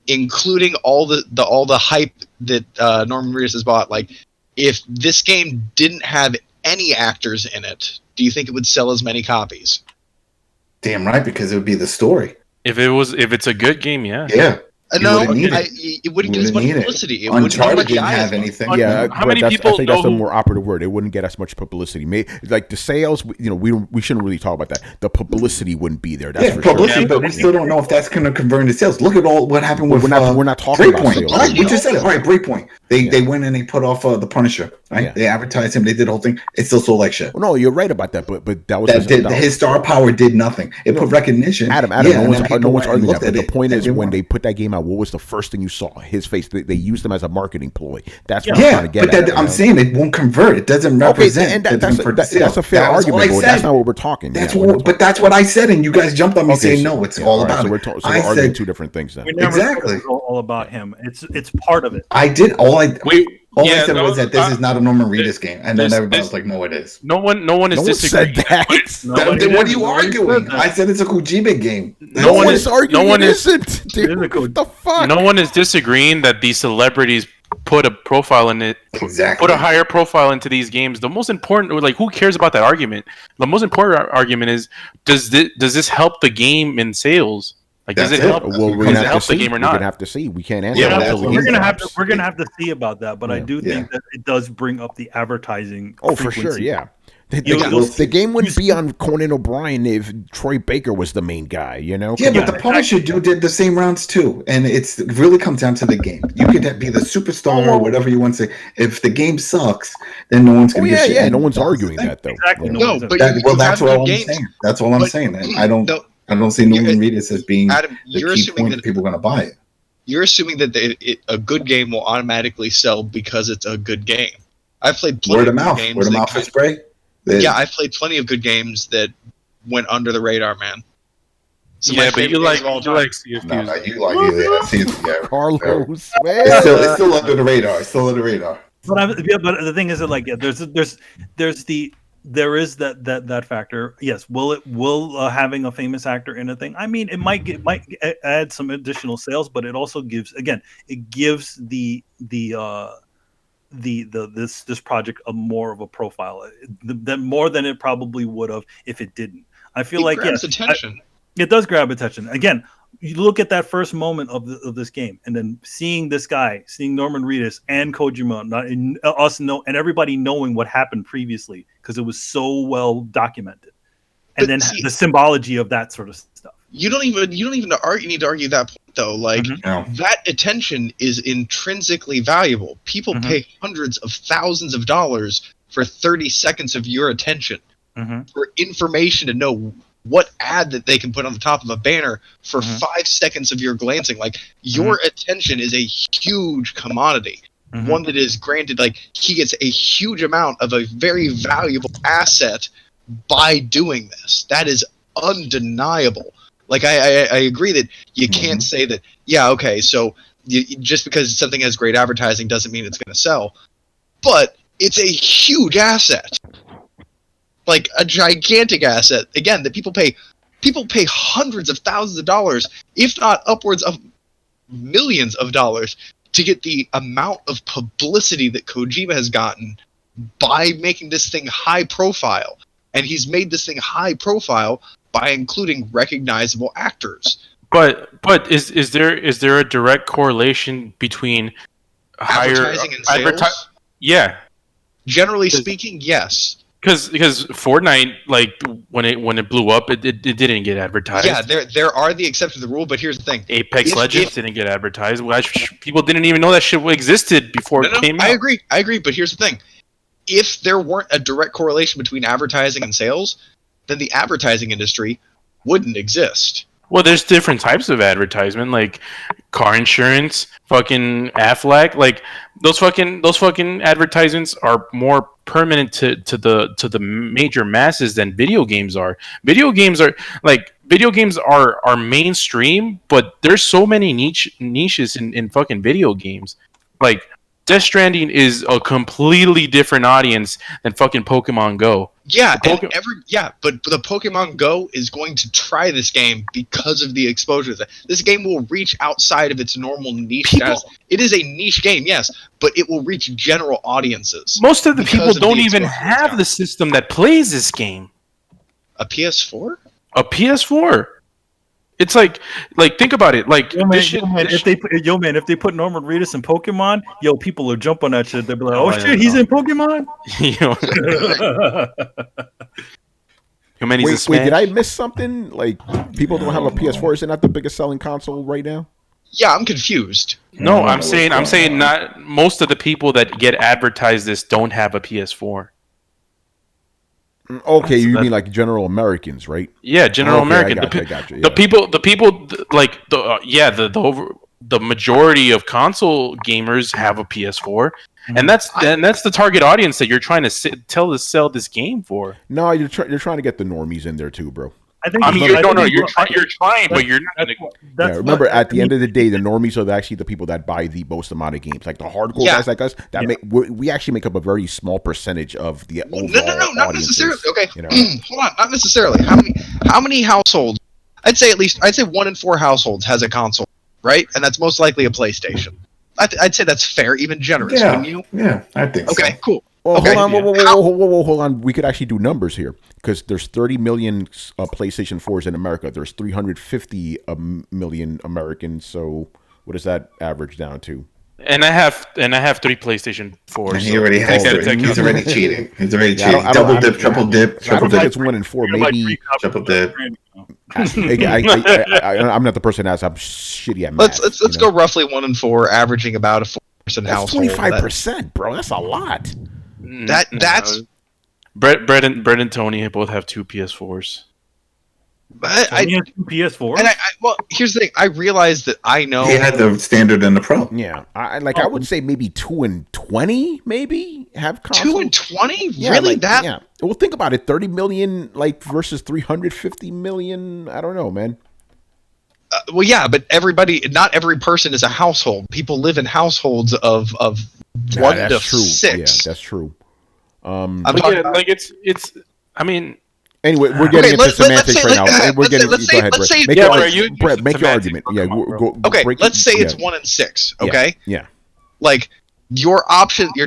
including all the hype that Norman Reedus has bought, like if this game didn't have any actors in it, do you think it would sell as many copies? Damn right, because it would be the story. If it's a good game, yeah. Yeah. No, it wouldn't get as much publicity. Uncharted didn't have anything. Yeah, how many people? I think that's the more operative word. It wouldn't get us much publicity. Like the sales, we shouldn't really talk about that. The publicity wouldn't be there. That's for publicity, sure. but we still don't know if that's going to convert into sales. Look at what happened with. We're not talking about sales. All right, we just said it. All right, Breakpoint. They went and they put off the Punisher. Right? Yeah. They advertised him. They did the whole thing. It still sold like shit. Well, no, you're right about that. But that was his star power did nothing. It put recognition. Adam, no one's arguing that. But the point is, when they put that game out, what was the first thing you saw? His face. They used him as a marketing ploy. That's what I'm trying to get at. I'm saying it won't convert. It doesn't represent. And that's a fair argument. But that's not what we're talking. But that's what I said, and you guys jumped on me saying no. It's all about it. So we're arguing two different things then. Exactly. All about him. It's part of it. I did all I. All I said was that this is not a Norman Reedus game, and then everybody was like, "No, it is." No one is disagreeing. Then what are you arguing? I said it's a Kojima game. No one is arguing. No one isn't. Dude, what the fuck? No one is disagreeing that these celebrities put a profile in it. Exactly. Put a higher profile into these games. The most important, who cares about that argument? The most important argument is, does this help the game in sales? Like, does it help? Well, we're gonna have to see. We're gonna have to see. We can't answer. We're gonna have to see about that. But I do think that it does bring up the advertising. For sure. Yeah. The game wouldn't be on Conan O'Brien if Troy Baker was the main guy. Yeah, but the Punisher dude did the same rounds too, and it really comes down to the game. You could be the superstar or whatever you want to say. If the game sucks, then no one's gonna get shit. Yeah, no one's arguing that though. Exactly. No, but that's what I'm saying. That's all I'm saying. I don't see Norman Reedus as being Adam, the key point that people are going to buy it. You're assuming that a good game will automatically sell because it's a good game. I've played plenty of games. Word of mouth is spray. Yeah, I've played plenty of good games that went under the radar, man. So but you like CFQs. No, you like CFQs. Yeah. Carlos, man. It's still under the radar. It's still under the radar. But the thing is that there is that factor. Yes, will having a famous actor in a thing? I mean, it might add some additional sales, but it also gives this project more of a profile, more than it probably would have if it didn't. I feel like attention. It does grab attention. Again, you look at that first moment of this game, and then seeing this guy, seeing Norman Reedus and Kojima, and everybody knowing what happened previously because it was so well documented, and then the symbology of that sort of stuff. You don't even need to argue that point though. Like that attention is intrinsically valuable. People pay hundreds of thousands of dollars for 30 seconds of your attention for information to know what ad that they can put on the top of a banner for 5 seconds of your glancing. Like your attention is a huge commodity, one that is granted. Like he gets a huge amount of a very valuable asset by doing this. That is undeniable. Like I agree that you can't say that. Yeah, okay, so just because something has great advertising doesn't mean it's going to sell, but it's a huge asset, like a gigantic asset. Again, that people pay hundreds of thousands of dollars, if not upwards of millions of dollars, to get the amount of publicity that Kojima has gotten by making this thing high profile. And he's made this thing high profile by including recognizable actors. But is there a direct correlation between advertising and sales? Yeah. Generally speaking, yes. Because Fortnite, like when it blew up, it didn't get advertised. Yeah, there are the exceptions to the rule, but here's the thing: Apex Legends didn't get advertised. People didn't even know that shit existed before it came out. I agree, but here's the thing: if there weren't a direct correlation between advertising and sales, then the advertising industry wouldn't exist. Well, there's different types of advertisement, like car insurance, fucking Aflac. Like those fucking advertisements are more permanent to the major masses than video games are. Video games are mainstream, but there's so many niches in fucking video games. Like Death Stranding is a completely different audience than fucking Pokemon Go. Yeah, but the Pokemon Go is going to try this game because of the exposure. This game will reach outside of its normal niche status. It is a niche game, yes, but it will reach general audiences. Most of the people don't even have the system that plays this game. A PS4? A PS4. It's like think about it. Like, if they put Norman Reedus in Pokemon, people will jump on that shit. They'll be like, "Oh shit, he's in Pokemon." Wait, did I miss something? Like, people don't have a PS4. Is it not the biggest selling console right now? Yeah, I'm confused. No, I'm saying not most of the people that get advertised this don't have a PS4. Okay, you mean like general Americans, right? Yeah, general American. I got you. The people like the majority of console gamers have a PS4, and that's the target audience that you're trying to sell this game for. No, you're trying to get the normies in there too, bro. You're trying, but you're not. Remember, at the end of the day, the normies are actually the people that buy the most amount of games. Like the hardcore guys like us, we actually make up a very small percentage of the overall No, not audiences, necessarily. Okay, hold on, not necessarily. How many households? I'd say 1 in 4 households has a console, right? And that's most likely a PlayStation. I'd say that's fair, even generous. Wouldn't you? Yeah, I think so. Okay, cool. Well, hold on. We could actually do numbers here because there's 30 million PlayStation 4s in America. There's 350 million Americans. So what does that average down to? And I have 3 PlayStation 4s. And he already has. He's already cheating. Double dip, triple dip. I don't think it's 1 in 4. Maybe triple dip. I'm not the person that's. I'm shitty at math. Let's go roughly 1 in 4, averaging about a 4-person household. 25%, bro. That's a lot. That's Brett and Tony both have 2 PS4s. I have 2 PS4s. And well, here's the thing. I realized that I know he had the standard and the pro. Yeah, I would say maybe 2 and 20, maybe have console. 2 and 20, yeah, really? That? Yeah. Well, think about it. 30 million versus 350 million. I don't know, man. Well, yeah, but not every person is a household. People live in households of 1 to 6. Yeah, that's true. Anyway, we're getting into semantics right now. Go ahead, Brett. Make your argument. Yeah, let's say it's 1 in 6. Okay. Yeah. Like your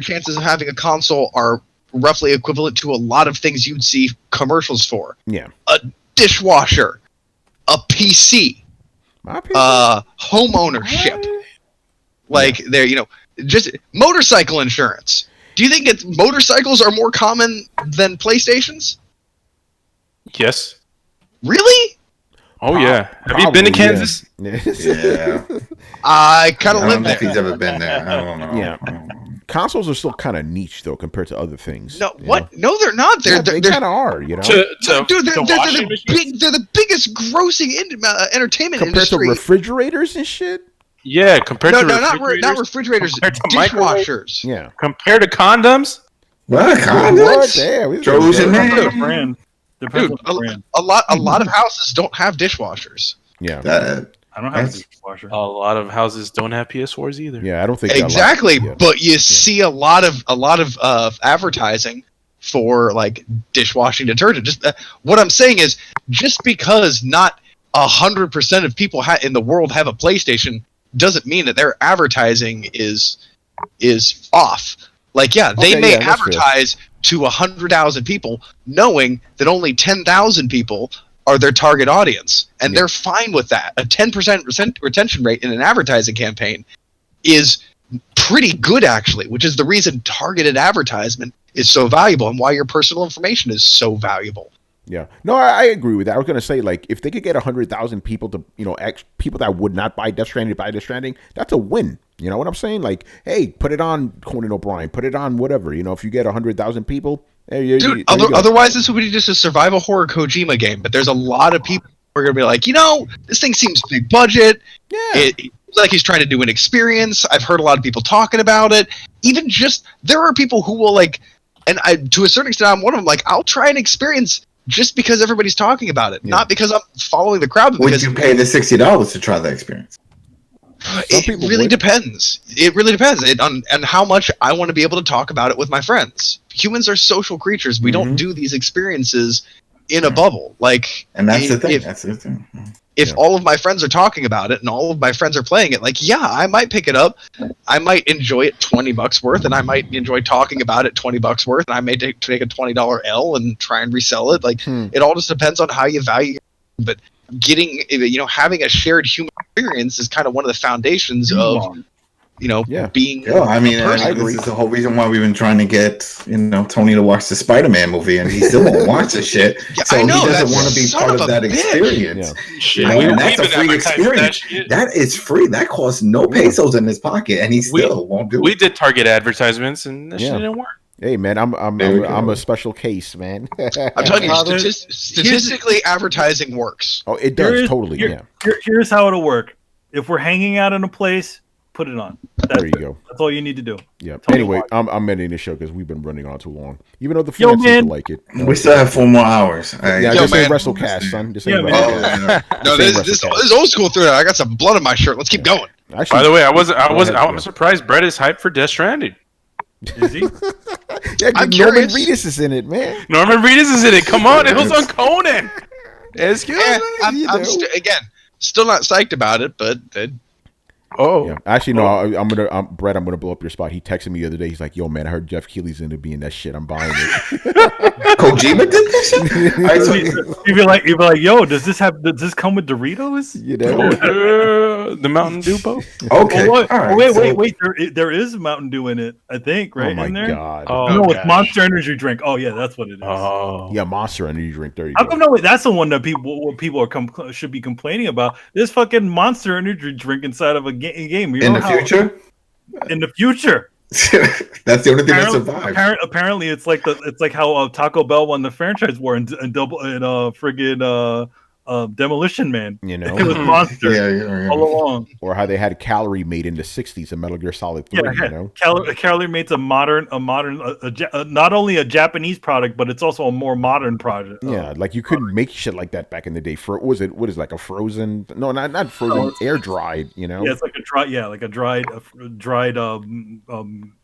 chances of having a console are roughly equivalent to a lot of things you'd see commercials for. Yeah. A dishwasher, a PC, home ownership. Just motorcycle insurance. Do you think motorcycles are more common than PlayStations? Yes. Really? Oh yeah. Have you been to Kansas? Yeah. I kind of live there. I don't know if he's ever been there. I don't know. Yeah. Consoles are still kind of niche though compared to other things. No, what? No, they're not. They kind of are. You know. Dude, they're the biggest grossing entertainment compared industry. To refrigerators and shit. Yeah, compared to refrigerators. Not refrigerators. Dishwashers. Yeah. Compared to condoms. What? Condoms? Damn, Trojan man. Depends Dude, on the brand. a lot of houses don't have dishwashers. Yeah. I don't have a dishwasher. A lot of houses don't have PS4s either. Yeah, I don't think Exactly, yeah. but you see a lot of advertising for like dishwashing detergent. Just what I'm saying is, just because not 100% of people in the world have a PlayStation doesn't mean that their advertising is off. Like, yeah, they may advertise to 100,000 people, knowing that only 10,000 people are their target audience, and they're fine with that. A 10% retention rate in an advertising campaign is pretty good, actually, which is the reason targeted advertisement is so valuable and why your personal information is so valuable. Yeah, no, I agree with that. I was gonna say, like, if they could get 100,000 people to, people that would not buy Death Stranding, that's a win. You know what I'm saying? Like, hey, put it on Conan O'Brien, put it on whatever. If you get 100,000 people, dude. Otherwise, this would be just a survival horror Kojima game. But there's a lot of people who are gonna be like, this thing seems big budget. Yeah, it seems like he's trying to do an experience. I've heard a lot of people talking about it. Even just there are people who will like, and to a certain extent, I'm one of them. Like, I'll try an experience just because everybody's talking about it, not because I'm following the crowd. But would you pay the $60 to try the experience? It really depends. It really depends on how much I want to be able to talk about it with my friends. Humans are social creatures. We don't do these experiences in a bubble. And that's the thing. If all of my friends are talking about it and all of my friends are playing it, I might pick it up. I might enjoy it $20 worth, and I might enjoy talking about it $20 worth, and I may take a $20 L and try and resell it. It all just depends on how you value it. But getting, having a shared human experience is kind of one of the foundations of, being. Yeah, I mean, this is the whole reason why we've been trying to get, Tony to watch the Spider-Man movie, and he still won't watch the shit. So he doesn't want to be part of that experience. Yeah. And that's a free experience. That is free. That costs no pesos in his pocket, and he still won't do it. We did target advertisements, and that shit didn't work. Hey man, I'm a special case, man. I'm telling you, statistically, advertising works. Oh, it does totally. Here's how it'll work. If we're hanging out in a place, put it on. There you go. That's all you need to do. Yeah. Anyway, I'm ending the show because we've been running on too long. Even though the fans seem to like it. We still have 4 more hours. Just say WrestleCast, son. Just say No, this old school Throwdown. I got some blood on my shirt. Let's keep going. Actually, by the way, I'm surprised Brett is hyped for Death Stranding. Is he? Norman Reedus is in it, man. Norman Reedus is in it. Come on, it was on Conan. Excuse me. I'm still not psyched about it, but. Actually, no. Brett, I'm gonna blow up your spot. He texted me the other day. He's like, "Yo, man, I heard Jeff Keighley's into being that shit. I'm buying it." Kojima did this shit. You'd be like, "Yo, does this come with Doritos?" The Mountain Dew boat. Okay. Wait. There is Mountain Dew in it. I think in there. Oh my god. No, it's Monster Energy drink. Oh yeah, that's what it is. Oh yeah, Monster Energy drink. There you go. How come that's the one that people should be complaining about? This fucking Monster Energy drink inside of a game. In the future. That's the only thing that survived. Apparently, it's like how Taco Bell won the franchise war in friggin' Demolition Man. You know, it was Monster all along. Or how they had Calorie made in the '60s in Metal Gear Solid 3. Yeah, you know, Calorie Mate's a modern, not only a Japanese product, but it's also a more modern project. Yeah, like you couldn't make shit like that back in the day. What is like a frozen? No, not frozen. Air dried. You know. Yeah, it's like a dried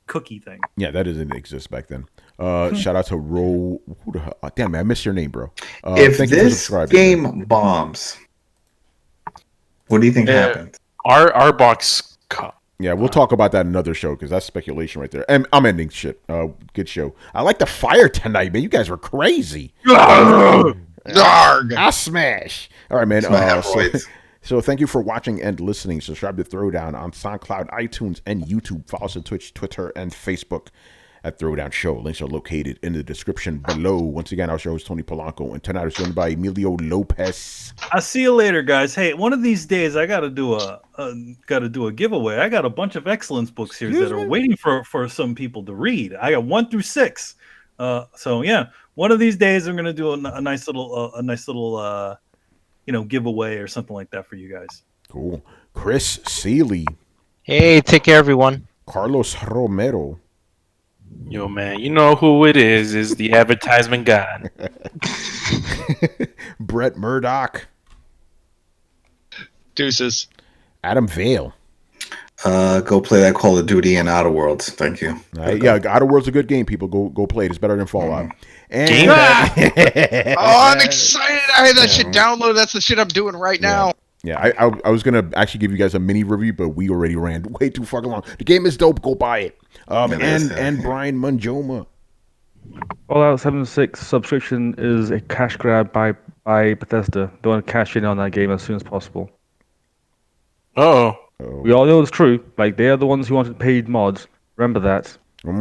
cookie thing. Yeah, that doesn't exist back then. Shout out to Ro. Who the hell? Damn man, I missed your name, bro. If this game bombs, what do you think happened? Our box cut. Yeah, we'll talk about that in another show because that's speculation right there. And I'm ending shit. Good show. I like the fire tonight, man. You guys were crazy. I smash. All right, man. So thank you for watching and listening. Subscribe to Throwdown on SoundCloud, iTunes, and YouTube. Follow us on Twitch, Twitter, and Facebook at Throwdown Show. Links are located in the description below. Once again, our show is Tony Polanco, and tonight is joined by Emilio Lopez. I'll see you later, guys. Hey, one of these days I gotta do a giveaway. I got a bunch of excellence books here that are waiting for some people to read. I got 1 through 6. So yeah, one of these days I'm gonna do a nice little giveaway or something like that for you guys. Cool. Chris Seeley. Hey, take care, everyone. Carlos Romero. Yo, man, you know who it is the advertisement god. Brett Murdoch. Deuces. Adam Vale. Go play that Call of Duty and Outer Worlds. Thank you. Yeah, Outer Worlds is a good game. People go play it. It's better than Fallout. Game Oh, I'm excited! I have that shit downloaded. That's the shit I'm doing right now. Yeah, I was gonna actually give you guys a mini review, but we already ran way too fucking long. The game is dope. Go buy it. And Brian Manjoma. Fallout 76 subscription is a cash grab by Bethesda. They want to cash in on that game as soon as possible. Oh. We all know it's true. Like, they are the ones who wanted paid mods. Remember that. The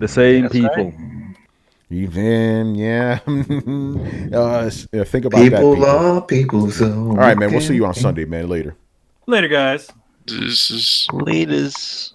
same people. Right. Even, yeah. Think about people that. Are people, so all right, man. We'll see you on Sunday, man. Later. Later, guys. This is Latest.